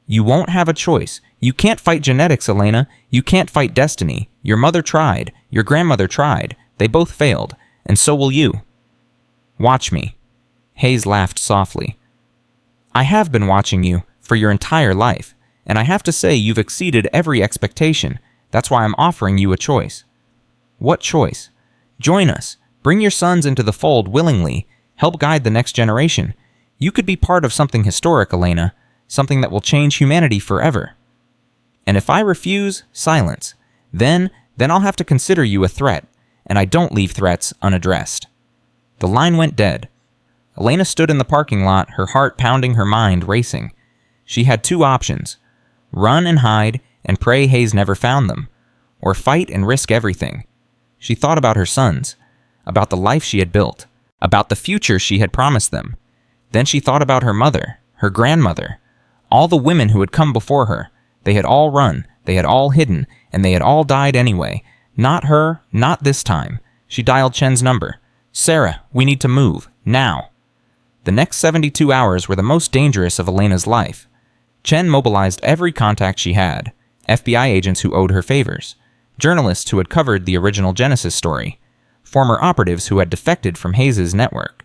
You won't have a choice. You can't fight genetics, Elena. You can't fight destiny. Your mother tried. Your grandmother tried. They both failed. And so will you. Watch me. Hayes laughed softly. I have been watching you for your entire life, and I have to say you've exceeded every expectation. That's why I'm offering you a choice. What choice? Join us. Bring your sons into the fold willingly. Help guide the next generation. You could be part of something historic, Elena, something that will change humanity forever. And if I refuse, silence. Then I'll have to consider you a threat, and I don't leave threats unaddressed. The line went dead. Elena stood in the parking lot, her heart pounding, her mind racing. She had two options. Run and hide and pray Hayes never found them, or fight and risk everything. She thought about her sons, about the life she had built, about the future she had promised them. Then she thought about her mother, her grandmother, all the women who had come before her. They had all run, they had all hidden, and they had all died anyway. Not her, not this time. She dialed Chen's number. Sarah, we need to move, now. The next 72 hours were the most dangerous of Elena's life. Chen mobilized every contact she had, FBI agents who owed her favors, journalists who had covered the original Genesis story, former operatives who had defected from Hayes' network.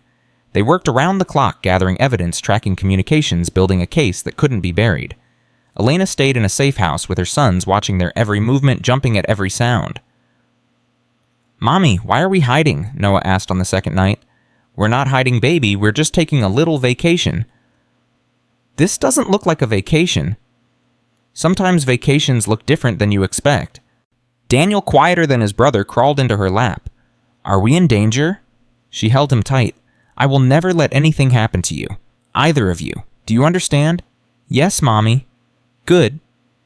They worked around the clock gathering evidence, tracking communications, building a case that couldn't be buried. Elena stayed in a safe house with her sons, watching their every movement, jumping at every sound. "Mommy, why are we hiding?" Noah asked on the second night. "We're not hiding, baby. We're just taking a little vacation." "This doesn't look like a vacation." Sometimes vacations look different than you expect. Daniel, quieter than his brother, crawled into her lap. "Are we in danger?" She held him tight. "I will never let anything happen to you. Either of you. Do you understand?" "Yes, Mommy." "Good."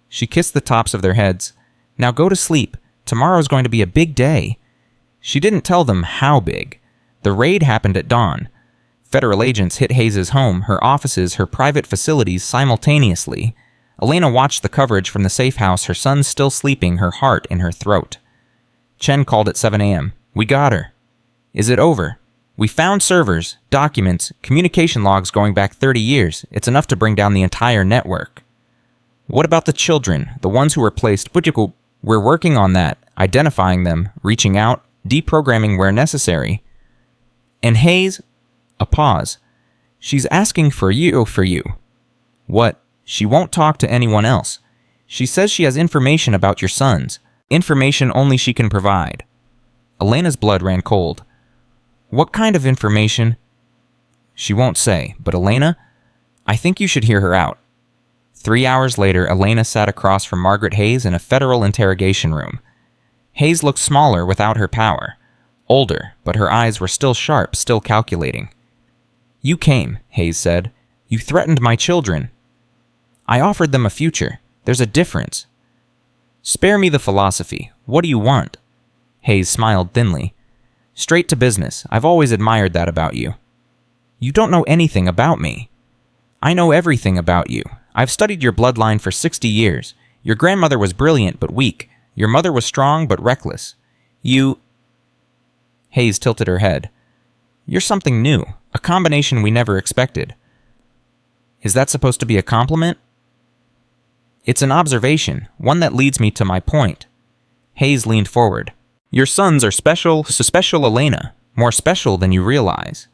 She kissed the tops of their heads. "Now go to sleep. Tomorrow's going to be a big day." She didn't tell them how big. The raid happened at dawn. Federal agents hit Hayes' home, her offices, her private facilities simultaneously. Elena watched the coverage from the safe house, her son still sleeping, her heart in her throat. Chen called at 7 a.m. "We got her." "Is it over?" "We found servers, documents, communication logs going back 30 years. It's enough to bring down the entire network." "What about the children, the ones who were placed?" "We're working on that, identifying them, reaching out, deprogramming where necessary." "And Hayes?" A pause. "She's asking for you. "What?" "She won't talk to anyone else. She says she has information about your sons. Information only she can provide." Elena's blood ran cold. "What kind of information?" "She won't say, but Elena, I think you should hear her out." 3 hours later, Elena sat across from Margaret Hayes in a federal interrogation room. Hayes looked smaller without her power. Older, but her eyes were still sharp, still calculating. "You came," Hayes said. "You threatened my children." "I offered them a future. There's a difference." "Spare me the philosophy. What do you want?" Hayes smiled thinly. "Straight to business. I've always admired that about you." "You don't know anything about me." "I know everything about you. I've studied your bloodline for 60 years. Your grandmother was brilliant but weak. Your mother was strong but reckless. You—" Hayes tilted her head. "You're something new, a combination we never expected." "Is that supposed to be a compliment?" "It's an observation, one that leads me to my point." Hayes leaned forward. "Your sons are special, Elena. More special than you realize.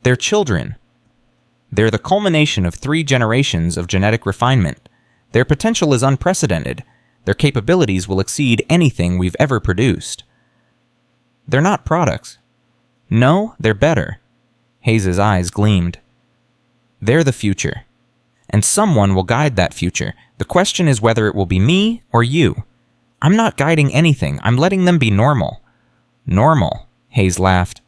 They're children. They're the culmination of 3 generations of genetic refinement. Their potential is unprecedented. Their capabilities will exceed anything we've ever produced." "They're not products." "No, they're better." Hayes' eyes gleamed. "They're the future. And someone will guide that future. The question is whether it will be me or you. I'm not guiding anything. I'm letting them be normal." "Normal," Hayes laughed.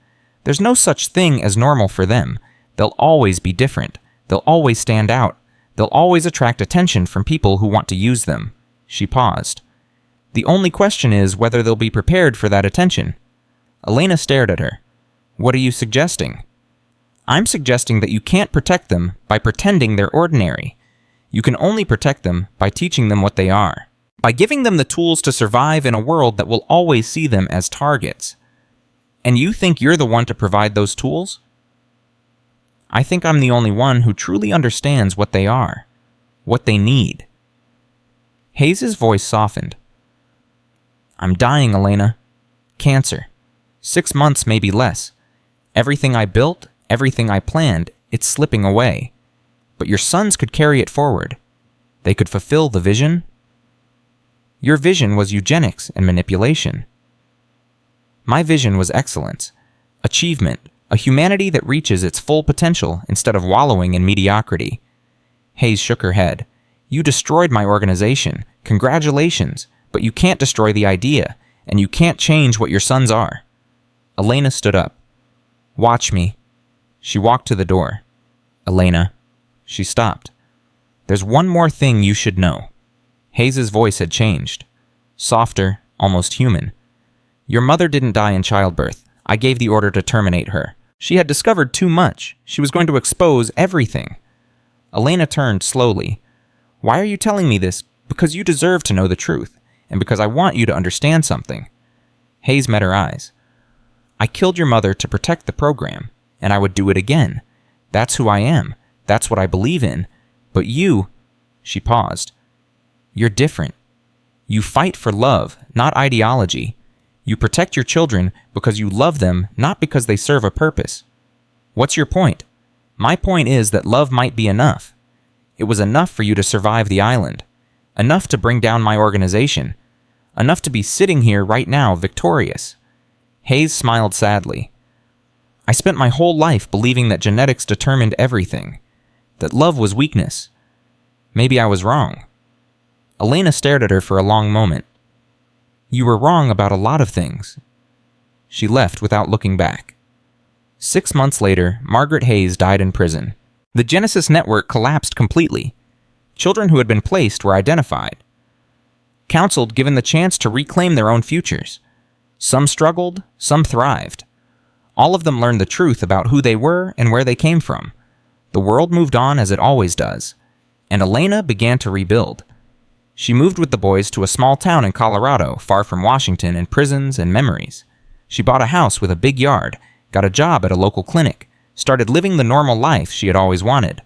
"There's no such thing as normal for them. They'll always be different. They'll always stand out. They'll always attract attention from people who want to use them." She paused. "The only question is whether they'll be prepared for that attention." Elena stared at her. "What are you suggesting?" "I'm suggesting that you can't protect them by pretending they're ordinary. You can only protect them by teaching them what they are, by giving them the tools to survive in a world that will always see them as targets. And you think you're the one to provide those tools?" "I think I'm the only one who truly understands what they are, what they need." Hayes' voice softened. "I'm dying, Elena. Cancer. 6 months, maybe less. Everything I built, everything I planned, it's slipping away. But your sons could carry it forward. They could fulfill the vision." "Your vision was eugenics and manipulation." "My vision was excellence, achievement, a humanity that reaches its full potential instead of wallowing in mediocrity." Hayes shook her head. "You destroyed my organization. Congratulations, but you can't destroy the idea, and you can't change what your sons are." Elena stood up. "Watch me." She walked to the door. "Elena." She stopped. "There's one more thing you should know." Hayes' voice had changed. Softer, almost human. "Your mother didn't die in childbirth. I gave the order to terminate her. She had discovered too much. She was going to expose everything." Elena turned slowly. "Why are you telling me this? Because you deserve to know the truth, and because I want you to understand something." Hayes met her eyes. "I killed your mother to protect the program, and I would do it again. That's who I am. That's what I believe in. But you—" She paused. "You're different. You fight for love, not ideology. You protect your children because you love them, not because they serve a purpose." What's your point? My point is that love might be enough. It was enough for you to survive the island. Enough to bring down my organization. Enough to be sitting here right now victorious. Hayes smiled sadly. I spent my whole life believing that genetics determined everything. That love was weakness. Maybe I was wrong. Elena stared at her for a long moment. You were wrong about a lot of things. She left without looking back. 6 months later, Margaret Hayes died in prison. The Genesis network collapsed completely. Children who had been placed were identified. Counseled, given the chance to reclaim their own futures. Some struggled, some thrived. All of them learned the truth about who they were and where they came from. The world moved on as it always does. And Elena began to rebuild. She moved with the boys to a small town in Colorado, far from Washington and prisons and memories. She bought a house with a big yard, got a job at a local clinic, started living the normal life she had always wanted.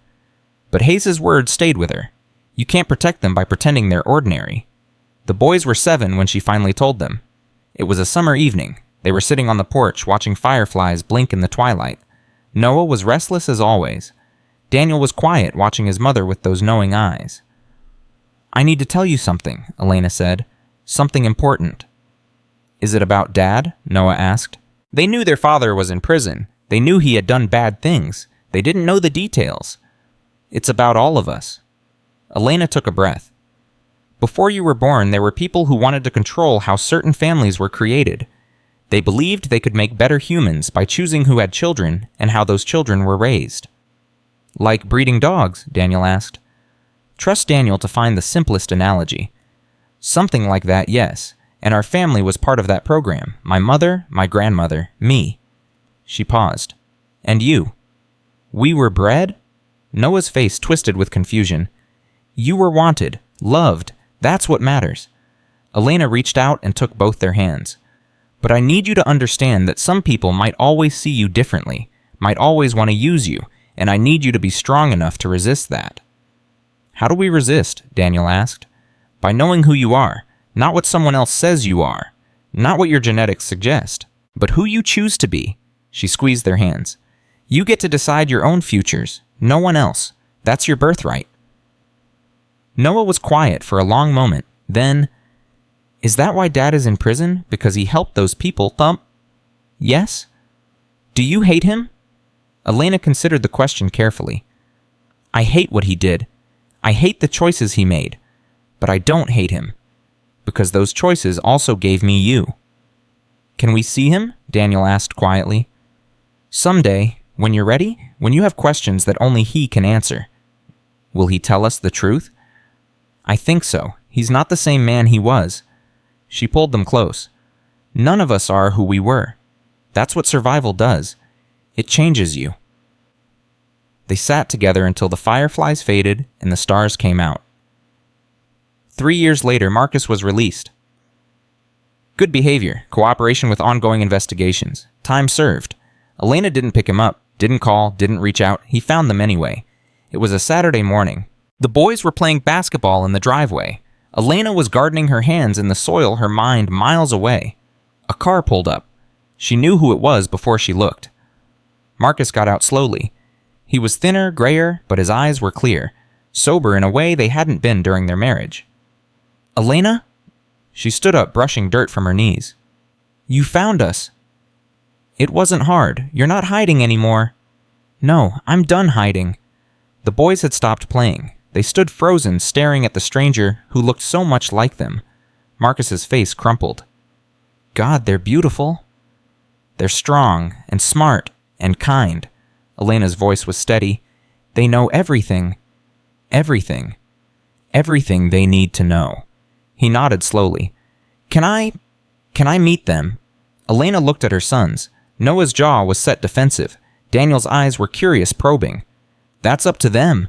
But Hayes' words stayed with her. You can't protect them by pretending they're ordinary. The boys were 7 when she finally told them. It was a summer evening. They were sitting on the porch watching fireflies blink in the twilight. Noah was restless as always. Daniel was quiet, watching his mother with those knowing eyes. I need to tell you something, Elena said. Something important. Is it about Dad? Noah asked. They knew their father was in prison. They knew he had done bad things. They didn't know the details. It's about all of us. Elena took a breath. Before you were born, there were people who wanted to control how certain families were created. They believed they could make better humans by choosing who had children and how those children were raised. Like breeding dogs, Daniel asked. Trust Daniel to find the simplest analogy. Something like that, yes, and our family was part of that program. My mother, my grandmother, me. She paused. And you. We were bred? Noah's face twisted with confusion. You were wanted, loved. That's what matters. Elena reached out and took both their hands. But I need you to understand that some people might always see you differently, might always want to use you, and I need you to be strong enough to resist that. How do we resist? Daniel asked. By knowing who you are, not what someone else says you are, not what your genetics suggest, but who you choose to be. She squeezed their hands. You get to decide your own futures, no one else. That's your birthright. Noah was quiet for a long moment. Then, is that why Dad is in prison? Because he helped those people thump? Yes? Do you hate him? Elena considered the question carefully. I hate what he did. I hate the choices he made. But I don't hate him. Because those choices also gave me you. Can we see him? Daniel asked quietly. Someday, when you're ready, when you have questions that only he can answer. Will he tell us the truth? I think so. He's not the same man he was. She pulled them close. None of us are who we were. That's what survival does. It changes you. They sat together until the fireflies faded and the stars came out. 3 years later, Marcus was released. Good behavior, cooperation with ongoing investigations. Time served. Elena didn't pick him up, didn't call, didn't reach out. He found them anyway. It was a Saturday morning. The boys were playing basketball in the driveway. Elena was gardening her hands in the soil, her mind miles away. A car pulled up. She knew who it was before she looked. Marcus got out slowly. He was thinner, grayer, but his eyes were clear, sober in a way they hadn't been during their marriage. Elena? She stood up, brushing dirt from her knees. You found us. It wasn't hard. You're not hiding anymore. No, I'm done hiding. The boys had stopped playing. They stood frozen, staring at the stranger who looked so much like them. Marcus's face crumpled. God, they're beautiful. They're strong and smart and kind. Elena's voice was steady. They know everything. Everything. Everything they need to know. He nodded slowly. Can I meet them? Elena looked at her sons. Noah's jaw was set defensive. Daniel's eyes were curious, probing. That's up to them.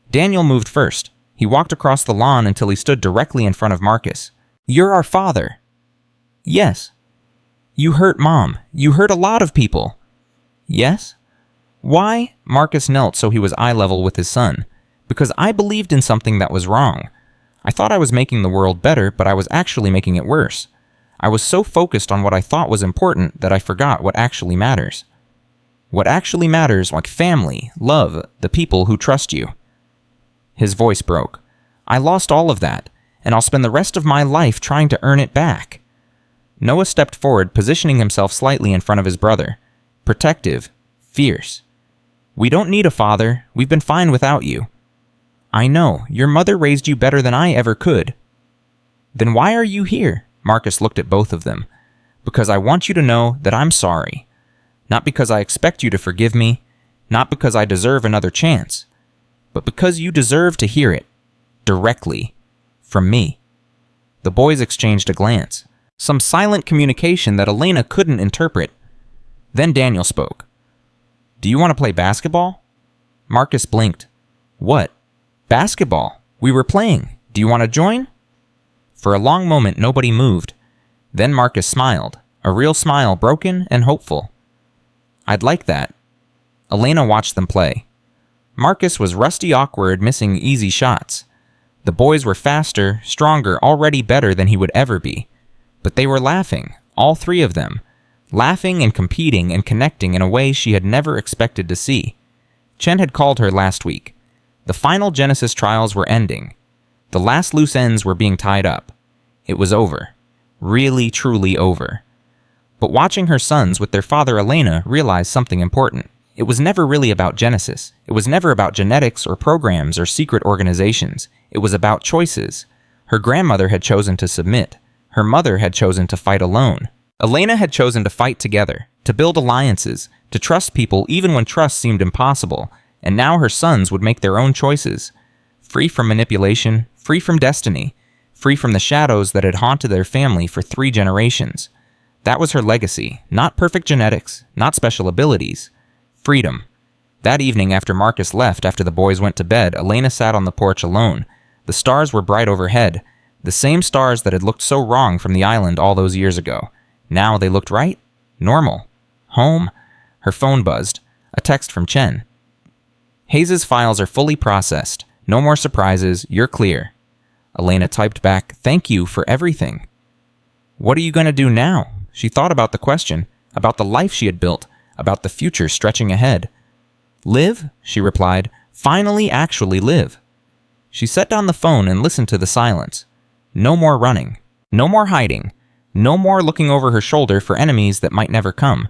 Daniel moved first. He walked across the lawn until he stood directly in front of Marcus. You're our father. Yes. You hurt Mom. You hurt a lot of people. Yes? Why? Marcus knelt so he was eye level with his son. Because I believed in something that was wrong. I thought I was making the world better, but I was actually making it worse. I was so focused on what I thought was important that I forgot what actually matters. What actually matters, like family, love, the people who trust you. His voice broke. I lost all of that, and I'll spend the rest of my life trying to earn it back. Noah stepped forward, positioning himself slightly in front of his brother. Protective, fierce. We don't need a father. We've been fine without you. I know. Your mother raised you better than I ever could. Then why are you here? Marcus looked at both of them. Because I want you to know that I'm sorry. Not because I expect you to forgive me, not because I deserve another chance, but because you deserve to hear it, directly, from me. The boys exchanged a glance, some silent communication that Elena couldn't interpret. Then Daniel spoke. Do you want to play basketball? Marcus blinked. What? Basketball. We were playing. Do you want to join? For a long moment, nobody moved. Then Marcus smiled, a real smile, broken and hopeful. I'd like that. Elena watched them play. Marcus was rusty awkward, missing easy shots. The boys were faster, stronger, already better than he would ever be. But they were laughing, all three of them. Laughing and competing and connecting in a way she had never expected to see. Chen had called her last week. The final Genesis trials were ending. The last loose ends were being tied up. It was over. Really, truly over. But watching her sons with their father Elena realized something important. It was never really about Genesis. It was never about genetics or programs or secret organizations. It was about choices. Her grandmother had chosen to submit. Her mother had chosen to fight alone. Elena had chosen to fight together, to build alliances, to trust people even when trust seemed impossible, and now her sons would make their own choices. Free from manipulation, free from destiny, free from the shadows that had haunted their family for 3 generations. That was her legacy, not perfect genetics, not special abilities. Freedom. That evening after Marcus left after the boys went to bed, Elena sat on the porch alone. The stars were bright overhead, the same stars that had looked so wrong from the island all those years ago. Now they looked right, normal. Home. Her phone buzzed. A text from Chen. Hayes' files are fully processed. No more surprises. You're clear. Elena typed back, thank you for everything. What are you going to do now? She thought about the question, about the life she had built, about the future stretching ahead. Live, she replied. Finally actually live. She set down the phone and listened to the silence. No more running. No more hiding. No more looking over her shoulder for enemies that might never come.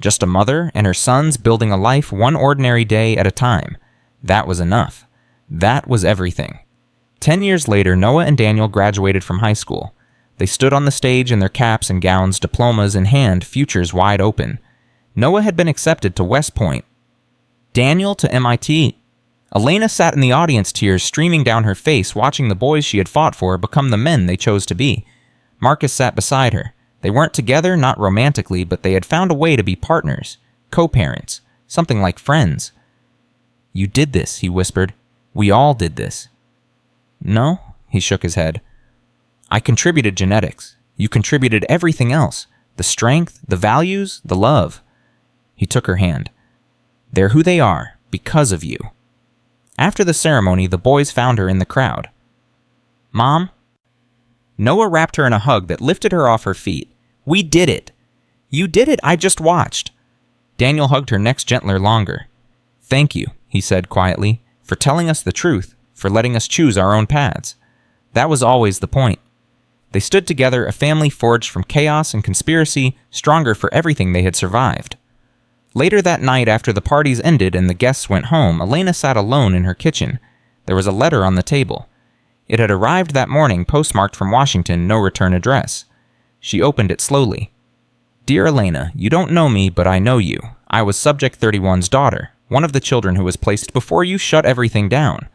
Just a mother and her sons building a life one ordinary day at a time. That was enough. That was everything. 10 years later, Noah and Daniel graduated from high school. They stood on the stage in their caps and gowns, diplomas in hand, futures wide open. Noah had been accepted to West Point. Daniel to MIT. Elena sat in the audience, tears streaming down her face, watching the boys she had fought for become the men they chose to be. Marcus sat beside her. They weren't together, not romantically, but they had found a way to be partners, co-parents, something like friends. You did this, he whispered. We all did this. No, he shook his head. I contributed genetics. You contributed everything else. The strength, the values, the love. He took her hand. They're who they are, because of you. After the ceremony, the boys found her in the crowd. Mom? Noah wrapped her in a hug that lifted her off her feet. We did it. You did it, I just watched. Daniel hugged her next gentler, longer. Thank you, he said quietly, for telling us the truth, for letting us choose our own paths. That was always the point. They stood together, a family forged from chaos and conspiracy, stronger for everything they had survived. Later that night, after the parties ended and the guests went home, Elena sat alone in her kitchen. There was a letter on the table. It had arrived that morning, postmarked from Washington, no return address. She opened it slowly. Dear Elena, you don't know me, but I know you. I was Subject 31's daughter, one of the children who was placed before you shut everything down.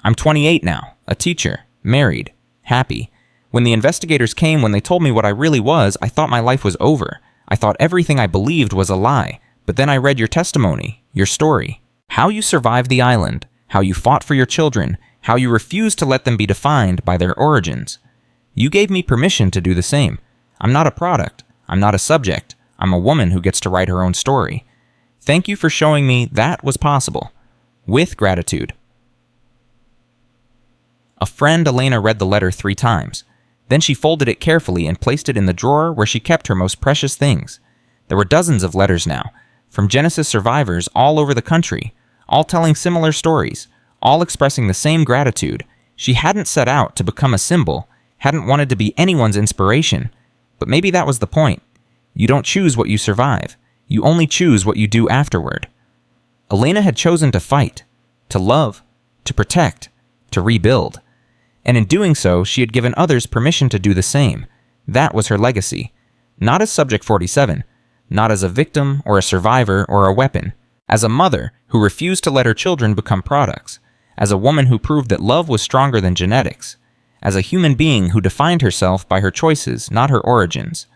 I'm 28 now, a teacher, married, happy. When the investigators came, when they told me what I really was, I thought my life was over. I thought everything I believed was a lie. But then I read your testimony, your story. How you survived the island, how you fought for your children, how you refused to let them be defined by their origins. You gave me permission to do the same. I'm not a product. I'm not a subject. I'm a woman who gets to write her own story. Thank you for showing me that was possible. With gratitude. A friend, Elena read the letter 3 times. Then she folded it carefully and placed it in the drawer where she kept her most precious things. There were dozens of letters now. from Genesis survivors all over the country, all telling similar stories, all expressing the same gratitude. She hadn't set out to become a symbol, hadn't wanted to be anyone's inspiration, but maybe that was the point. You don't choose what you survive. You only choose what you do afterward. Elena had chosen to fight, to love, to protect, to rebuild. And in doing so, she had given others permission to do the same. That was her legacy. Not as Subject 47, not as a victim or a survivor or a weapon. As a mother who refused to let her children become products. As a woman who proved that love was stronger than genetics. As a human being who defined herself by her choices, not her origins.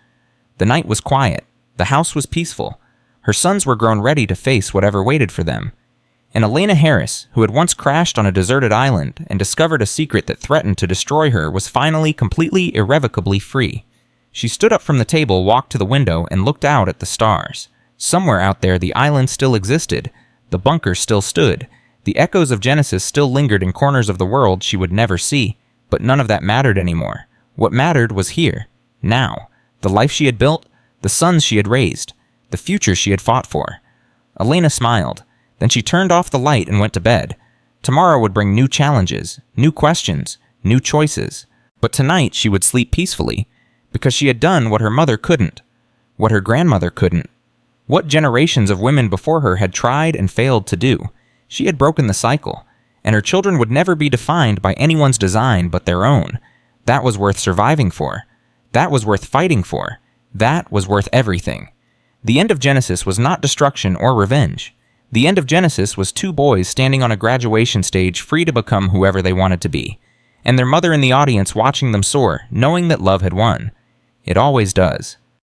The night was quiet. The house was peaceful. Her sons were grown ready to face whatever waited for them. And Elena Harris, who had once crashed on a deserted island and discovered a secret that threatened to destroy her, was finally completely, irrevocably free. She stood up from the table, walked to the window, and looked out at the stars. Somewhere out there, the island still existed. The bunker still stood. The echoes of Genesis still lingered in corners of the world she would never see. But none of that mattered anymore. What mattered was here, now. The life she had built, the sons she had raised, the future she had fought for. Elena smiled. Then she turned off the light and went to bed. Tomorrow would bring new challenges, new questions, new choices. But tonight she would sleep peacefully, because she had done what her mother couldn't, what her grandmother couldn't, what generations of women before her had tried and failed to do. She had broken the cycle, and her children would never be defined by anyone's design but their own. That was worth surviving for. That was worth fighting for. That was worth everything. The end of Genesis was not destruction or revenge. The end of Genesis was two boys standing on a graduation stage free to become whoever they wanted to be, and their mother in the audience watching them soar, knowing that love had won. It always does.